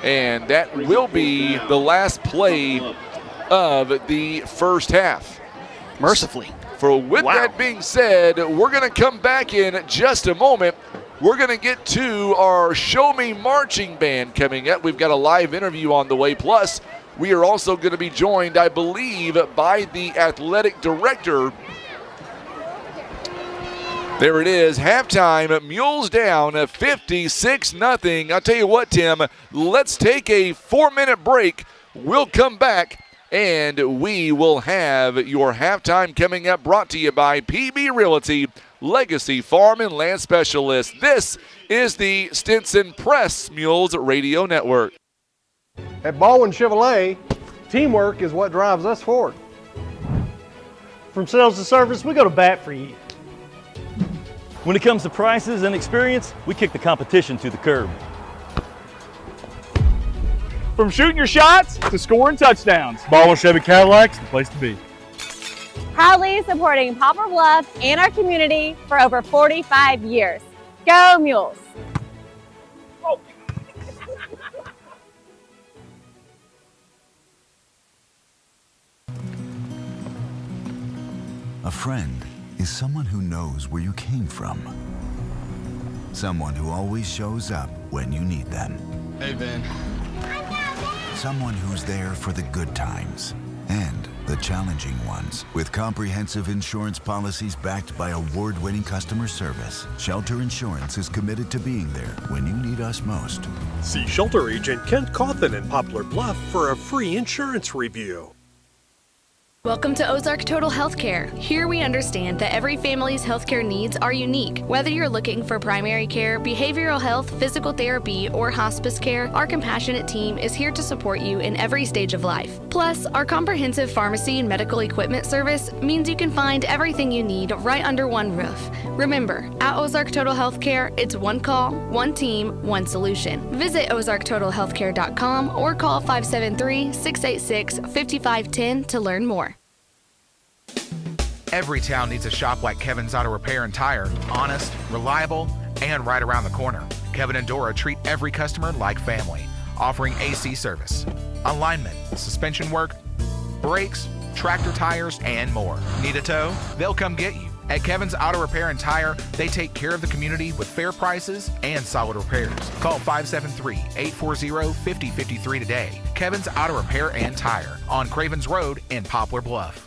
Speaker 1: and that will be the last play of the first half.
Speaker 2: Mercifully.
Speaker 1: With that being said, we're going to come back in just a moment. We're going to get to our Show Me Marching Band coming up. We've got a live interview on the way. Plus, we are also going to be joined, I believe, by the athletic director. There it is, halftime, Mules down 56-0. I'll tell you what, Tim, let's take a 4-minute break. We'll come back, and we will have your halftime coming up, brought to you by PB Realty, Legacy Farm and Land Specialist. This is the Stinson Press Mules Radio Network.
Speaker 9: At Baldwin Chevrolet, teamwork is what drives us forward.
Speaker 22: From sales to service, we go to bat for you. When it comes to prices and experience, we kick the competition to the curb.
Speaker 23: From shooting your shots to scoring touchdowns, Baldwin Chevy Cadillac's the place to be.
Speaker 24: Proudly supporting Poplar Bluff and our community for over 45 years. Go Mules!
Speaker 25: A friend is someone who knows where you came from. Someone who always shows up when you need them.
Speaker 26: Hey, Ben.
Speaker 25: Someone who's there for the good times and the challenging ones. With comprehensive insurance policies backed by award-winning customer service, Shelter Insurance is committed to being there when you need us most.
Speaker 27: See Shelter Agent Kent Cawthon in Poplar Bluff for a free insurance review.
Speaker 5: Welcome to Ozark Total Healthcare. Here we understand that every family's healthcare needs are unique. Whether you're looking for primary care, behavioral health, physical therapy, or hospice care, our compassionate team is here to support you in every stage of life. Plus, our comprehensive pharmacy and medical equipment service means you can find everything you need right under one roof. Remember, at Ozark Total Healthcare, it's one call, one team, one solution. Visit ozarktotalhealthcare.com or call 573-686-5510 to learn more.
Speaker 3: Every town needs a shop like Kevin's Auto Repair and Tire. Honest, reliable, and right around the corner. Kevin and Dora treat every customer like family, offering AC service, alignment, suspension work, brakes, tractor tires, and more. Need a tow? They'll come get you. At Kevin's Auto Repair and Tire, they take care of the community with fair prices and solid repairs. Call 573-840-5053 today. Kevin's Auto Repair and Tire on Cravens Road in Poplar Bluff.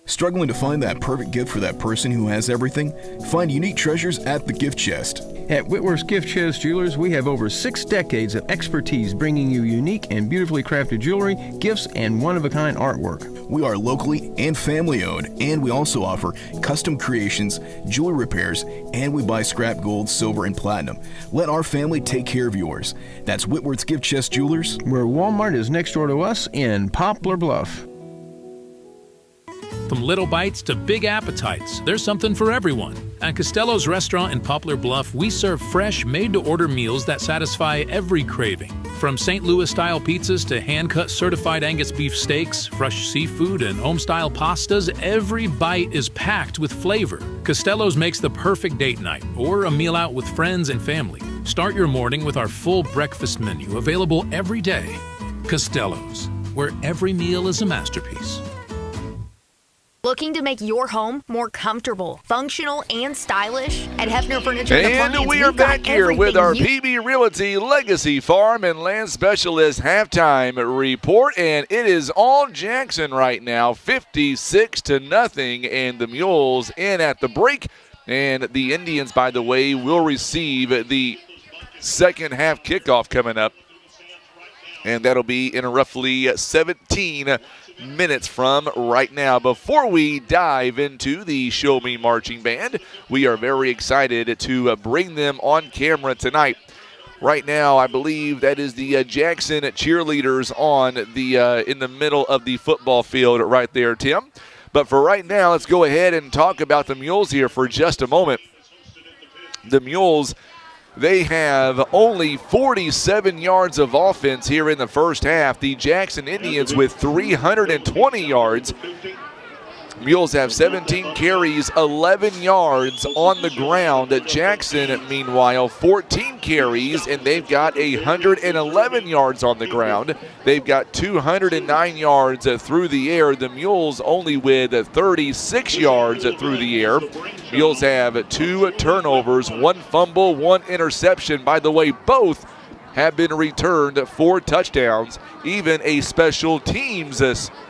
Speaker 6: Struggling to find that perfect gift for that person who has everything? Find unique treasures at the Gift Chest.
Speaker 11: At Whitworth's Gift Chest Jewelers, we have over 6 decades of expertise bringing you unique and beautifully crafted jewelry, gifts, and one-of-a-kind artwork.
Speaker 6: We are locally and family-owned, and we also offer custom creations, jewelry repairs, and we buy scrap gold, silver, and platinum. Let our family take care of yours. That's Whitworth's Gift Chest Jewelers,
Speaker 11: where Walmart is next door to us in Poplar Bluff.
Speaker 12: From little bites to big appetites, there's something for everyone. At Costello's Restaurant in Poplar Bluff, we serve fresh, made-to-order meals that satisfy every craving. From St. Louis-style pizzas to hand-cut certified Angus beef steaks, fresh seafood, and home-style pastas, every bite is packed with flavor. Costello's makes the perfect date night or a meal out with friends and family. Start your morning with our full breakfast menu available every day. Costello's, where every meal is a masterpiece.
Speaker 8: Looking to make your home more comfortable, functional, and stylish? At Hefner Furniture and
Speaker 1: And
Speaker 8: Appliance,
Speaker 1: we are
Speaker 8: we've got
Speaker 1: back here with our
Speaker 8: everything
Speaker 1: PB Realty Legacy Farm and Land Specialist halftime report, and it is all Jackson right now, 56-0, and the Mules in at the break. And the Indians, by the way, will receive the second half kickoff coming up, and that'll be in roughly 17 minutes from right now. Before we dive into the Show Me Marching Band, we are very excited to bring them on camera tonight. Right now, I believe that is the Jackson cheerleaders on the in the middle of the football field right there, Tim. But for right now, let's go ahead and talk about the Mules here for just a moment. The Mules, they have only 47 yards of offense here in the first half. The Jackson Indians with 320 yards. Mules have 17 carries, 11 yards on the ground. Jackson, meanwhile, 14 carries, and they've got 111 yards on the ground. They've got 209 yards through the air. The Mules only with 36 yards through the air. Mules have 2 turnovers, 1 fumble, 1 interception. By the way, both have been returned for touchdowns, even a special teams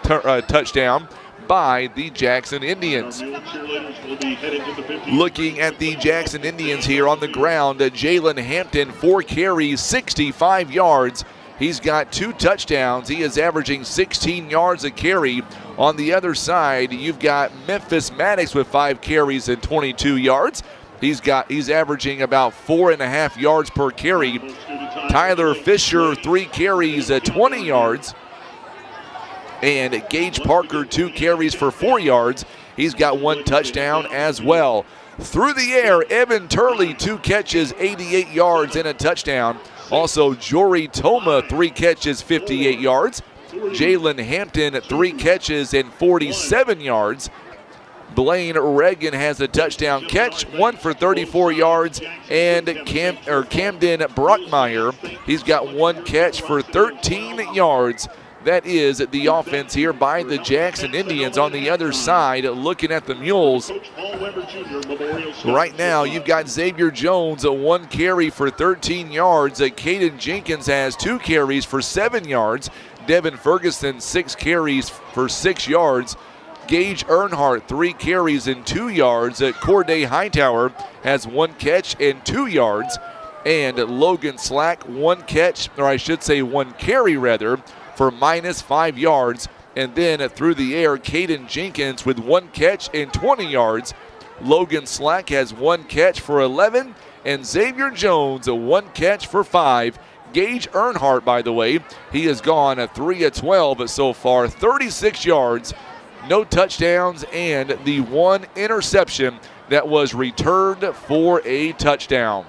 Speaker 1: touchdown by the Jackson Indians. Looking at the Jackson Indians here on the ground, Jalen Hampton, 4 carries, 65 yards. He's got 2 touchdowns. He is averaging 16 yards a carry. On the other side, you've got Memphis Maddox with 5 carries and 22 yards. He's averaging about 4.5 yards per carry. Tyler Fisher, 3 carries, 20 yards. And Gage Parker, 2 carries for 4 yards. He's got 1 touchdown as well. Through the air, Evan Turley, 2 catches, 88 yards and a touchdown. Also, Jory Toma, 3 catches, 58 yards. Jalen Hampton, 3 catches and 47 yards. Blaine Reagan has a touchdown catch, 1 for 34 yards. And Camden Brockmeyer, he's got 1 catch for 13 yards. That is the offense here by the Jackson Indians. On the other side, looking at the Mules, right now you've got Xavier Jones, 1 carry for 13 yards. Caden Jenkins has 2 carries for 7 yards. Devin Ferguson, 6 carries for 6 yards. Gage Earnhardt, 3 carries and 2 yards. Corday Hightower has 1 catch and 2 yards. And Logan Slack, 1 catch, or I should say 1 carry rather, for -5 yards. And then through the air, Caden Jenkins with 1 catch and 20 yards. Logan Slack has 1 catch for 11. And Xavier Jones, 1 catch for 5. Gage Earnhardt, by the way, he has gone 3 of 12 so far, 36 yards no touchdowns, and the one interception that was returned for a touchdown.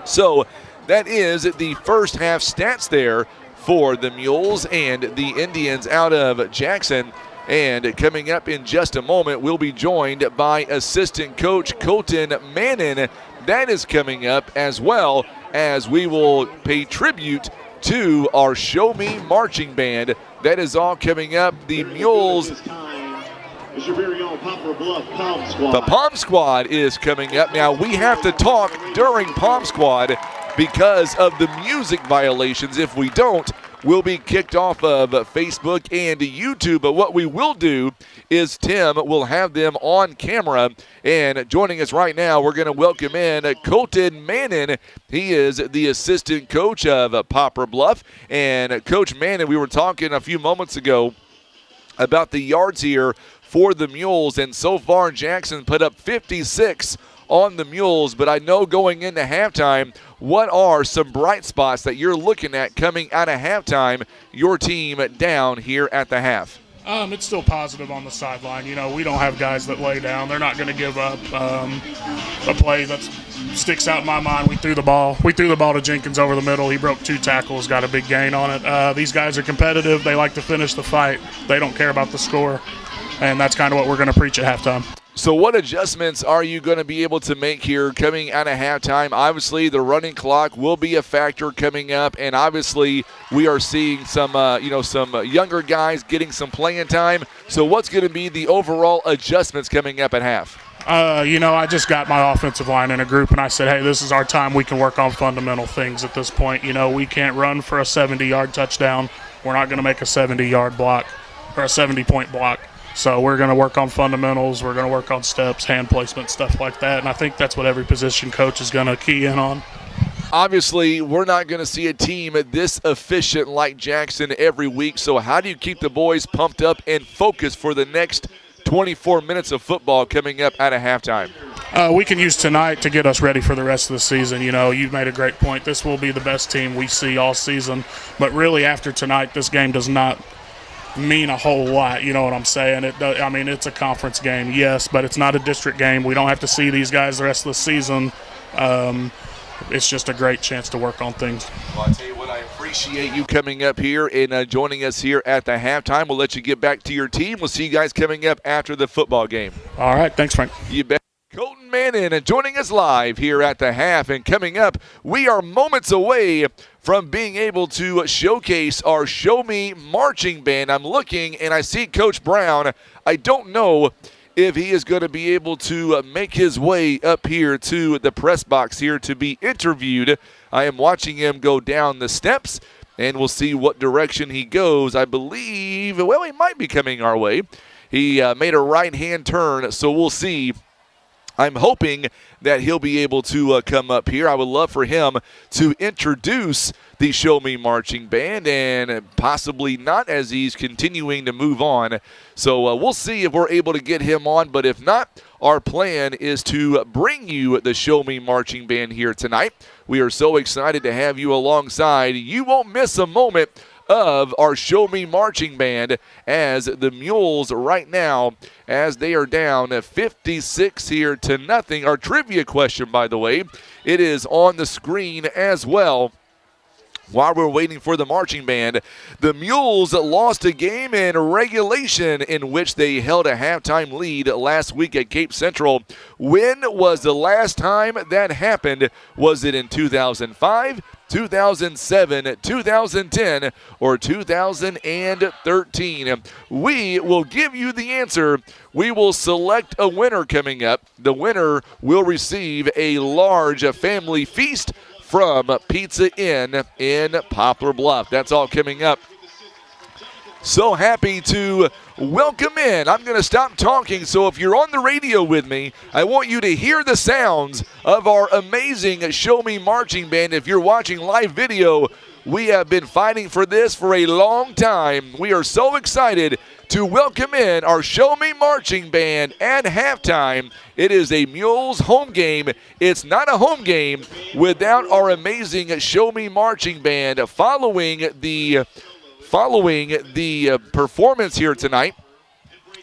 Speaker 1: So that is the first half stats there for the Mules and the Indians out of Jackson. And coming up in just a moment, we'll be joined by assistant coach Colton Mannon. That is coming up, as well as we will pay tribute to our Show Me Marching Band. That is all coming up. The Mules.
Speaker 17: Is your very own Poplar Bluff Palm Squad.
Speaker 1: The Palm Squad is coming up. Now, we have to talk during Palm Squad because of the music violations. If we don't, we'll be kicked off of Facebook and YouTube. But what we will do is Tim will have them on camera. And joining us right now, we're going to welcome in Colton Mannon. He is the assistant coach of Poplar Bluff. And Coach Mannon, we were talking a few moments ago about the yards here for the Mules, and so far Jackson put up 56 on the Mules. But I know going into halftime, what are some bright spots that you're looking at coming out of halftime, your team down here at the half?
Speaker 13: It's still positive on the sideline. You know, we don't have guys that lay down. They're not going to give up. A play that sticks out in my mind, we threw the ball to Jenkins over the middle. He broke 2 tackles, got a big gain on it. These guys are competitive. They like to finish the fight. They don't care about the score, and that's kind of what we're going to preach at halftime.
Speaker 1: So what adjustments are you going to be able to make here coming out of halftime? Obviously, the running clock will be a factor coming up, and obviously we are seeing some younger guys getting some playing time. So what's going to be the overall adjustments coming up at half?
Speaker 13: I just got my offensive line in a group, and I said, hey, this is our time. We can work on fundamental things at this point. You know, we can't run for a 70-yard touchdown. We're not going to make a 70-yard block or a 70-point block. So we're going to work on fundamentals. We're going to work on steps, hand placement, stuff like that. And I think that's what every position coach is going to key in on.
Speaker 1: Obviously, we're not going to see a team this efficient like Jackson every week. So how do you keep the boys pumped up and focused for the next 24 minutes of football coming up at a halftime?
Speaker 13: We can use tonight to get us ready for the rest of the season. You know, you've made a great point. This will be the best team we see all season. But really, after tonight, this game does not mean a whole lot, you know what I'm saying? It's a conference game, yes, but it's not a district game. We don't have to see these guys the rest of the season. It's just a great chance to work on things.
Speaker 1: Well, I'll tell you what, I appreciate you coming up here and joining us here at the halftime. We'll let you get back to your team. We'll see you guys coming up after the football game.
Speaker 13: All right, thanks, Frank.
Speaker 1: You bet. Colton Mannon joining us live here at the half. And coming up, we are moments away from being able to showcase our Show Me Marching Band. I'm looking and I see Coach Brown. I don't know if he is going to be able to make his way up here to the press box here to be interviewed. I am watching him go down the steps, and we'll see what direction he goes. I believe, well, he might be coming our way. He made a right-hand turn, so we'll see. I'm hoping that he'll be able to come up here. I would love for him to introduce the Show Me Marching Band, and possibly not as he's continuing to move on. So we'll see if we're able to get him on, but if not, our plan is to bring you the Show Me Marching Band here tonight. We are so excited to have you alongside. You won't miss a moment of our Show Me Marching Band as the Mules right now, as they are down 56 here to nothing. Our trivia question, by the way, it is on the screen as well. While we're waiting for the marching band, the Mules lost a game in regulation in which they held a halftime lead last week at Cape Central. When was the last time that happened? Was it in 2005, 2007, 2010, or 2013? We will give you the answer. We will select a winner coming up. The winner will receive a large family feast from Pizza Inn in Poplar Bluff. That's all coming up. So happy to welcome in. I'm going to stop talking, so if you're on the radio with me, I want you to hear the sounds of our amazing Show Me Marching Band. If you're watching live video, we have been fighting for this for a long time. We are so excited to welcome in our Show Me Marching Band at halftime. It is a Mules home game. It's not a home game without our amazing Show Me Marching Band. Following the performance here tonight,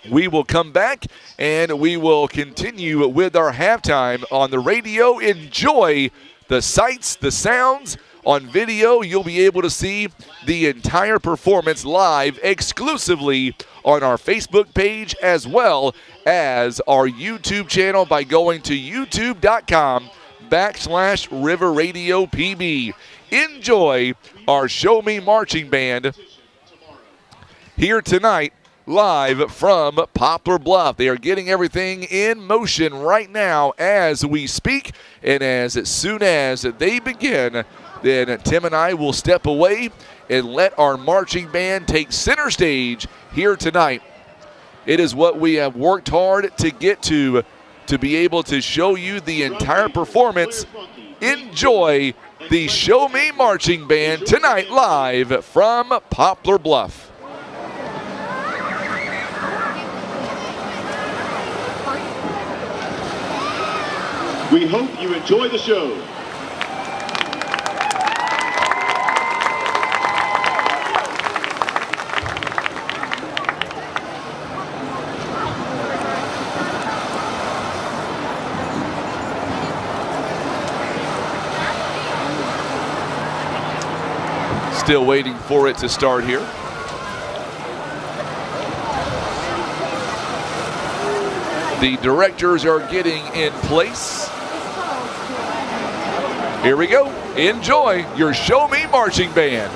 Speaker 1: We will come back and we will continue with our halftime on the radio. Enjoy the sights, the sounds. On video, you'll be able to see the entire performance live exclusively on our Facebook page as well as our YouTube channel by going to youtube.com/River Radio PB. Enjoy our Show Me Marching Band here tonight live from Poplar Bluff. They are getting everything in motion right now as we speak, and as soon as they begin, then Tim and I will step away and let our marching band take center stage here tonight. It is what we have worked hard to get to be able to show you the entire performance. Enjoy the Show Me Marching Band tonight live from Poplar Bluff.
Speaker 17: We hope you enjoy the show.
Speaker 1: Still waiting for it to start here. The directors are getting in place. Here we go. Enjoy your Show Me Marching Band.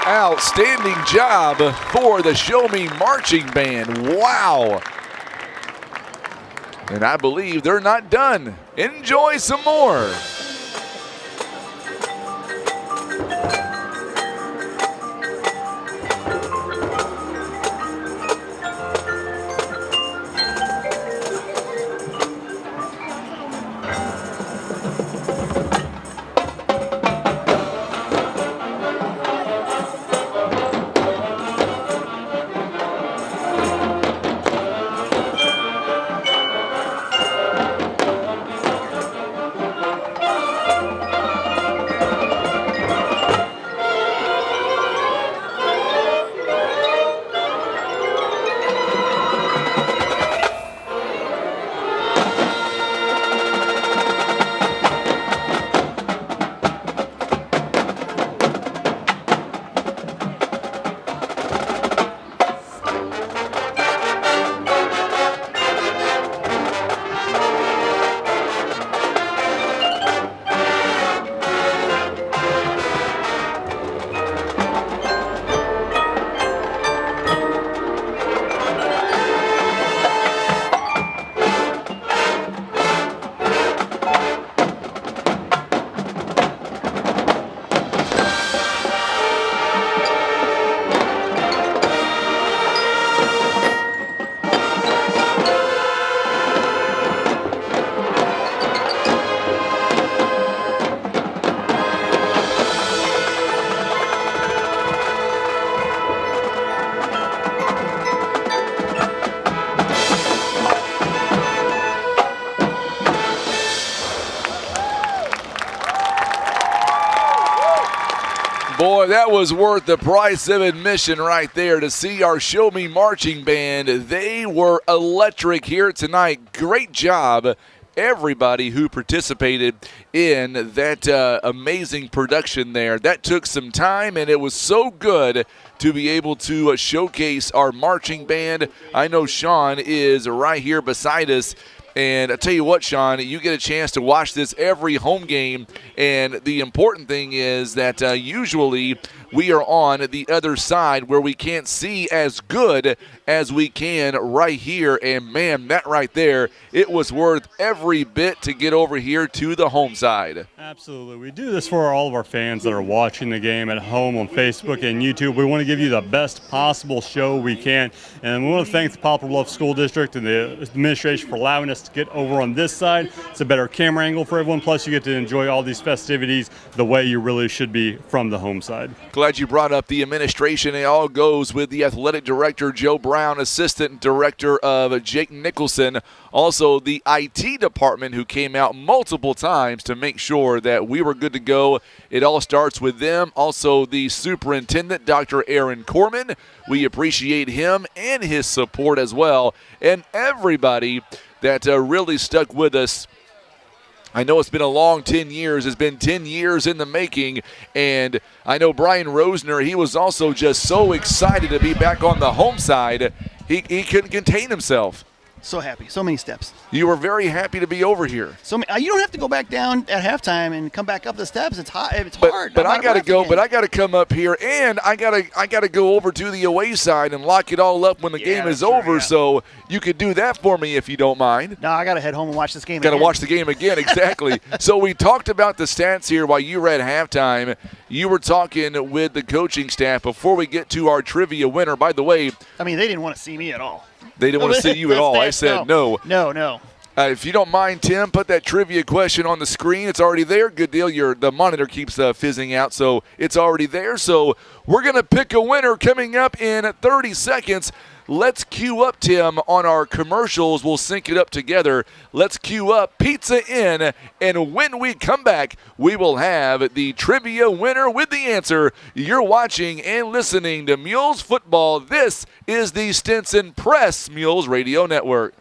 Speaker 1: Outstanding job for the Show Me Marching Band. Wow. And I believe they're not done. Enjoy some more. Boy, that was worth the price of admission right there to see our Show Me Marching Band. They were electric here tonight. Great job, everybody who participated in that amazing production there. That took some time, and it was so good to be able to showcase our marching band. I know Sean is right here beside us. And I tell you what, Sean, you get a chance to watch this every home game. And the important thing is that usually we are on the other side where we can't see as good as we can right here. And, man, that right there, it was worth every bit to get over here to the home side.
Speaker 16: Absolutely. We do this for all of our fans that are watching the game at home on Facebook and YouTube. We want to give you the best possible show we can. And we want to thank the Poplar Bluff School District and the administration for allowing us to get over on this side. It's a better camera angle for everyone. Plus, you get to enjoy all these festivities the way you really should be from the home side.
Speaker 1: Glad you brought up the administration. It all goes with the athletic director, Joe Brown, assistant director of Jake Nicholson, also the IT department who came out multiple times to make sure that we were good to go. It all starts with them. Also, the superintendent, Dr. Aaron Corman. We appreciate him and his support as well. And everybody that really stuck with us. I know it's been a long 10 years. It's been 10 years in the making. And I know Brian Rosner, he was also just so excited to be back on the home side. He couldn't contain himself.
Speaker 2: So happy. So many steps.
Speaker 1: You were very happy to be over here.
Speaker 2: So you don't have to go back down at halftime and come back up the steps. It's hot. It's hard.
Speaker 1: But I got to go. But I got to come up here, and I got to go over to the away side and lock it all up when the game is over. Yeah. So you could do that for me if you don't mind.
Speaker 2: No, I got to head home and watch this game.
Speaker 1: Got to watch the game again. Exactly. So we talked about the stats here while you were at halftime. You were talking with the coaching staff before we get to our trivia winner. By the way,
Speaker 2: I mean, they didn't want to see me at all.
Speaker 1: They didn't want to see you at all. I said no.
Speaker 2: No.
Speaker 1: If you don't mind, Tim, put that trivia question on the screen. It's already there. Good deal. The monitor keeps fizzing out, so it's already there. So we're going to pick a winner coming up in 30 seconds. Let's cue up, Tim, on our commercials. We'll sync it up together. Let's cue up Pizza Inn, and when we come back, we will have the trivia winner with the answer. You're watching and listening to Mules Football. This is the Stinson Press Mules Radio Network.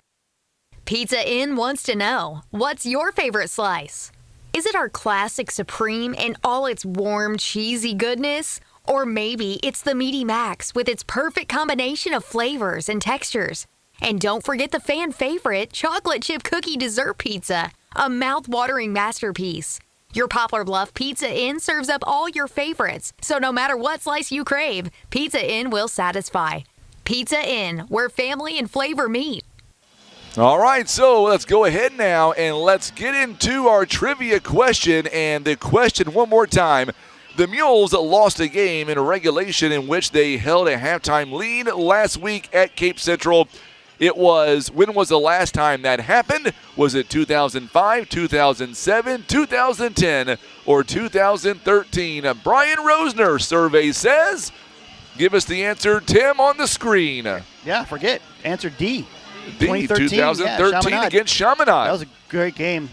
Speaker 8: Pizza Inn wants to know, what's your favorite slice? Is it our classic Supreme and all its warm, cheesy goodness? Or maybe it's the Meaty Max with its perfect combination of flavors and textures. And don't forget the fan favorite chocolate chip cookie dessert pizza, a mouth-watering masterpiece. Your Poplar Bluff Pizza Inn serves up all your favorites, so no matter what slice you crave, Pizza Inn will satisfy. Pizza Inn, where family and flavor meet.
Speaker 1: All right, so let's go ahead now and let's get into our trivia question. And the question one more time. The Mules lost a game in regulation in which they held a halftime lead last week at Cape Central. When was the last time that happened? Was it 2005, 2007, 2010, or 2013? Brian Rosner survey says, give us the answer, Tim, on the screen.
Speaker 2: Yeah, forget. Answer D.
Speaker 1: 2013 against Chaminade.
Speaker 2: That was a great game.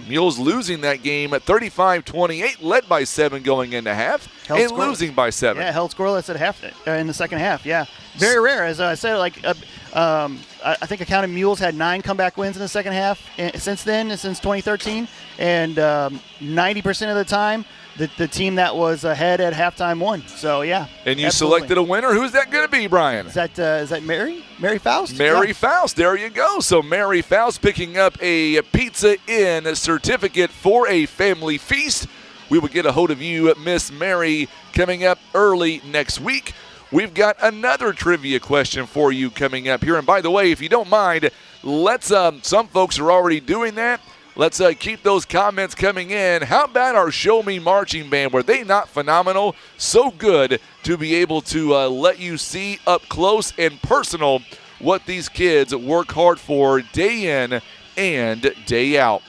Speaker 1: Mules losing that game at 35-28, led by 7 going into half, and losing by 7.
Speaker 2: Yeah, held scoreless at half in the second half. Yeah, very rare. As I said, I think I counted Mules had 9 comeback wins in the second half since 2013, and 90% of the time, the team that was ahead at halftime won. So yeah.
Speaker 1: And you selected a winner. Who's that going to be, Brian?
Speaker 2: Is that Mary Faust?
Speaker 1: Mary Faust. There you go. So Mary Faust picking up a Pizza Inn certificate for a family feast. We will get a hold of you, Miss Mary, coming up early next week. We've got another trivia question for you coming up here. And by the way, if you don't mind, let's some folks are already doing that. Let's keep those comments coming in. How about our Show Me Marching Band? Were they not phenomenal? So good to be able to let you see up close and personal what these kids work hard for day in and day out.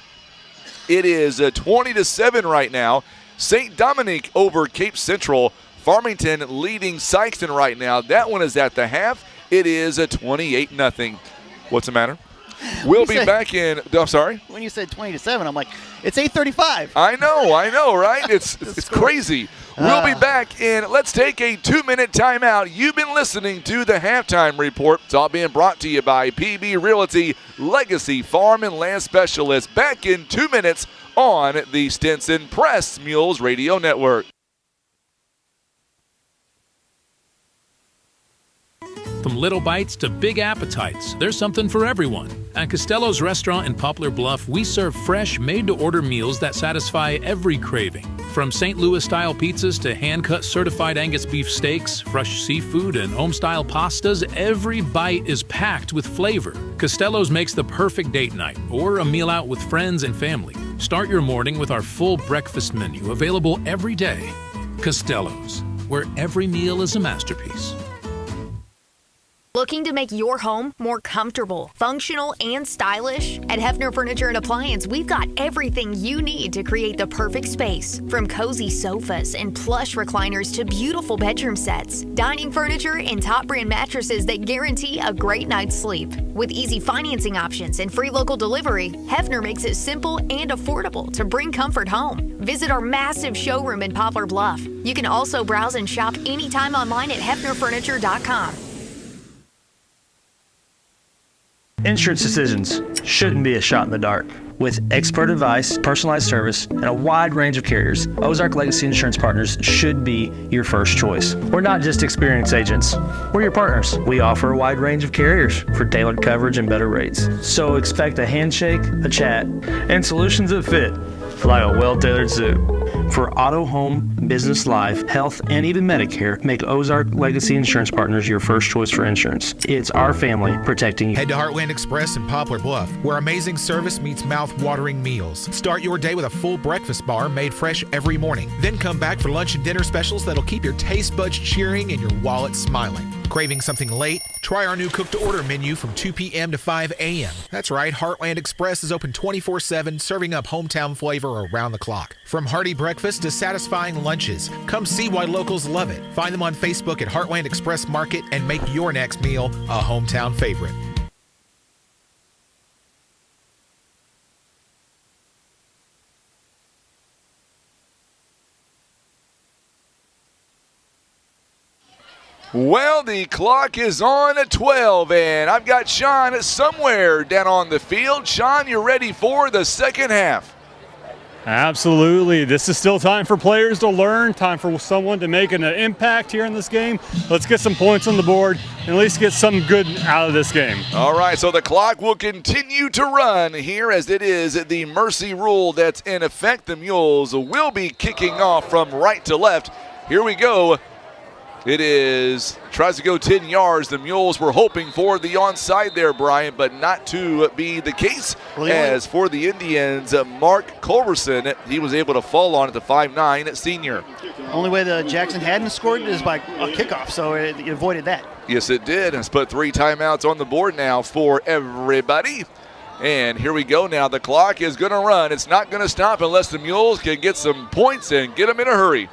Speaker 1: It is 20-7 right now. St. Dominic over Cape Central. Farmington leading Sykeston right now. That one is at the half. It is 28-0. What's the matter? We'll be back in. I'm sorry?
Speaker 2: When you said 20-7, I'm like, it's 8:35.
Speaker 1: I know, right? It's crazy. We'll be back in. Let's take a 2-minute timeout. You've been listening to the Halftime Report. It's all being brought to you by PB Realty, Legacy Farm and Land Specialists. Back in 2 minutes on the Stinson Press Mules Radio Network.
Speaker 12: From little bites to big appetites, there's something for everyone. At Costello's Restaurant in Poplar Bluff, we serve fresh, made-to-order meals that satisfy every craving. From St. Louis-style pizzas to hand-cut certified Angus beef steaks, fresh seafood, and home-style pastas, every bite is packed with flavor. Costello's makes the perfect date night or a meal out with friends and family. Start your morning with our full breakfast menu, available every day. Costello's, where every meal is a masterpiece.
Speaker 8: Looking to make your home more comfortable, functional, and stylish? At Hefner Furniture and Appliance, we've got everything you need to create the perfect space. From cozy sofas and plush recliners to beautiful bedroom sets, dining furniture, and top brand mattresses that guarantee a great night's sleep. With easy financing options and free local delivery, Hefner makes it simple and affordable to bring comfort home. Visit our massive showroom in Poplar Bluff. You can also browse and shop anytime online at hefnerfurniture.com.
Speaker 14: Insurance decisions shouldn't be a shot in the dark. With expert advice, personalized service, and a wide range of carriers, Ozark Legacy Insurance Partners should be your first choice. We're not just experienced agents. We're your partners. We offer a wide range of carriers for tailored coverage and better rates. So expect a handshake, a chat, and solutions that fit like a well-tailored suit. For auto, home, business, life, health, and even Medicare, make Ozark Legacy Insurance Partners your first choice for insurance. It's our family protecting you.
Speaker 3: Head to Heartland Express in Poplar Bluff, where amazing service meets mouth-watering meals. Start your day with a full breakfast bar made fresh every morning. Then come back for lunch and dinner specials that'll keep your taste buds cheering and your wallet smiling. Craving something late? Try our new cook-to-order menu from 2 p.m. to 5 a.m. That's right, Heartland Express is open 24/7, serving up hometown flavor around the clock. From hearty breakfast to satisfying lunches, come see why locals love it. Find them on Facebook at Heartland Express Market and make your next meal a hometown favorite.
Speaker 1: Well, the clock is on at 12, and I've got Sean somewhere down on the field. Sean, you ready for the second half?
Speaker 16: Absolutely. This is still time for players to learn, time for someone to make an impact here in this game. Let's get some points on the board and at least get some good out of this game.
Speaker 1: All right, so the clock will continue to run here as it is the mercy rule that's in effect. The Mules will be kicking off from right to left. Here we go. It is, tries to go 10 yards. The Mules were hoping for the onside there, Brian, but not to be the case. Really? As for the Indians, Mark Culberson, he was able to fall on it, the 5'9" senior.
Speaker 2: Only way the Jackson hadn't scored is by a kickoff, so it avoided that.
Speaker 1: Yes, it did. It's put 3 timeouts on the board now for everybody. And here we go now. The clock is going to run. It's not going to stop unless the Mules can get some points and get them in a hurry.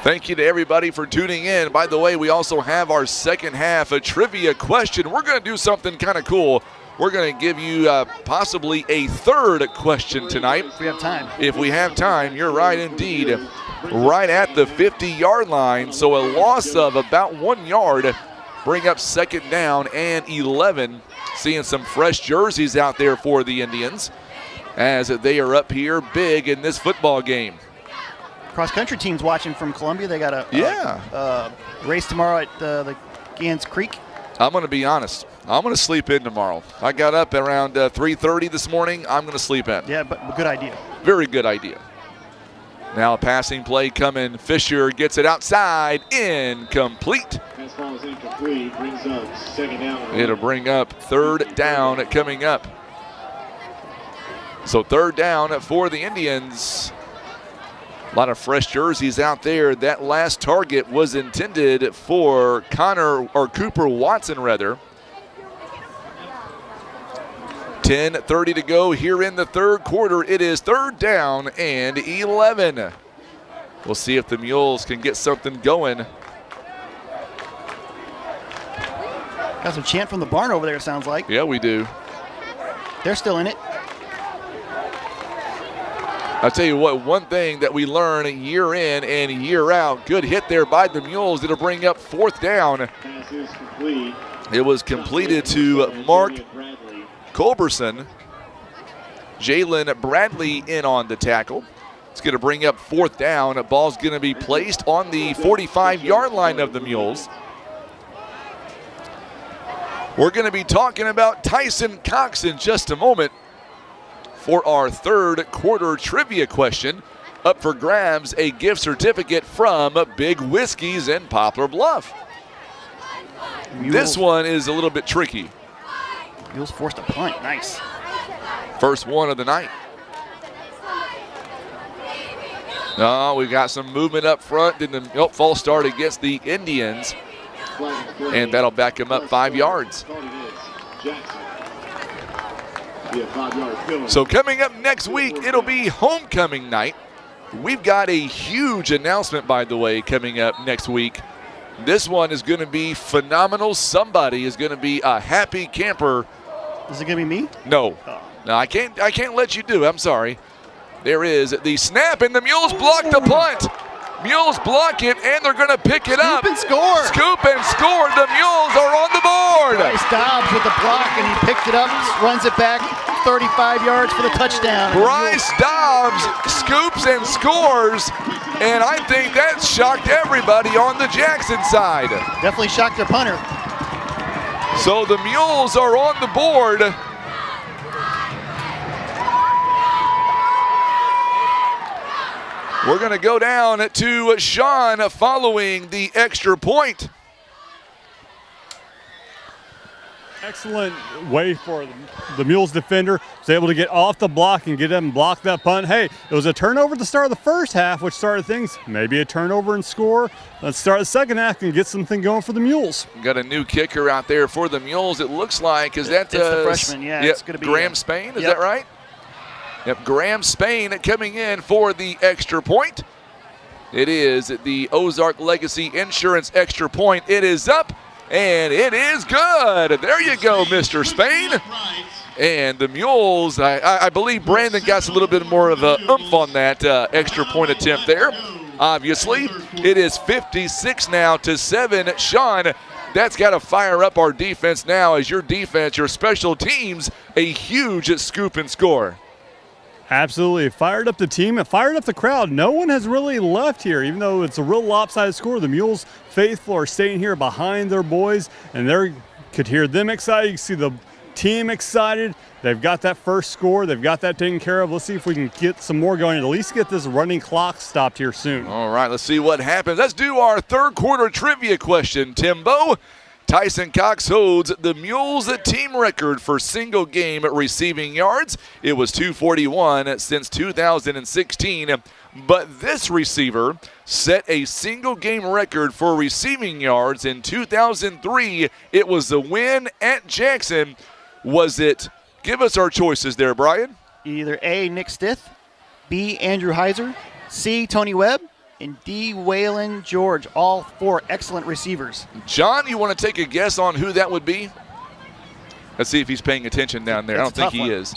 Speaker 1: Thank you to everybody for tuning in. By the way, we also have our second half a trivia question. We're going to do something kind of cool. We're going to give you possibly a third question tonight.
Speaker 2: If we have time.
Speaker 1: If we have time, you're right indeed. Right at the 50-yard line, so a loss of about 1 yard. Bring up second down and 11. Seeing some fresh jerseys out there for the Indians as they are up here big in this football game.
Speaker 2: Cross-country teams watching from Columbia. They got a race tomorrow at the Gans Creek.
Speaker 1: I'm going to be honest. I'm going to sleep in tomorrow. I got up around 3:30 this morning. I'm going to sleep in.
Speaker 2: Yeah, but good idea.
Speaker 1: Very good idea. Now a passing play coming. Fisher gets it outside. Incomplete.
Speaker 17: Pass ball is incomplete. Brings up second down.
Speaker 1: It'll bring up third down coming up. So third down for the Indians. A lot of fresh jerseys out there. That last target was intended for Cooper Watson, rather. 10:30 to go here in the third quarter. It is third down and 11. We'll see if the Mules can get something going.
Speaker 2: Got some chant from the barn over there, it sounds like.
Speaker 1: Yeah, we do.
Speaker 2: They're still in it.
Speaker 1: I'll tell you what, one thing that we learn year in and year out, good hit there by the Mules. It'll bring up 4th down.
Speaker 17: Pass is complete.
Speaker 1: It was completed to Mark Culberson. Jalen Bradley in on the tackle. It's going to bring up 4th down. The ball's going to be placed on the 45-yard line of the Mules. We're going to be talking about Tyson Cox in just a moment for our 3rd quarter trivia question. Up for grabs, a gift certificate from Big Whiskies in Poplar Bluff. This one is a little bit tricky.
Speaker 2: Mules forced a punt. Nice.
Speaker 1: First one of the night. No, we got some movement up front. False start against the Indians. And that'll back him up 5 yards. So coming up next week, it'll be homecoming night. We've got a huge announcement, by the way, coming up next week. This one is going to be phenomenal. Somebody is going to be a happy camper.
Speaker 2: Is it going to be me?
Speaker 1: No. No, I can't let you do it. I'm sorry. There is the snap, and the Mules block the punt. Mules block it, and they're going to pick it up.
Speaker 2: Scoop and score.
Speaker 1: Scoop and score. The Mules are on the board.
Speaker 2: Bryce Dobbs with the block, and he picked it up, runs it back 35 yards for the touchdown.
Speaker 1: Bryce Dobbs scoops and scores, and I think that shocked everybody on the Jackson side.
Speaker 2: Definitely shocked their punter.
Speaker 1: So the Mules are on the board. We're going to go down to Sean following the extra point.
Speaker 16: Excellent way for the Mules defender. Was able to get off the block and get them and block that punt. Hey, it was a turnover at the start of the first half, which started things. Maybe a turnover and score. Let's start the second half and get something going for the Mules.
Speaker 1: Got a new kicker out there for the Mules, it looks like. Is that
Speaker 2: the freshman? Yeah, it's going to be
Speaker 1: Graham Spain, is that right? Yep, Graham Spain coming in for the extra point. It is the Ozark Legacy Insurance extra point. It is up, and it is good. There you go, Mr. Spain. And the Mules, I believe Brandon got a little bit more of a oomph on that extra point attempt there. Obviously, it is 56 now to 7. Sean, that's got to fire up our defense now as your defense, your special teams, a huge scoop and score.
Speaker 16: Absolutely. It fired up the team. It fired up the crowd. No one has really left here, even though it's a real lopsided score. The Mules faithful are staying here behind their boys, and they could hear them excited. You see the team excited. They've got that first score. They've got that taken care of. Let's see if we can get some more going, at least get this running clock stopped here soon.
Speaker 1: All right, let's see what happens. Let's do our 3rd quarter trivia question, Timbo. Tyson Cox holds the Mules team record for single game receiving yards. It was 241 since 2016. But this receiver set a single game record for receiving yards in 2003. It was the win at Jackson. Was it? Give us our choices there, Brian.
Speaker 2: Either A, Nick Stith, B, Andrew Heiser, C, Tony Webb, and D, Waylon George, all 4 excellent receivers.
Speaker 1: John, you want to take a guess on who that would be? Let's see if he's paying attention down there. I don't think he is.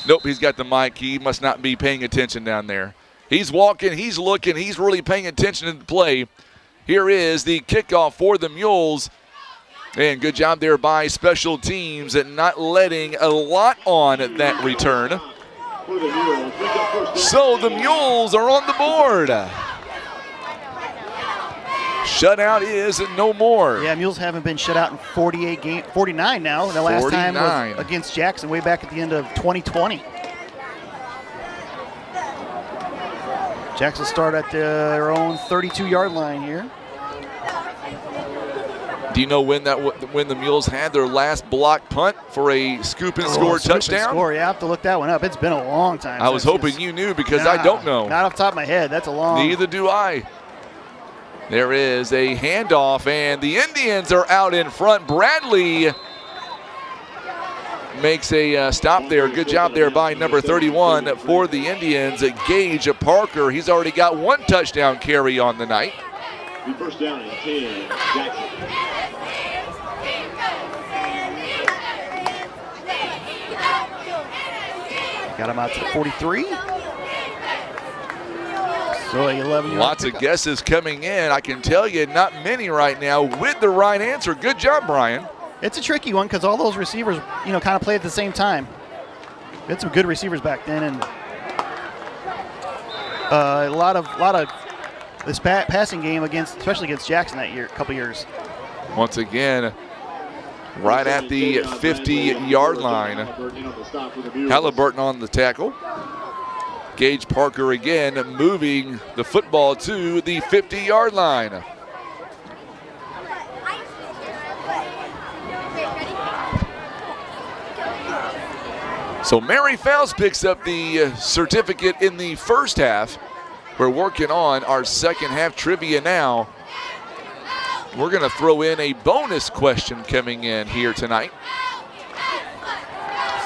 Speaker 1: Nope, he's got the mic. He must not be paying attention down there. He's walking, he's looking, he's really paying attention to the play. Here is the kickoff for the Mules. And good job there by special teams at not letting a lot on that return. So the Mules are on the board. Shutout is no more.
Speaker 2: Yeah, Mules haven't been shut out in 49 now. The last
Speaker 1: 49.
Speaker 2: time was against Jackson way back at the end of 2020. Jackson start at their own 32-yard line here.
Speaker 1: Do you know when the Mules had their last block punt for a scoop and score touchdown?
Speaker 2: Yeah, I have to look that one up. It's been a long time.
Speaker 1: I was hoping you knew because I don't know.
Speaker 2: Not off the top of my head. That's a long.
Speaker 1: Neither do I. There is a handoff, and the Indians are out in front. Bradley makes a stop there. Good job there by number 31 for the Indians. Gage Parker, he's already got 1 touchdown carry on the night.
Speaker 17: First down and 10, Jackson.
Speaker 2: Got him out to 43. So 11
Speaker 1: Lots of guesses coming in. I can tell you not many right now with the right answer. Good job, Brian.
Speaker 2: It's a tricky one because all those receivers, kind of play at the same time. We had some good receivers back then, and a lot of this passing game especially against Jackson that year, couple years.
Speaker 1: Once again, right at the 50-yard line. Halliburton on the tackle. Gage Parker again moving the football to the 50-yard line. So Mary Fowles picks up the certificate in the first half. We're working on our second half trivia now. We're going to throw in a bonus question coming in here tonight.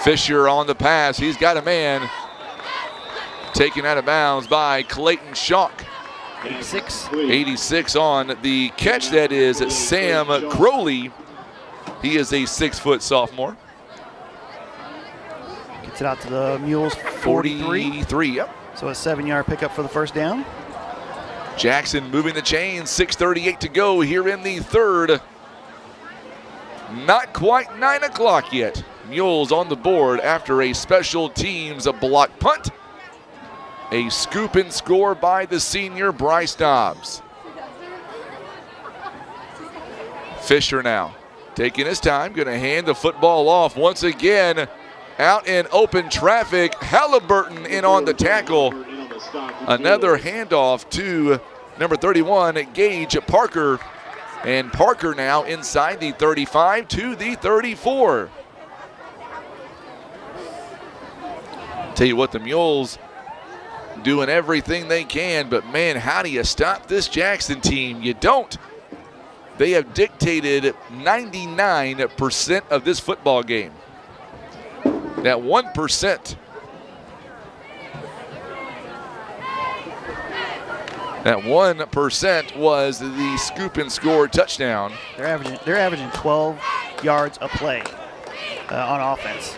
Speaker 1: Fisher on the pass. He's got a man. Taken out of bounds by Clayton Schalk. 86 on the catch. That is Sam Crowley. He is a 6-foot sophomore.
Speaker 2: Gets it out to the Mules 43.
Speaker 1: Yep.
Speaker 2: So a 7-yard pickup for the first down.
Speaker 1: Jackson moving the chains. 6:38 to go here in the third. Not quite 9 o'clock yet. Mules on the board after a special teams block punt. A scoop and score by the senior Bryce Dobbs. Fisher now taking his time, going to hand the football off once again. Out in open traffic, Halliburton in on the tackle. Another handoff to number 31, Gage Parker. And Parker now inside the 35 to the 34. Tell you what, the Mules doing everything they can, but man, how do you stop this Jackson team? You don't. They have dictated 99% of this football game. That 1%. That 1% was the scoop and score touchdown.
Speaker 2: They're averaging 12 yards a play on offense.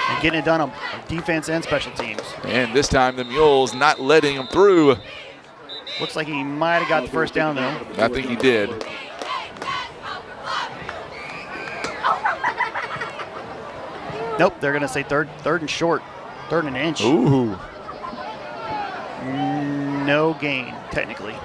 Speaker 2: And getting it done on defense and special teams.
Speaker 1: And this time the Mules not letting him through.
Speaker 2: Looks like he might have got the first down though.
Speaker 1: I think he did.
Speaker 2: Nope, they're going to say third and short, third and an inch.
Speaker 1: Ooh.
Speaker 2: No gain, technically.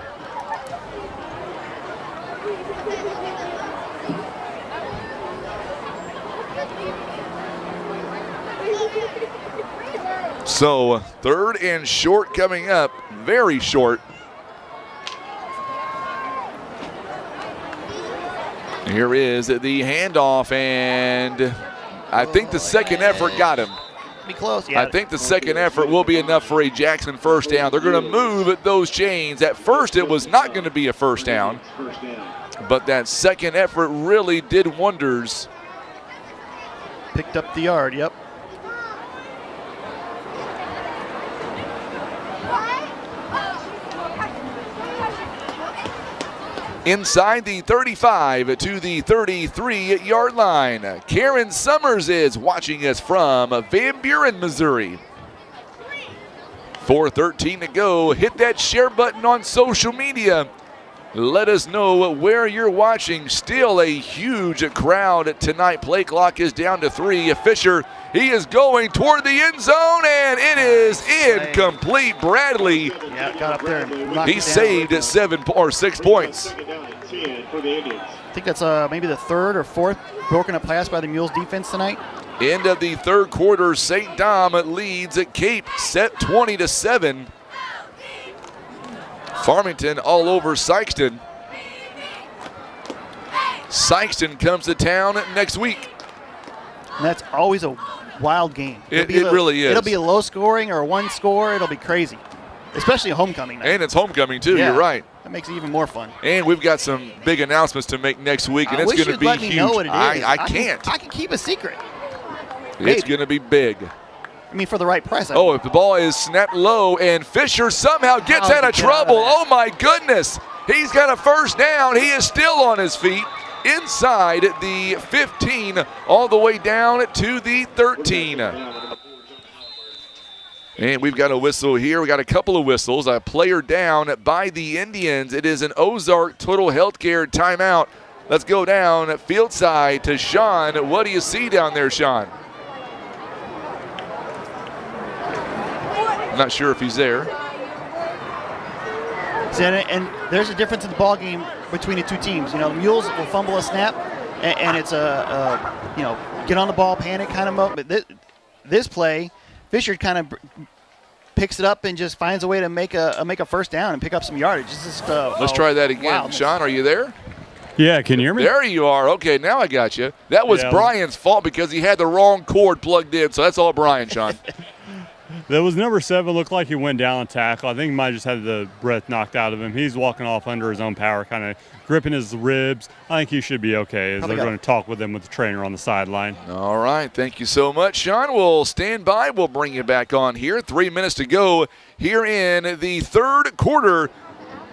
Speaker 1: So third and short coming up, very short. Here is the handoff, and I think the second effort got him.
Speaker 2: Be close, yeah.
Speaker 1: I think the second effort will be enough for a Jackson first down. They're going to move those chains. At first, it was not going to be a first down, but that second effort really did wonders.
Speaker 2: Picked up the yard, yep.
Speaker 1: Inside the 35 to the 33-yard line. Karen Summers is watching us from Van Buren, Missouri. 4:13 to go. Hit that share button on social media. Let us know where you're watching. Still a huge crowd tonight. Play clock is down to 3. Fisher, he is going toward the end zone, and it is incomplete. Bradley,
Speaker 2: got up there.
Speaker 1: He saved at 6 points.
Speaker 2: I think that's maybe the third or fourth broken up pass by the Mules defense tonight.
Speaker 1: End of the third quarter, St. Dom leads at Cape, set 20-7. Farmington all over Sykeston. Sykeston comes to town next week.
Speaker 2: And that's always a wild game.
Speaker 1: It really is.
Speaker 2: It'll be a low scoring or one score. It'll be crazy, especially a homecoming night.
Speaker 1: And it's homecoming too,
Speaker 2: Yeah.
Speaker 1: You're right.
Speaker 2: That makes it even more fun.
Speaker 1: And we've got some big announcements to make next week, and
Speaker 2: I
Speaker 1: it's
Speaker 2: wish
Speaker 1: going to
Speaker 2: you'd
Speaker 1: be
Speaker 2: let me
Speaker 1: huge.
Speaker 2: know what it is.
Speaker 1: I can't.
Speaker 2: I can keep a secret.
Speaker 1: It's going to be big.
Speaker 2: I mean, for the right price.
Speaker 1: If the ball is snapped low and Fisher somehow gets out of trouble. Oh, my goodness. He's got a first down. He is still on his feet inside the 15 all the way down to the 13. And we've got a whistle here. We got a couple of whistles. A player down by the Indians. It is an Ozark Total Healthcare timeout. Let's go down field side to Sean. What do you see down there, Sean? I'm not sure if he's there.
Speaker 2: And there's a difference in the ball game between the two teams. You know, the Mules will fumble a snap, and it's get on the ball, panic kind of mode. But this play, Fisher kind of picks it up and just finds a way to make a first down and pick up some yardage.
Speaker 1: Let's try that again. Wildness. Sean, are you there?
Speaker 16: Yeah, can you hear me?
Speaker 1: There you are. Okay, now I got you. That was Brian's fault because he had the wrong cord plugged in, so that's all Brian, Sean.
Speaker 16: That was number 7. Looked like he went down and tackle. I think he might have just had the breath knocked out of him. He's walking off under his own power, kind of gripping his ribs. I think he should be okay as they're going to talk with him with the trainer on the sideline.
Speaker 1: All right. Thank you so much, Sean. We'll stand by. We'll bring you back on here. 3 minutes to go here in the third quarter.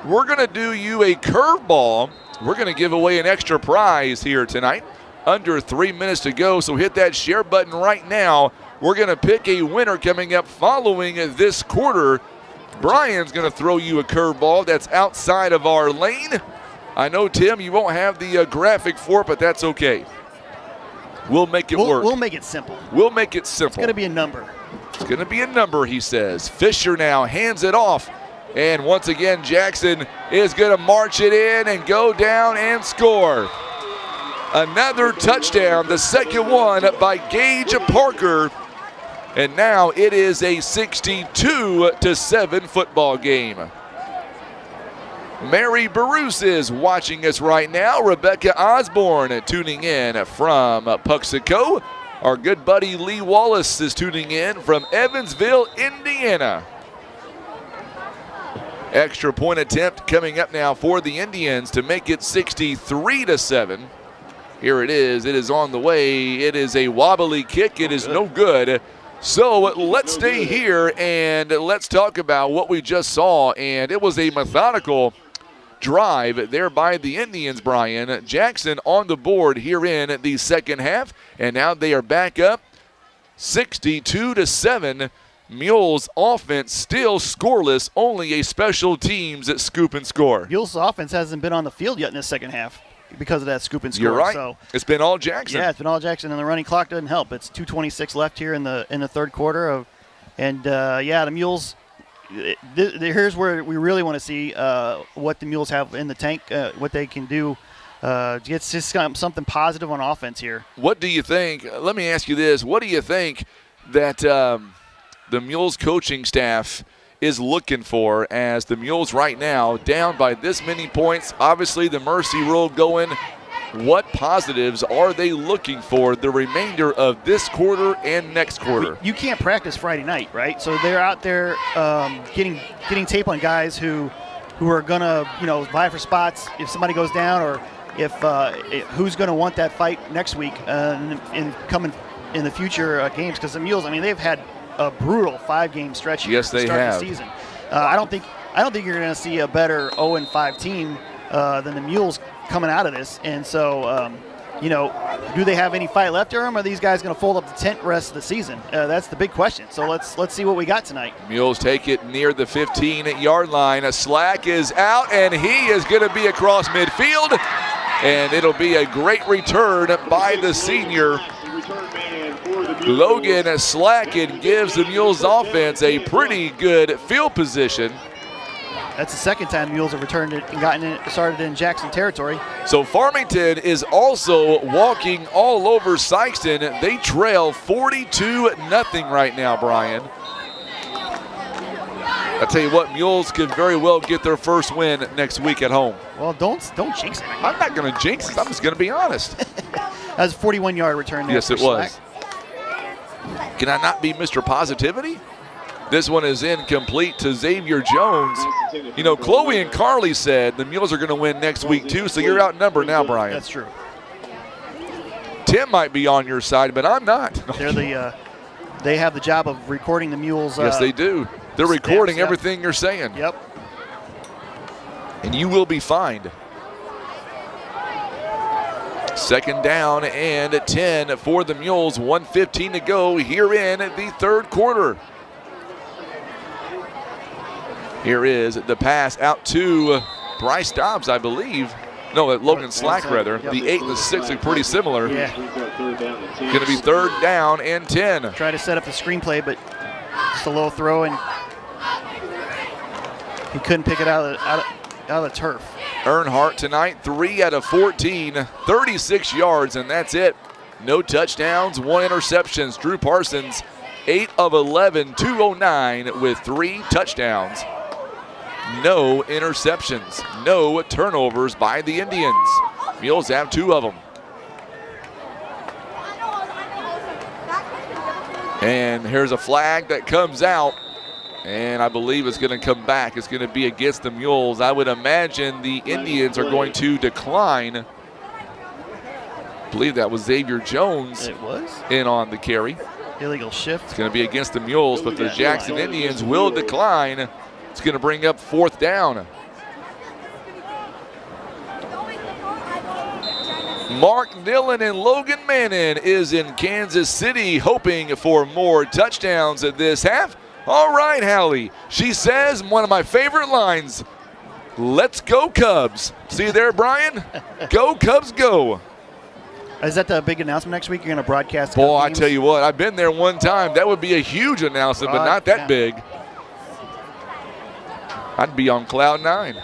Speaker 1: We're going to do you a curveball. We're going to give away an extra prize here tonight. Under 3 minutes to go, so hit that share button right now. We're going to pick a winner coming up following this quarter. Brian's going to throw you a curveball that's outside of our lane. I know, Tim, you won't have the graphic for it, but that's okay. We'll make it work.
Speaker 2: We'll make it simple.
Speaker 1: We'll make it simple.
Speaker 2: It's going to be a number.
Speaker 1: It's going to be a number, he says. Fisher now hands it off. And once again, Jackson is going to march it in and go down and score. Another touchdown, the second one by Gage Parker. And now it is a 62-7 football game. Mary Bruce is watching us right now. Rebecca Osborne tuning in from Puxico. Our good buddy Lee Wallace is tuning in from Evansville, Indiana. Extra point attempt coming up now for the Indians to make it 63-7. Here it is. It is on the way. It is a wobbly kick. It is no good. So let's stay here and let's talk about what we just saw. And it was a methodical drive there by the Indians, Brian. Jackson on the board here in the second half. And now they are back up 62-7. Mules offense still scoreless. Only a special teams at scoop and score.
Speaker 2: Mules offense hasn't been on the field yet in the second half because of that scoop and score.
Speaker 1: You're right.
Speaker 2: So,
Speaker 1: it's been all Jackson.
Speaker 2: Yeah, it's been all Jackson, and the running clock doesn't help. It's 2:26 left here in the third quarter. The Mules, here's where we really want to see what the Mules have in the tank, what they can do. Get something positive on offense here.
Speaker 1: What do you think? Let me ask you this. What do you think that the Mules coaching staff is looking for as the Mules right now down by this many points? Obviously the mercy rule going. What positives are they looking for the remainder of this quarter and next quarter?
Speaker 2: You can't practice Friday night, right? So they're out there getting tape on guys who are gonna vie for spots if somebody goes down, or if who's gonna want that fight next week in coming in the future games. Because the Mules, they've had a brutal 5-game stretch here.
Speaker 1: Yes, they have.
Speaker 2: The season. I don't think you're going to see a better 0-5 team than the Mules coming out of this. And so, do they have any fight left in them? Or are these guys going to fold up the tent the rest of the season? That's the big question. So let's see what we got tonight.
Speaker 1: Mules take it near the 15-yard line. A slack is out, and he is going to be across midfield. And it'll be a great return by the senior. Logan Slacken gives the Mules offense a pretty good field position.
Speaker 2: That's the second time the Mules have returned it and started in Jackson territory.
Speaker 1: So Farmington is also walking all over Sykeston. They trail 42-0 right now, Brian. I tell you what, Mules could very well get their first win next week at home.
Speaker 2: Well, don't jinx it.
Speaker 1: I'm not going to jinx it. I'm just going to be honest.
Speaker 2: That was a 41-yard return there.
Speaker 1: Yes, it was. Can I not be Mr. Positivity? This one is incomplete to Xavier Jones. Chloe and Carly said the Mules are going to win next week too, so you're outnumbered now, Brian.
Speaker 2: That's true.
Speaker 1: Tim might be on your side, but I'm not.
Speaker 2: They have the job of recording the Mules.
Speaker 1: Yes, they do. They're recording everything you're saying.
Speaker 2: Yep.
Speaker 1: And you will be fined. Second down and 10 for the Mules. 1:15 to go here in the third quarter. Here is the pass out to Bryce Dobbs, I believe. No, Logan Slack, rather. The 8 and the 6 look pretty similar.
Speaker 2: Yeah.
Speaker 1: Going to be 3rd down and 10.
Speaker 2: Try to set up the screenplay, but just a little throw, and he couldn't pick it out of the turf.
Speaker 1: Earnhardt tonight, 3 out of 14, 36 yards, and that's it. No touchdowns, 1 interceptions. Drew Parsons, 8 of 11, 209 with 3 touchdowns. No interceptions, no turnovers by the Indians. Mules have 2 of them. And here's a flag that comes out, and I believe it's going to come back. It's going to be against the Mules. I would imagine the Indians are going to decline. I believe that was Xavier Jones.
Speaker 2: It was.
Speaker 1: In on the carry.
Speaker 2: Illegal shift.
Speaker 1: It's going to be against the Mules, but the Jackson Indians will decline. It's going to bring up 4th down. Mark Dillon and Logan Mannon is in Kansas City hoping for more touchdowns at this half. All right, Hallie. She says one of my favorite lines, let's go Cubs. See you there, Brian? Go Cubs, go.
Speaker 2: Is that the big announcement next week? You're going to broadcast?
Speaker 1: Boy, I tell you what, I've been there one time. That would be a huge announcement, but not that big. I'd be on cloud 9.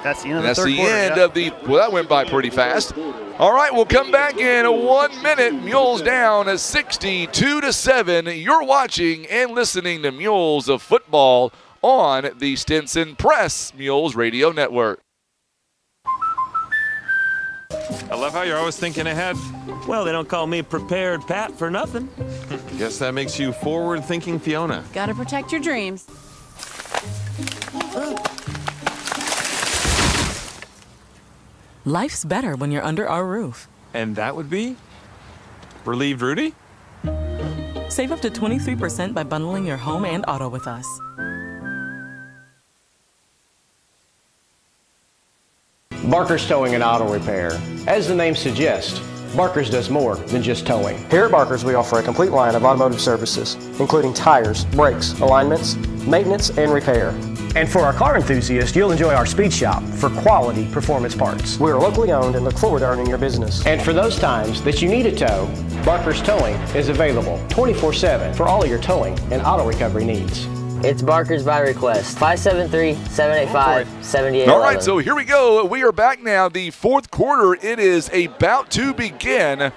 Speaker 2: That's the end of
Speaker 1: That's
Speaker 2: the third
Speaker 1: the
Speaker 2: quarter.
Speaker 1: end of the, well, that went by pretty fast. All right, we'll come back in 1 minute. Mules down 62-7. You're watching and listening to Mules of Football on the Stinson Press Mules Radio Network.
Speaker 4: I love how you're always thinking ahead.
Speaker 15: Well, they don't call me Prepared Pat for nothing.
Speaker 4: Guess that makes you forward-thinking Fiona.
Speaker 18: Gotta protect your dreams.
Speaker 19: Life's better when you're under our roof.
Speaker 4: And that would be? Relieved Rudy?
Speaker 19: Save up to 23% by bundling your home and auto with us.
Speaker 20: Barker's Towing and Auto Repair. As the name suggests, Barker's does more than just towing.
Speaker 21: Here at Barker's, we offer a complete line of automotive services, including tires, brakes, alignments, maintenance, and repair.
Speaker 20: And for our car enthusiasts, you'll enjoy our speed shop for quality performance parts.
Speaker 21: We are locally owned and look forward to earning your business.
Speaker 20: And for those times that you need a tow, Barker's Towing is available 24/7 for all of your towing and auto recovery needs.
Speaker 26: It's Barker's by request. 573-785-7811.
Speaker 1: All right, so here we go. We are back now. The 4th quarter, it is about to begin.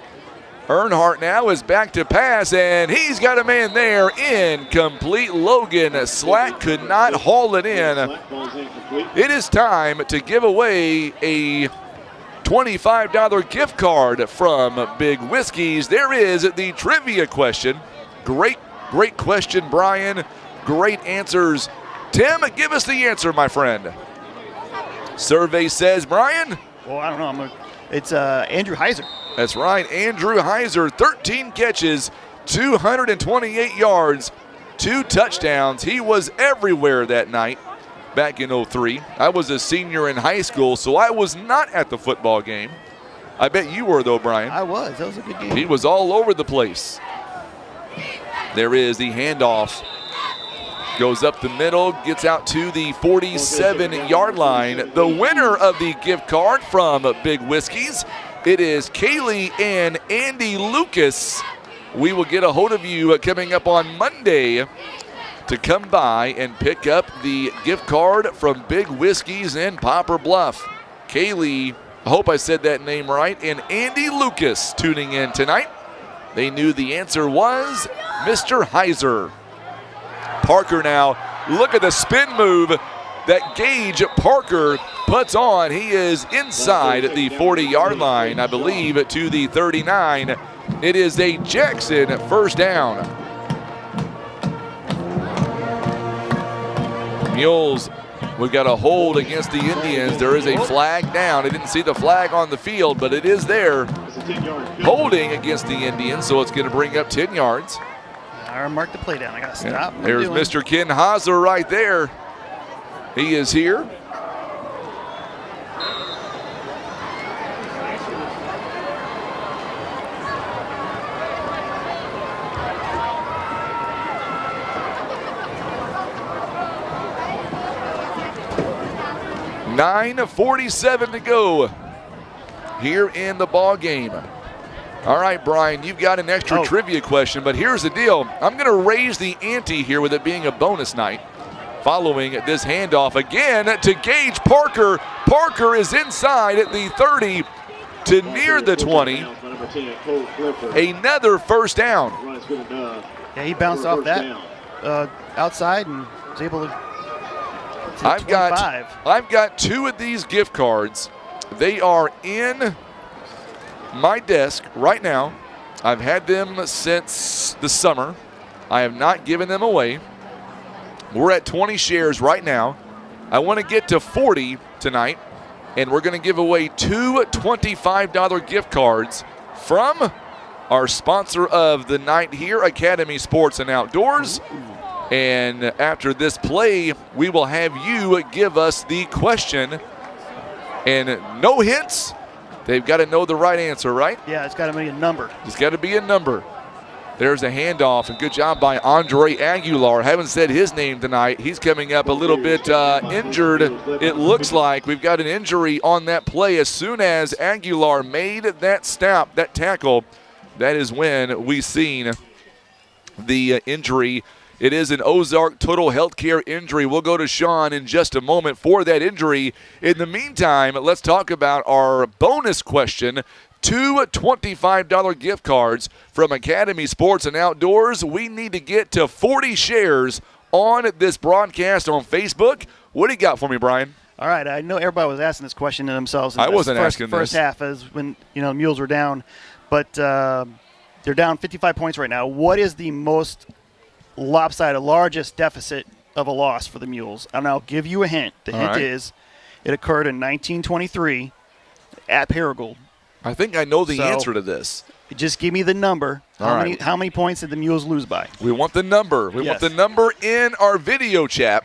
Speaker 1: Earnhardt now is back to pass, and he's got a man there. Incomplete. Logan Slack could not haul it in. It is time to give away a $25 gift card from Big Whiskies. There is the trivia question. Great question, Brian. Great answers. Tim, give us the answer, my friend. Survey says, Brian?
Speaker 2: Well, I don't know. It's Andrew Heiser.
Speaker 1: That's right. Andrew Heiser, 13 catches, 228 yards, 2 touchdowns. He was everywhere that night back in 03. I was a senior in high school, so I was not at the football game. I bet you were, though, Brian.
Speaker 2: I was. That was a good game.
Speaker 1: He was all over the place. There is the handoff. Goes up the middle, gets out to the 47-yard line. The winner of the gift card from Big Whiskies, it is Kaylee and Andy Lucas. We will get a hold of you coming up on Monday to come by and pick up the gift card from Big Whiskies in Poplar Bluff. Kaylee, I hope I said that name right, and Andy Lucas tuning in tonight. They knew the answer was Mr. Heiser. Parker now, look at the spin move that Gage Parker puts on. He is inside the 40-yard line, I believe, to the 39. It is a Jackson first down. Mules, we've got a hold against the Indians. There is a flag down. I didn't see the flag on the field, but it is there. Holding against the Indians, so it's going to bring up 10 yards.
Speaker 2: I marked the play down. I got to stop.
Speaker 1: Yeah. There's Mr. Ken Haser right there. He is here. 9:47 to go here in the ball game. All right, Brian, you've got an extra trivia question, but here's the deal. I'm going to raise the ante here with it being a bonus night. Following this handoff again to Gage Parker. Parker is inside at the 30 to near the 20. Another first down.
Speaker 2: Yeah, he bounced off that outside and was able to.
Speaker 1: I've got 2 of these gift cards. They are in my desk right now. I've had them since the summer. I have not given them away. We're at 20 shares right now. I want to get to 40 tonight, and we're going to give away 2 $25 gift cards from our sponsor of the night here, Academy Sports and Outdoors. And after this play, we will have you give us the question. And no hints. They've got to know the right answer, right?
Speaker 2: Yeah, it's got to be a number.
Speaker 1: It's got to be a number. There's a handoff, and good job by Andre Aguilar. Haven't said his name tonight. He's coming up a little bit injured. It looks like we've got an injury on that play. As soon as Aguilar made that stop, that tackle, that is when we seen the injury. It is an Ozark Total Healthcare injury. We'll go to Sean in just a moment for that injury. In the meantime, let's talk about our bonus question. 2 $25 gift cards from Academy Sports and Outdoors. We need to get to 40 shares on this broadcast on Facebook. What do you got for me, Brian?
Speaker 2: All right, I know everybody was asking this question to themselves.
Speaker 1: I wasn't asking this.
Speaker 2: First half is when the Mules were down, but they're down 55 points right now. What is the most lopsided, largest deficit of a loss for the Mules? And I'll give you a hint. The hint is it occurred in 1923 at Paragould.
Speaker 1: I think I know the answer to this.
Speaker 2: Just give me the number. How many points did the Mules lose by?
Speaker 1: We want the number. We want the number in our video chat.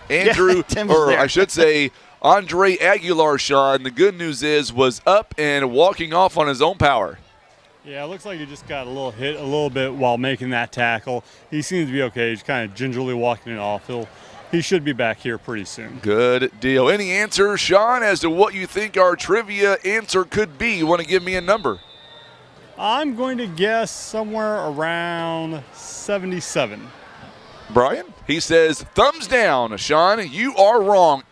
Speaker 1: Andrew, or I should say Andre Aguilar, Sean, the good news is, was up and walking off on his own power.
Speaker 16: Yeah, it looks like he just got a little hit a little bit while making that tackle. He seems to be okay. He's kind of gingerly walking it off. He should be back here pretty soon.
Speaker 1: Good deal. Any answer, Sean, as to what you think our trivia answer could be? You want to give me a number?
Speaker 16: I'm going to guess somewhere around 77.
Speaker 1: Brian? He says, thumbs down. Sean, you are wrong.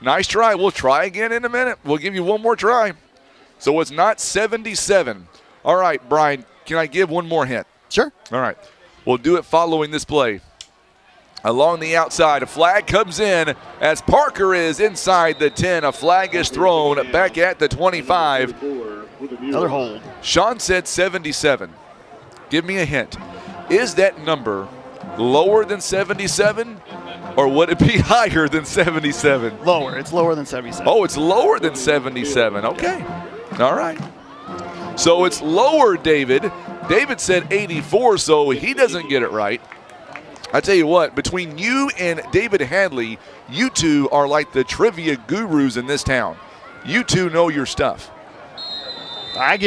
Speaker 1: Nice try. We'll try again in a minute. We'll give you one more try. So it's not 77. All right, Brian, can I give one more hint?
Speaker 2: Sure.
Speaker 1: All right. We'll do it following this play. Along the outside, a flag comes in as Parker is inside the 10. A flag is thrown back at the 25.
Speaker 2: Another hold.
Speaker 1: Sean said 77. Give me a hint. Is that number lower than 77, or would it be higher than 77?
Speaker 2: Lower. It's lower than 77.
Speaker 1: Oh, it's lower than 77. Okay. All right. So it's lower, David. David said 84, so he doesn't get it right. I tell you what, between you and David Hadley, you two are like the trivia gurus in this town. You two know your stuff.
Speaker 2: I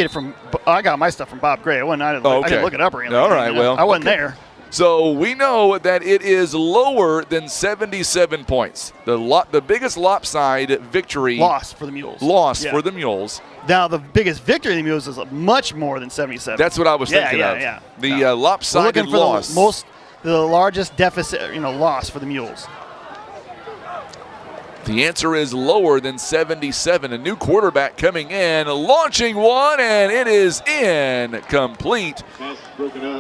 Speaker 2: got my stuff from Bob Gray. I didn't look it up or anything.
Speaker 1: All right, well.
Speaker 2: I wasn't there.
Speaker 1: So we know that it is lower than 77 points. The biggest lopsided victory.
Speaker 2: Loss for the Mules.
Speaker 1: For the Mules.
Speaker 2: Now, the biggest victory of the Mules is much more than 77.
Speaker 1: That's what I was thinking of.
Speaker 2: Yeah.
Speaker 1: The lopsided loss.
Speaker 2: The largest deficit, loss for the Mules.
Speaker 1: The answer is lower than 77. A new quarterback coming in, launching one, and it is incomplete.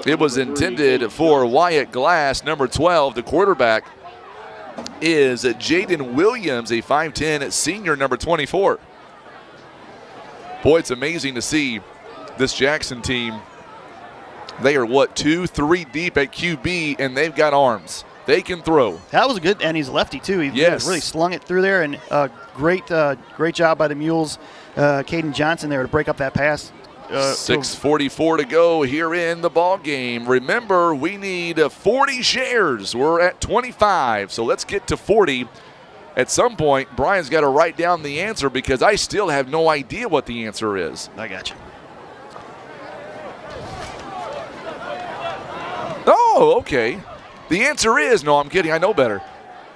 Speaker 1: It was intended for Wyatt Glass, number 12. The quarterback is Jaden Williams, a 5'10 senior, number 24. Boy, it's amazing to see this Jackson team. They are, 2-3 deep at QB, and they've got arms. They can throw.
Speaker 2: That was good, and he's lefty, too. He really slung it through there, and great job by the Mules. Caden Johnson there to break up that pass.
Speaker 1: 6:44 to go here in the ball game. Remember, we need 40 shares. We're at 25, so let's get to 40. At some point, Brian's got to write down the answer because I still have no idea what the answer is.
Speaker 2: I got you.
Speaker 1: Oh, okay. The answer is, no, I'm kidding. I know better.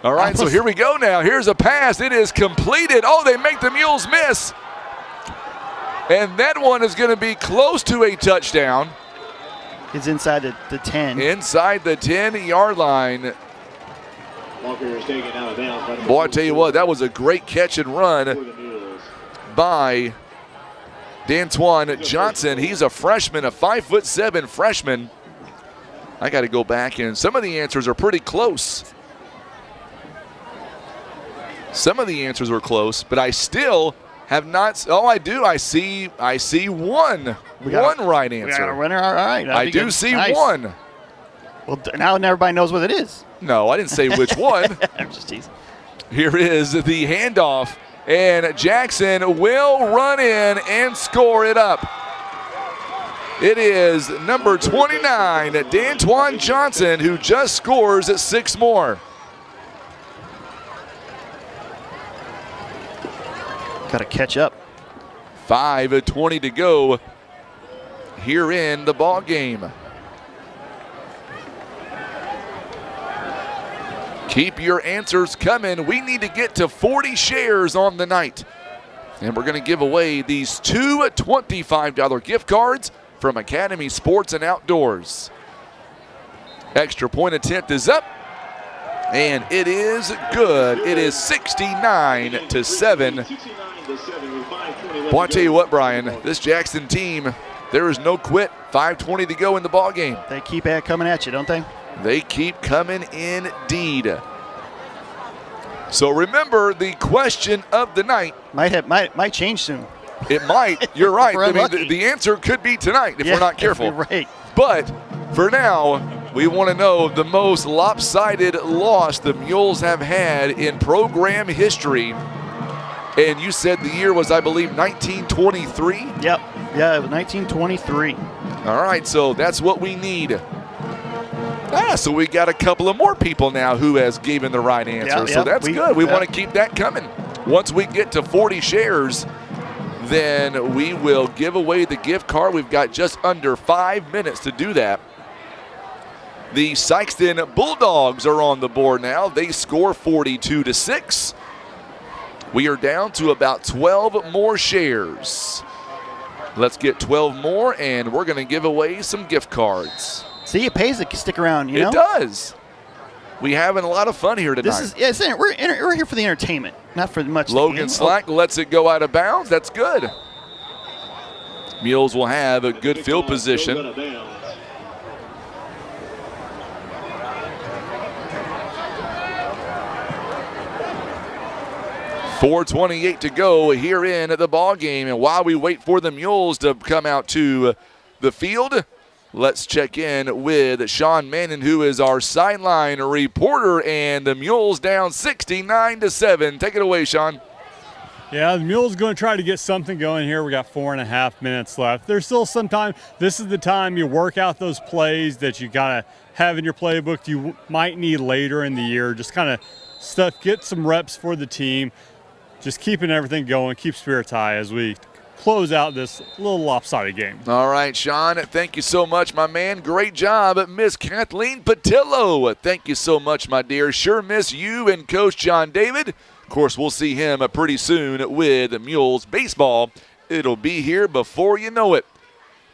Speaker 1: All right, so here we go now. Here's a pass. It is completed. Oh, they make the Mules miss. And that one is going to be close to a touchdown.
Speaker 2: It's inside the 10.
Speaker 1: Inside the 10-yard line.
Speaker 17: Walker is taken out of bounds.
Speaker 1: Boy, I tell you what, that was a great catch and run by D'Antoine Johnson. He's a freshman, a 5'7" freshman. I got to go back, and some of the answers are pretty close. Some of the answers were close, but I still have not. Oh, I do. I see one. One right answer.
Speaker 2: We got a winner. All right.
Speaker 1: I do see one.
Speaker 2: Well, now everybody knows what it is.
Speaker 1: No, I didn't say which one.
Speaker 2: I'm just teasing.
Speaker 1: Here is the handoff, and Jackson will run in and score it up. It is number 29, D'Antoine Johnson, who just scores 6 more.
Speaker 2: Got to catch up.
Speaker 1: 5:20 to go here in the ball game. Keep your answers coming. We need to get to 40 shares on the night. And we're going to give away these 2 $25 gift cards from Academy Sports and Outdoors. Extra point attempt is up. And it is good. It is 69-7. Boy, I tell you what, Brian, this Jackson team, there is no quit. 5:20 to go in the ball game.
Speaker 2: They keep coming at you, don't they?
Speaker 1: They keep coming indeed. So remember the question of the night.
Speaker 2: Might change soon.
Speaker 1: It might. You're right.
Speaker 2: I
Speaker 1: mean, the answer could be tonight if we're not careful.
Speaker 2: Right.
Speaker 1: But for now, we want to know the most lopsided loss the Mules have had in program history. And you said the year was, I believe, 1923?
Speaker 2: Yep. Yeah, it was 1923.
Speaker 1: All right, so that's what we need. So we got a couple of more people now who has given the right answer. So that's good. We want to keep that coming. Once we get to 40 shares, then we will give away the gift card. We've got just under 5 minutes to do that. The Sykeston Bulldogs are on the board now. They score 42-6. We are down to about 12 more shares. Let's get 12 more, and we're going to give away some gift cards.
Speaker 2: See, it pays to stick around, you know?
Speaker 1: It does. We having a lot we're here
Speaker 2: for the entertainment, not for much.
Speaker 1: Logan Slack lets it go out of bounds. That's good. Mules will have a good field position. .428 to go here in the ball game, and while we wait for the Mules to come out to the field, let's check in with Sean Mannon, who is our sideline reporter, and the Mules down 69-7. Take it away, Sean.
Speaker 16: Yeah, the Mules going to try to get something going here. We got 4.5 minutes left. There's still some time. This is the time you work out those plays that you got to have in your playbook you might need later in the year. Just kind of stuff, get some reps for the team. Just keeping everything going, keep spirits high as we close out this little lopsided game.
Speaker 1: All right, Sean, thank you so much, my man. Great job, Miss Kathleen Patillo. Thank you so much, my dear. Sure miss you and Coach John David. Of course, we'll see him pretty soon with Mules baseball. It'll be here before you know it.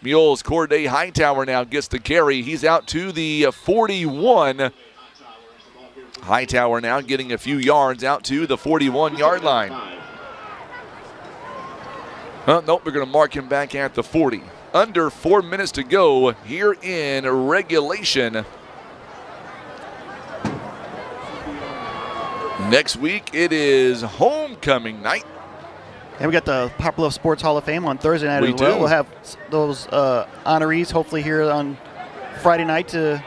Speaker 1: Mules Corday Hightower now gets the carry. He's out to the 41. Hightower now getting a few yards out to the 41-yard line. Nope, we're going to mark him back at the 40. Under 4 minutes to go here in regulation. Next week, it is homecoming night.
Speaker 2: And we got the Poplar Bluff Sports Hall of Fame on Thursday night as well. We'll have those honorees hopefully here on Friday night to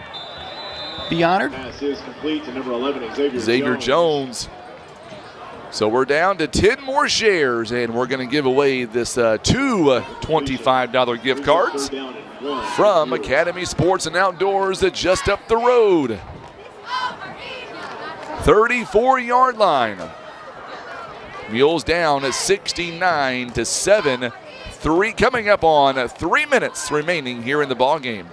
Speaker 2: be honored.
Speaker 17: Pass is complete to number 11,
Speaker 1: Xavier Jones. So we're down to 10 more shares, and we're going to give away this 2 $25 gift cards from Academy Sports and Outdoors just up the road. 34-yard line. Mules down at 69-7. Coming up on 3 minutes remaining here in the ball game.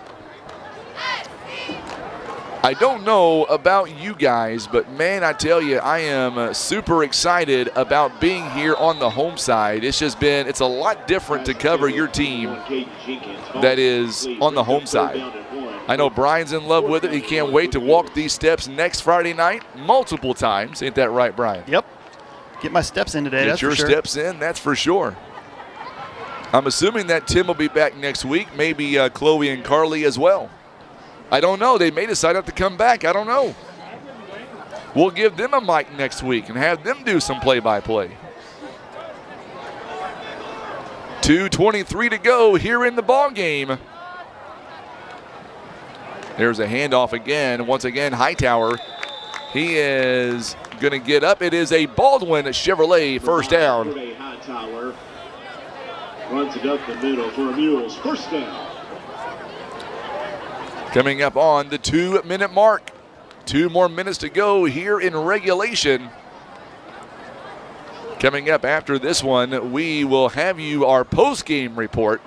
Speaker 1: I don't know about you guys, but man, I tell you, I am super excited about being here on the home side. It's a lot different to cover your team that is on the home side. I know Brian's in love with it. He can't wait to walk these steps next Friday night multiple times. Ain't that right, Brian?
Speaker 2: Yep. Get my steps in today,
Speaker 1: Get your steps in, that's for sure. I'm assuming that Tim will be back next week, maybe Chloe and Carly as well. I don't know. They may decide not to come back. I don't know. We'll give them a mic next week and have them do some play-by-play. 2:23 to go here in the ball game. There's a handoff again. Once again, Hightower. He is going to get up. It is a Baldwin Chevrolet first down.
Speaker 17: Hightower runs it up the middle for a Mules first down.
Speaker 1: Coming up on the 2-minute mark. 2 more minutes to go here in regulation. Coming up after this one, we will have you our post-game report.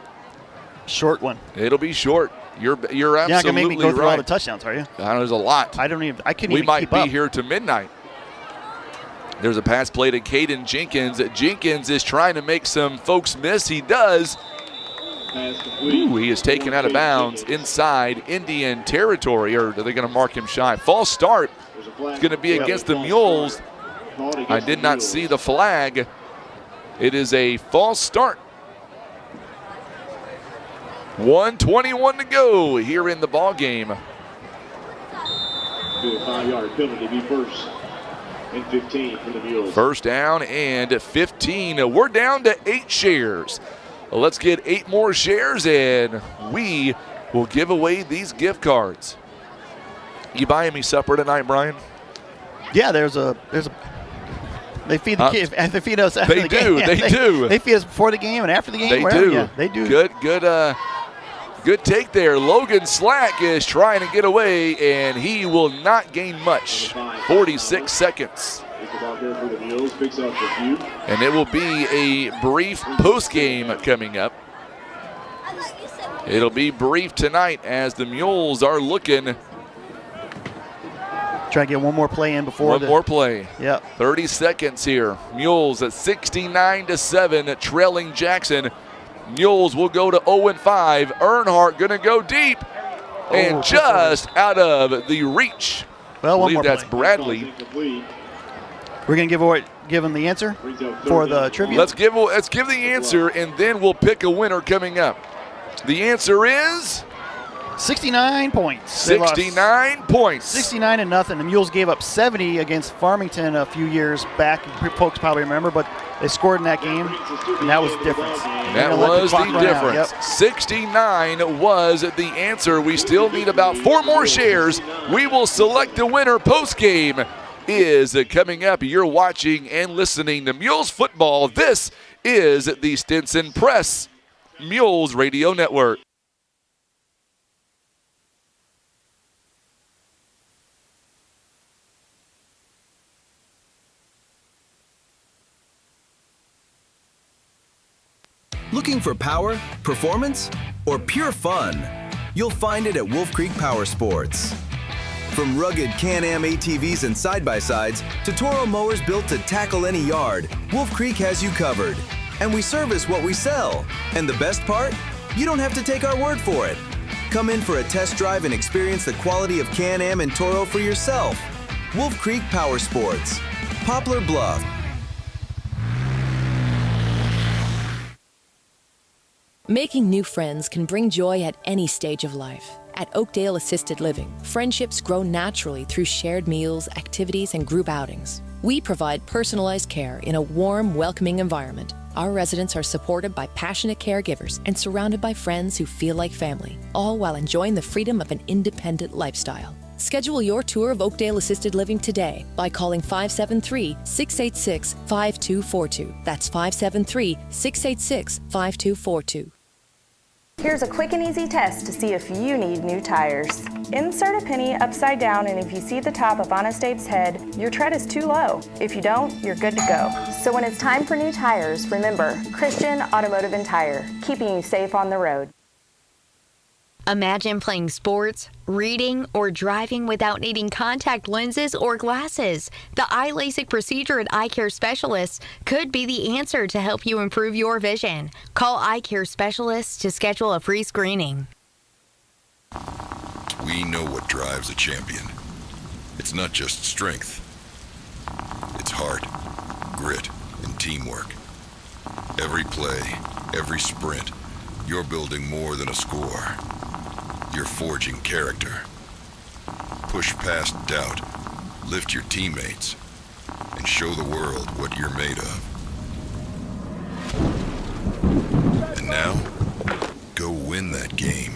Speaker 2: Short one.
Speaker 1: It'll be short. You're absolutely right.
Speaker 2: You're not going to make me go through all the touchdowns, are you?
Speaker 1: There's a lot.
Speaker 2: I couldn't even
Speaker 1: We might
Speaker 2: keep
Speaker 1: be
Speaker 2: up.
Speaker 1: here to midnight. There's a pass play to Caden Jenkins. Jenkins is trying to make some folks miss. He does. Ooh, he is taken out of bounds inside Indian territory, or are they going to mark him shy? False start. It's going to be against the Mules. I did not see the flag. It is a false start. 1:21 to go here in the ball game.
Speaker 17: 5-yard penalty, be first and 15 for the Mules.
Speaker 1: First down and 15. We're down to 8 shares. Let's get 8 more shares and we will give away these gift cards. You buying me supper tonight, Brian?
Speaker 2: Yeah, there's a. They feed the kids. They feed us after the game.
Speaker 1: They do.
Speaker 2: They feed us before the game and after the game.
Speaker 1: They
Speaker 2: wherever.
Speaker 1: do.
Speaker 2: Yeah, they do.
Speaker 1: Good take there. Logan Slack is trying to get away, and he will not gain much. 46 seconds. And it will be a brief post-game coming up. It'll be brief tonight as the Mules are looking.
Speaker 2: Try to get one more play in before
Speaker 1: One more play.
Speaker 2: Yep.
Speaker 1: 30 seconds here. Mules at 69-7, trailing Jackson. Mules will go to 0-5. Earnhardt going to go deep and just out of the reach.
Speaker 2: Well, one
Speaker 1: I believe
Speaker 2: more
Speaker 1: that's
Speaker 2: play.
Speaker 1: Bradley.
Speaker 2: We're going to give him the answer for the trivia.
Speaker 1: Let's give the answer, and then we'll pick a winner coming up. The answer is
Speaker 2: 69 points.
Speaker 1: 69 points.
Speaker 2: 69-0. The Mules gave up 70 against Farmington a few years back. Folks probably remember, but they scored in that game, and that was the difference.
Speaker 1: That was the difference. Yep. 69 was the answer. We still need about 4 more shares. We will select the winner. Post-game is coming up. You're watching and listening to Mules Football. This is the Stinson Press Mules Radio Network.
Speaker 7: Looking for power, performance, or pure fun? You'll find it at Wolf Creek Power Sports. From rugged Can-Am ATVs and side-by-sides to Toro mowers built to tackle any yard, Wolf Creek has you covered. And we service what we sell. And the best part? You don't have to take our word for it. Come in for a test drive and experience the quality of Can-Am and Toro for yourself. Wolf Creek Power Sports. Poplar Bluff.
Speaker 9: Making new friends can bring joy at any stage of life. At Oakdale Assisted Living, friendships grow naturally through shared meals, activities, and group outings. We provide personalized care in a warm, welcoming environment. Our residents are supported by passionate caregivers and surrounded by friends who feel like family, all while enjoying the freedom of an independent lifestyle. Schedule your tour of Oakdale Assisted Living today by calling 573-686-5242. That's 573-686-5242.
Speaker 10: Here's a quick and easy test to see if you need new tires. Insert a penny upside down, and if you see the top of Honest Abe's head, your tread is too low. If you don't, you're good to go. So when it's time for new tires, remember Christian Automotive and Tire, keeping you safe on the road.
Speaker 8: Imagine playing sports, reading, or driving without needing contact lenses or glasses. The eye LASIK procedure at Eye Care Specialists could be the answer to help you improve your vision. Call Eye Care Specialists to schedule a free screening.
Speaker 5: We know what drives a champion. It's not just strength. It's heart, grit, and teamwork. Every play, every sprint, you're building more than a score. You're forging character. Push past doubt, lift your teammates, and show the world what you're made of. And now, go win that game.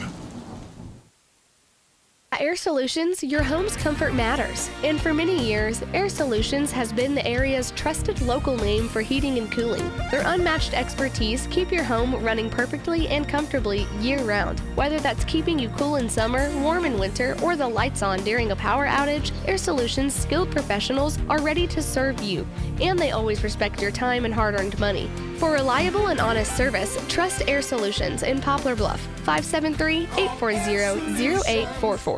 Speaker 18: At Air Solutions, your home's comfort matters. And for many years, Air Solutions has been the area's trusted local name for heating and cooling. Their unmatched expertise keep your home running perfectly and comfortably year-round. Whether that's keeping you cool in summer, warm in winter, or the lights on during a power outage, Air Solutions' skilled professionals are ready to serve you. And they always respect your time and hard-earned money. For reliable and honest service, trust Air Solutions in Poplar Bluff, 573-840-0844.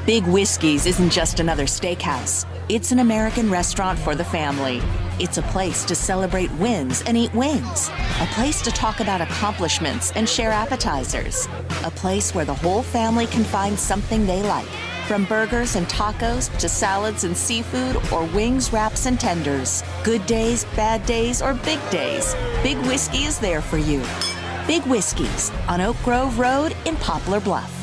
Speaker 22: Big Whiskey's isn't just another steakhouse. It's an American restaurant for the family. It's a place to celebrate wins and eat wings. A place to talk about accomplishments and share appetizers. A place where the whole family can find something they like. From burgers and tacos to salads and seafood or wings, wraps, and tenders. Good days, bad days, or big days. Big Whiskey is there for you. Big Whiskey's on Oak Grove Road in Poplar Bluff.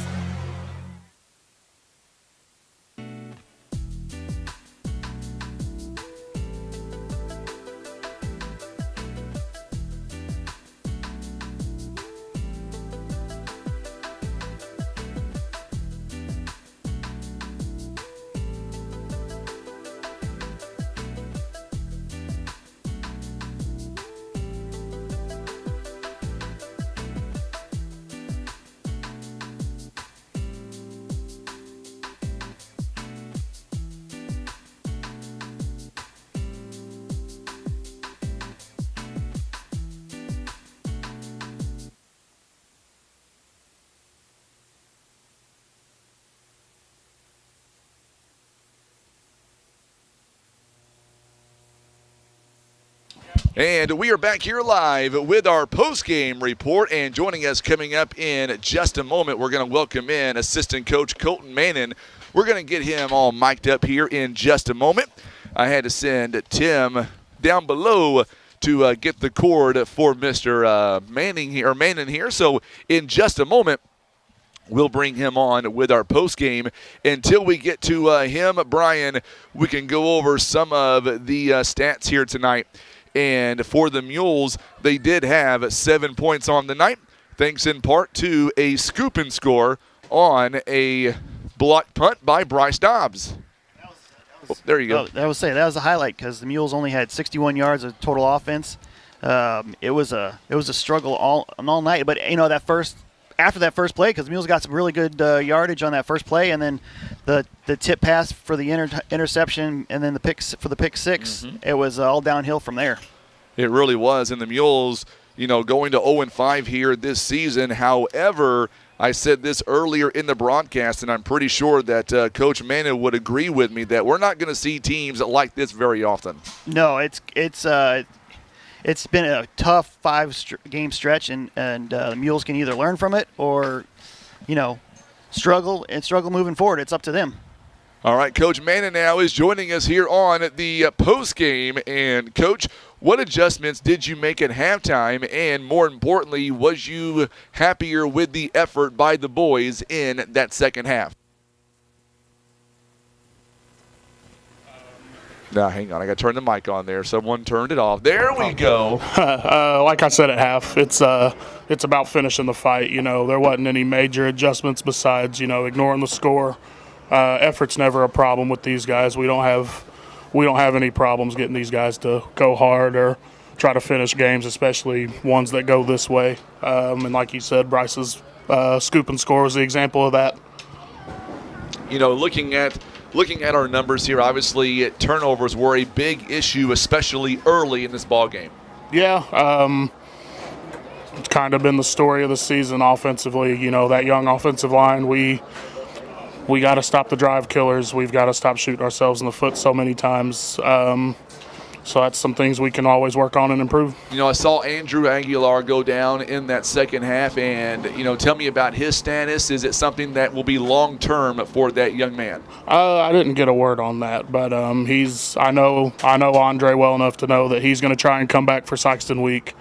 Speaker 1: And we are back here live with our post-game report. And joining us coming up in just a moment, we're going to welcome in assistant coach Colton Manning. We're going to get him all mic'd up here in just a moment. I had to send Tim down below to get the cord for Mr. Manning here. So in just a moment, we'll bring him on with our postgame. Until we get to him, Brian, we can go over some of the stats here tonight. And for the Mules, they did have 7 points on the night, thanks in part to a scoop and score on a blocked punt by Bryce Dobbs. There you go.
Speaker 2: That was a highlight because the Mules only had 61 yards of total offense. It was a struggle all night. But after that first play, because the Mules got some really good yardage on that first play, and then the tip pass for the interception, and then the pick six, it was all downhill from there.
Speaker 1: It really was. And the Mules, going to 0-5 here this season. However, I said this earlier in the broadcast, and I'm pretty sure that Coach Manning would agree with me that we're not going to see teams like this very often.
Speaker 2: No, it's been a tough 5-game stretch, and the Mules can either learn from it or, struggle moving forward. It's up to them.
Speaker 1: All right, Coach Manning now is joining us here on the post game. And Coach, what adjustments did you make at halftime? And more importantly, was you happier with the effort by the boys in that second half? Now, hang on. I got to turn the mic on there. Someone turned it off. There we go.
Speaker 13: Like I said at half, it's about finishing the fight. There wasn't any major adjustments besides, ignoring the score. Effort's never a problem with these guys. We don't have any problems getting these guys to go hard or try to finish games, especially ones that go this way. And like you said, Bryce's scoop and score was the example of that.
Speaker 1: Looking at Looking at our numbers here, obviously turnovers were a big issue, especially early in this ball game.
Speaker 13: Yeah, it's kind of been the story of the season offensively. You know, that young offensive line, we got to stop the drive killers. We've got to stop shooting ourselves in the foot so many times. So that's some things we can always work on and improve.
Speaker 1: You know, I saw Andrew Aguilar go down in that second half, and, you know, tell me about his status. Is it something that will be long-term for that young man?
Speaker 13: I didn't get a word on that, but I know Andre well enough to know that he's going to try and come back for Sykeston week.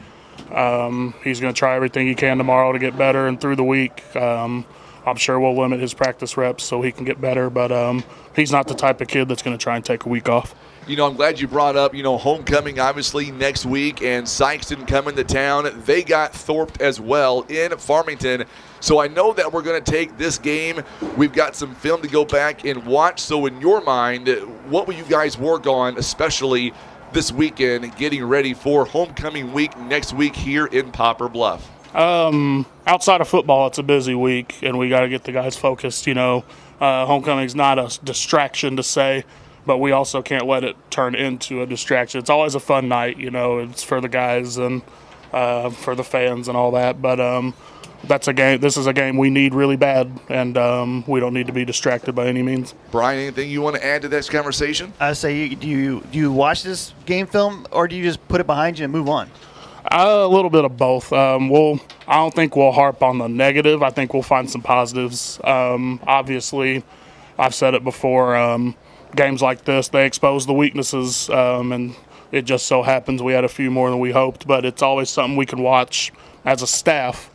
Speaker 13: He's going to try everything he can tomorrow to get better, and through the week, I'm sure we'll limit his practice reps so he can get better, but he's not the type of kid that's going to try and take a week off.
Speaker 1: You know, I'm glad you brought up, you know, homecoming obviously next week and Sykeston coming to town. They got thorped as well in Farmington. So I know that we're going to take this game. We've got some film to go back and watch. So in your mind, what will you guys work on, especially this weekend, getting ready for homecoming week next week here in Poplar Bluff?
Speaker 13: Outside of football, it's a busy week, and we got to get the guys focused. You know, homecoming's not a distraction to say, but we also can't let it turn into a distraction. It's always a fun night, you know. It's for the guys and for the fans and all that. But that's a game. This is a game we need really bad, and we don't need to be distracted by any means.
Speaker 1: Brian, anything you want to add to this conversation?
Speaker 2: I say, do you watch this game film, or do you just put it behind you and move on?
Speaker 13: A little bit of both. I don't think we'll harp on the negative. I think we'll find some positives. Obviously, I've said it before. Games like this, they expose the weaknesses, and it just so happens we had a few more than we hoped. But it's always something we can watch as a staff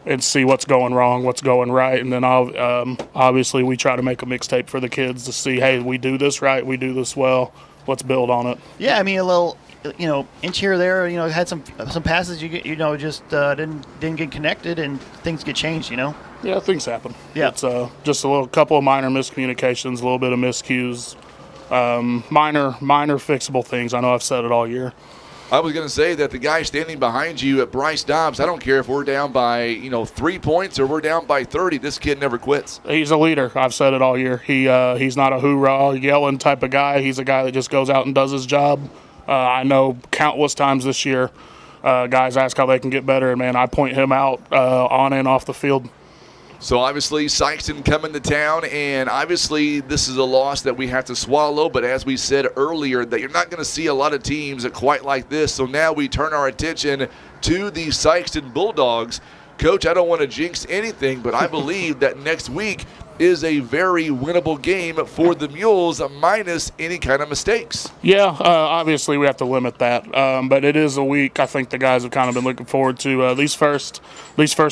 Speaker 13: and see what's going wrong, what's going right, and then obviously we try to make a mixtape for the kids to see, hey, we do this right, we do this well, let's build on it.
Speaker 2: Yeah, I mean, a little, you know, inch here or there, you know, had some passes just didn't get connected, and things get changed, you know.
Speaker 13: Yeah, things happen.
Speaker 2: Yeah.
Speaker 13: It's just a couple of minor miscommunications, a little bit of miscues, minor fixable things. I know I've said it all year.
Speaker 1: I was going to say that the guy standing behind you at Bryce Dobbs, I don't care if we're down by 3 points or we're down by 30. This kid never quits.
Speaker 13: He's a leader. I've said it all year. He's not a hoorah, yelling type of guy. He's a guy that just goes out and does his job. I know countless times this year guys ask how they can get better, and, man, I point him out on and off the field.
Speaker 1: So obviously Sykeston coming to town, and obviously this is a loss that we have to swallow, but as we said earlier, that you're not going to see a lot of teams that quite like this. So now we turn our attention to the Sykeston Bulldogs. Coach, I don't want to jinx anything, but I believe that next week is a very winnable game for the Mules, minus any kind of mistakes.
Speaker 13: Yeah, obviously we have to limit that, but it is a week I think the guys have kind of been looking forward to. These first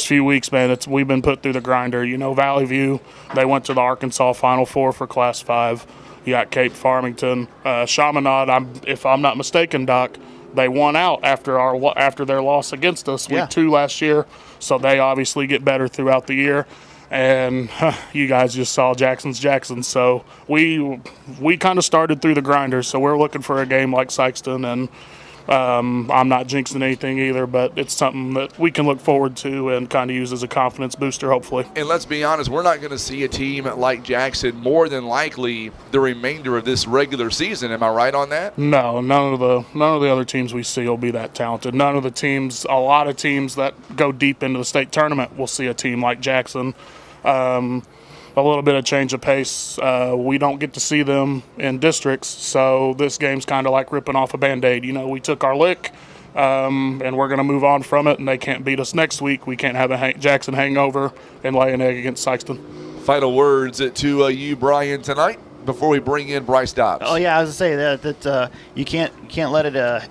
Speaker 13: few weeks, man, we've been put through the grinder. You know, Valley View, they went to the Arkansas Final Four for Class 5. You got Cape Farmington, Chaminade. If I'm not mistaken, Doc, they won out after their loss against us week 2 last year. So they obviously get better throughout the year. And you guys just saw Jackson's Jackson. So we kind of started through the grinder. So we're looking for a game like Sykeston. And I'm not jinxing anything either, but it's something that we can look forward to and kind of use as a confidence booster, hopefully.
Speaker 1: And let's be honest, we're not going to see a team like Jackson more than likely the remainder of this regular season. Am I right on that?
Speaker 13: No, none of the other teams we see will be that talented. None of the teams, a lot of teams that go deep into the state tournament will see a team like Jackson. A little bit of change of pace. We don't get to see them in districts, so this game's kind of like ripping off a Band-Aid. You know, we took our lick, and we're going to move on from it, and they can't beat us next week. We can't have a Jackson hangover and lay an egg against Sykeston.
Speaker 1: Final words to you, Brian, tonight before we bring in Bryce Dobbs.
Speaker 2: Oh, yeah, I was going to say that you can't let it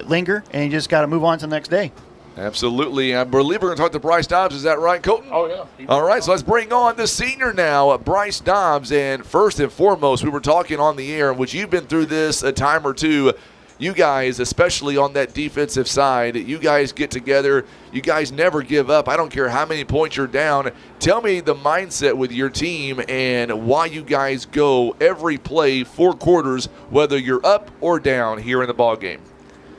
Speaker 2: linger, and you just got to move on to the next day.
Speaker 1: Absolutely. I believe we're going to talk to Bryce Dobbs. Is that right, Colton?
Speaker 13: Oh, yeah.
Speaker 1: All right, so let's bring on the senior now, Bryce Dobbs. And first and foremost, we were talking on the air, which you've been through this a time or two. You guys, especially on that defensive side, you guys get together. You guys never give up. I don't care how many points you're down. Tell me the mindset with your team and why you guys go every play, 4 quarters, whether you're up or down here in the ball game.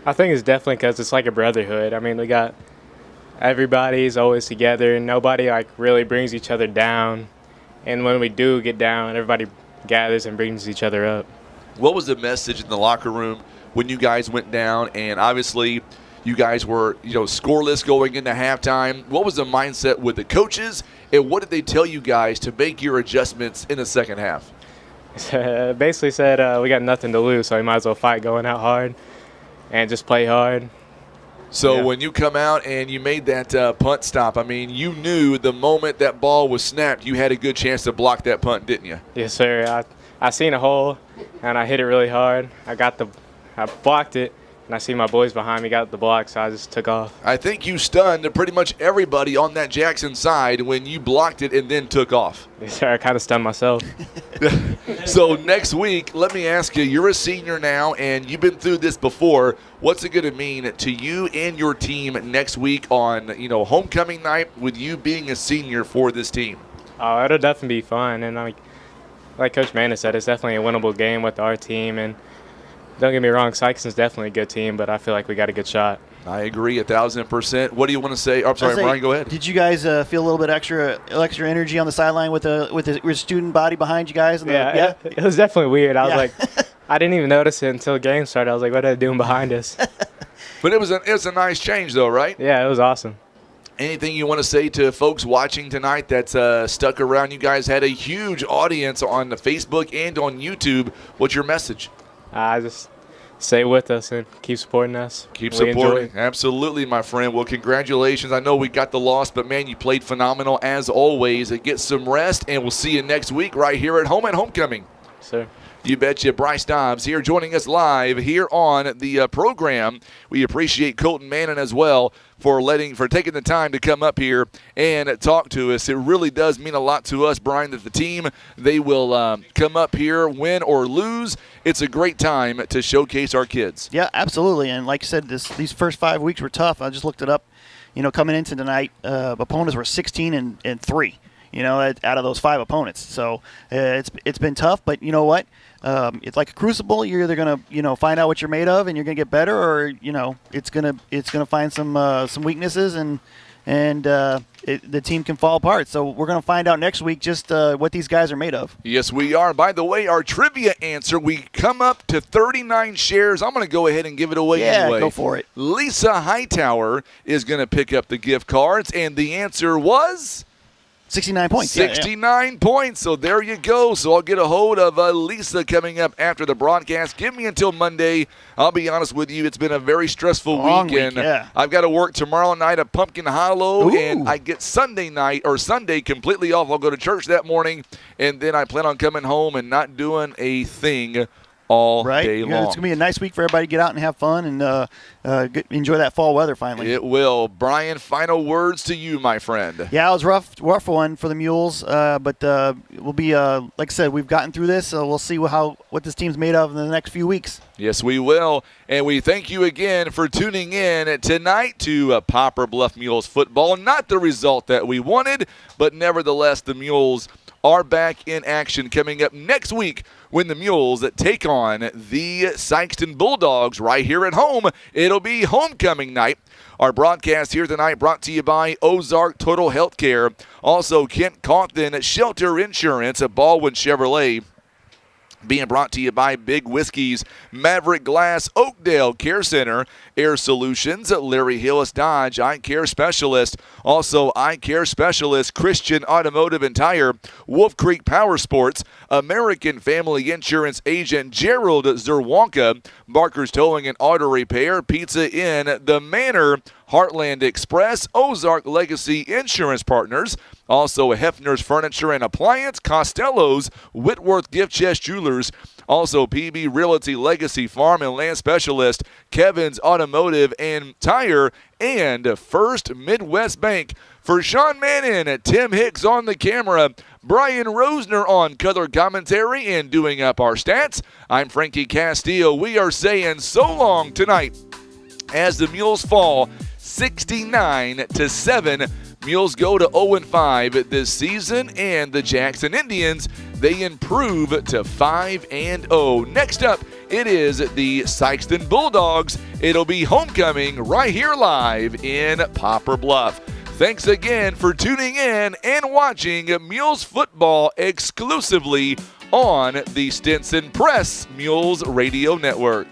Speaker 6: I think it's definitely because it's like a brotherhood. I mean, we got everybody's always together, and nobody really brings each other down. And when we do get down, everybody gathers and brings each other up.
Speaker 1: What was the message in the locker room when you guys went down? And obviously, you guys were, scoreless going into halftime. What was the mindset with the coaches, and what did they tell you guys to make your adjustments in the second half?
Speaker 6: Basically said we got nothing to lose, so we might as well fight going out hard and just play hard.
Speaker 1: So when you come out and you made that punt stop, I mean, you knew the moment that ball was snapped, you had a good chance to block that punt, didn't you?
Speaker 6: Yes, sir. I seen a hole, and I hit it really hard. I blocked it, and I see my boys behind me got the block, so I just took off.
Speaker 1: I think you stunned pretty much everybody on that Jackson side when you blocked it and then took off.
Speaker 6: Yes, sir. I kind of stunned myself.
Speaker 1: So next week, let me ask you, you're a senior now, and you've been through this before. What's it going to mean to you and your team next week on, homecoming night with you being a senior for this team?
Speaker 6: Oh, it'll definitely be fun. And like Coach Manning said, it's definitely a winnable game with our team. And don't get me wrong, Sykeston's definitely a good team, but I feel like we got a good shot.
Speaker 1: I agree 1,000%. What do you want to say? I'm sorry, Brian, go ahead.
Speaker 2: Did you guys feel a little bit extra energy on the sideline with your student body behind you guys?
Speaker 6: It was definitely weird. I was like, I didn't even notice it until the game started. I was like, what are they doing behind us?
Speaker 1: But it was a nice change, though, right?
Speaker 6: Yeah, it was awesome.
Speaker 1: Anything you want to say to folks watching tonight that's stuck around? You guys had a huge audience on the Facebook and on YouTube. What's your message?
Speaker 6: Just stay with us and keep supporting us.
Speaker 1: Keep supporting. Absolutely, my friend. Well, congratulations. I know we got the loss, but, man, you played phenomenal as always. Get some rest, and we'll see you next week right here at home at Homecoming.
Speaker 6: Sir.
Speaker 1: You betcha. Bryce Dobbs here joining us live here on the program. We appreciate Colton Manning as well for taking the time to come up here and talk to us. It really does mean a lot to us, Brian, that the team, they will come up here, win or lose. It's a great time to showcase our kids.
Speaker 2: Yeah, absolutely. And like you said, these first 5 weeks were tough. I just looked it up. Coming into tonight, opponents were 16-3. Out of those 5 opponents. So it's been tough, but you know what? It's like a crucible. You're either gonna find out what you're made of and you're gonna get better, or it's gonna find some weaknesses and the team can fall apart. So we're gonna find out next week just what these guys are made of.
Speaker 1: Yes, we are. By the way, our trivia answer, we come up to 39 shares. I'm gonna go ahead and give it away anyway.
Speaker 2: Yeah, go for it.
Speaker 1: Lisa Hightower is gonna pick up the gift cards, and the answer was
Speaker 2: 69 points.
Speaker 1: 69 points. So there you go. So I'll get a hold of Lisa coming up after the broadcast. Give me until Monday. I'll be honest with you. It's been a very stressful week. I've got to work tomorrow night at Pumpkin Hollow. Ooh. And I get Sunday completely off. I'll go to church that morning. And then I plan on coming home and not doing a thing all day long.
Speaker 2: It's going to be a nice week for everybody to get out and have fun and enjoy that fall weather finally.
Speaker 1: It will. Brian, final words to you, my friend.
Speaker 2: Yeah, it was rough one for the Mules, but we'll be, like I said, we've gotten through this, so we'll see what this team's made of in the next few weeks.
Speaker 1: Yes, we will. And we thank you again for tuning in tonight to Poplar Bluff Mules football. Not the result that we wanted, but nevertheless, the Mules are back in action coming up next week when the Mules take on the Sykeston Bulldogs right here at home. It'll be homecoming night. Our broadcast here tonight brought to you by Ozark Total Healthcare. Also, Kent Cawthon Shelter Insurance at Baldwin Chevrolet. Being brought to you by Big Whiskey's Maverick Glass Oakdale Care Center, Air Solutions, Larry Hillis Dodge Eye Care Specialist, also Eye Care Specialist Christian Automotive and Tire, Wolf Creek Power Sports, American Family Insurance Agent Gerald Zerwanka, Barker's Towing and Auto Repair, Pizza Inn, The Manor, Heartland Express, Ozark Legacy Insurance Partners, also Hefner's Furniture and Appliance, Costello's, Whitworth Gift Chest Jewelers, also PB Realty Legacy Farm and Land Specialist, Kevin's Automotive and Tire, and First Midwest Bank. For Sean Manning, Tim Hicks on the camera, Brian Rosner on color commentary and doing up our stats, I'm Frankie Castillo. We are saying so long tonight as the Mules fall 69-7. Mules go to 0-5 this season, and the Jackson Indians, they improve to 5-0. Next up, it is the Sykeston Bulldogs. It'll be homecoming right here live in Poplar Bluff. Thanks again for tuning in and watching Mules football exclusively on the Stinson Press Mules Radio Network.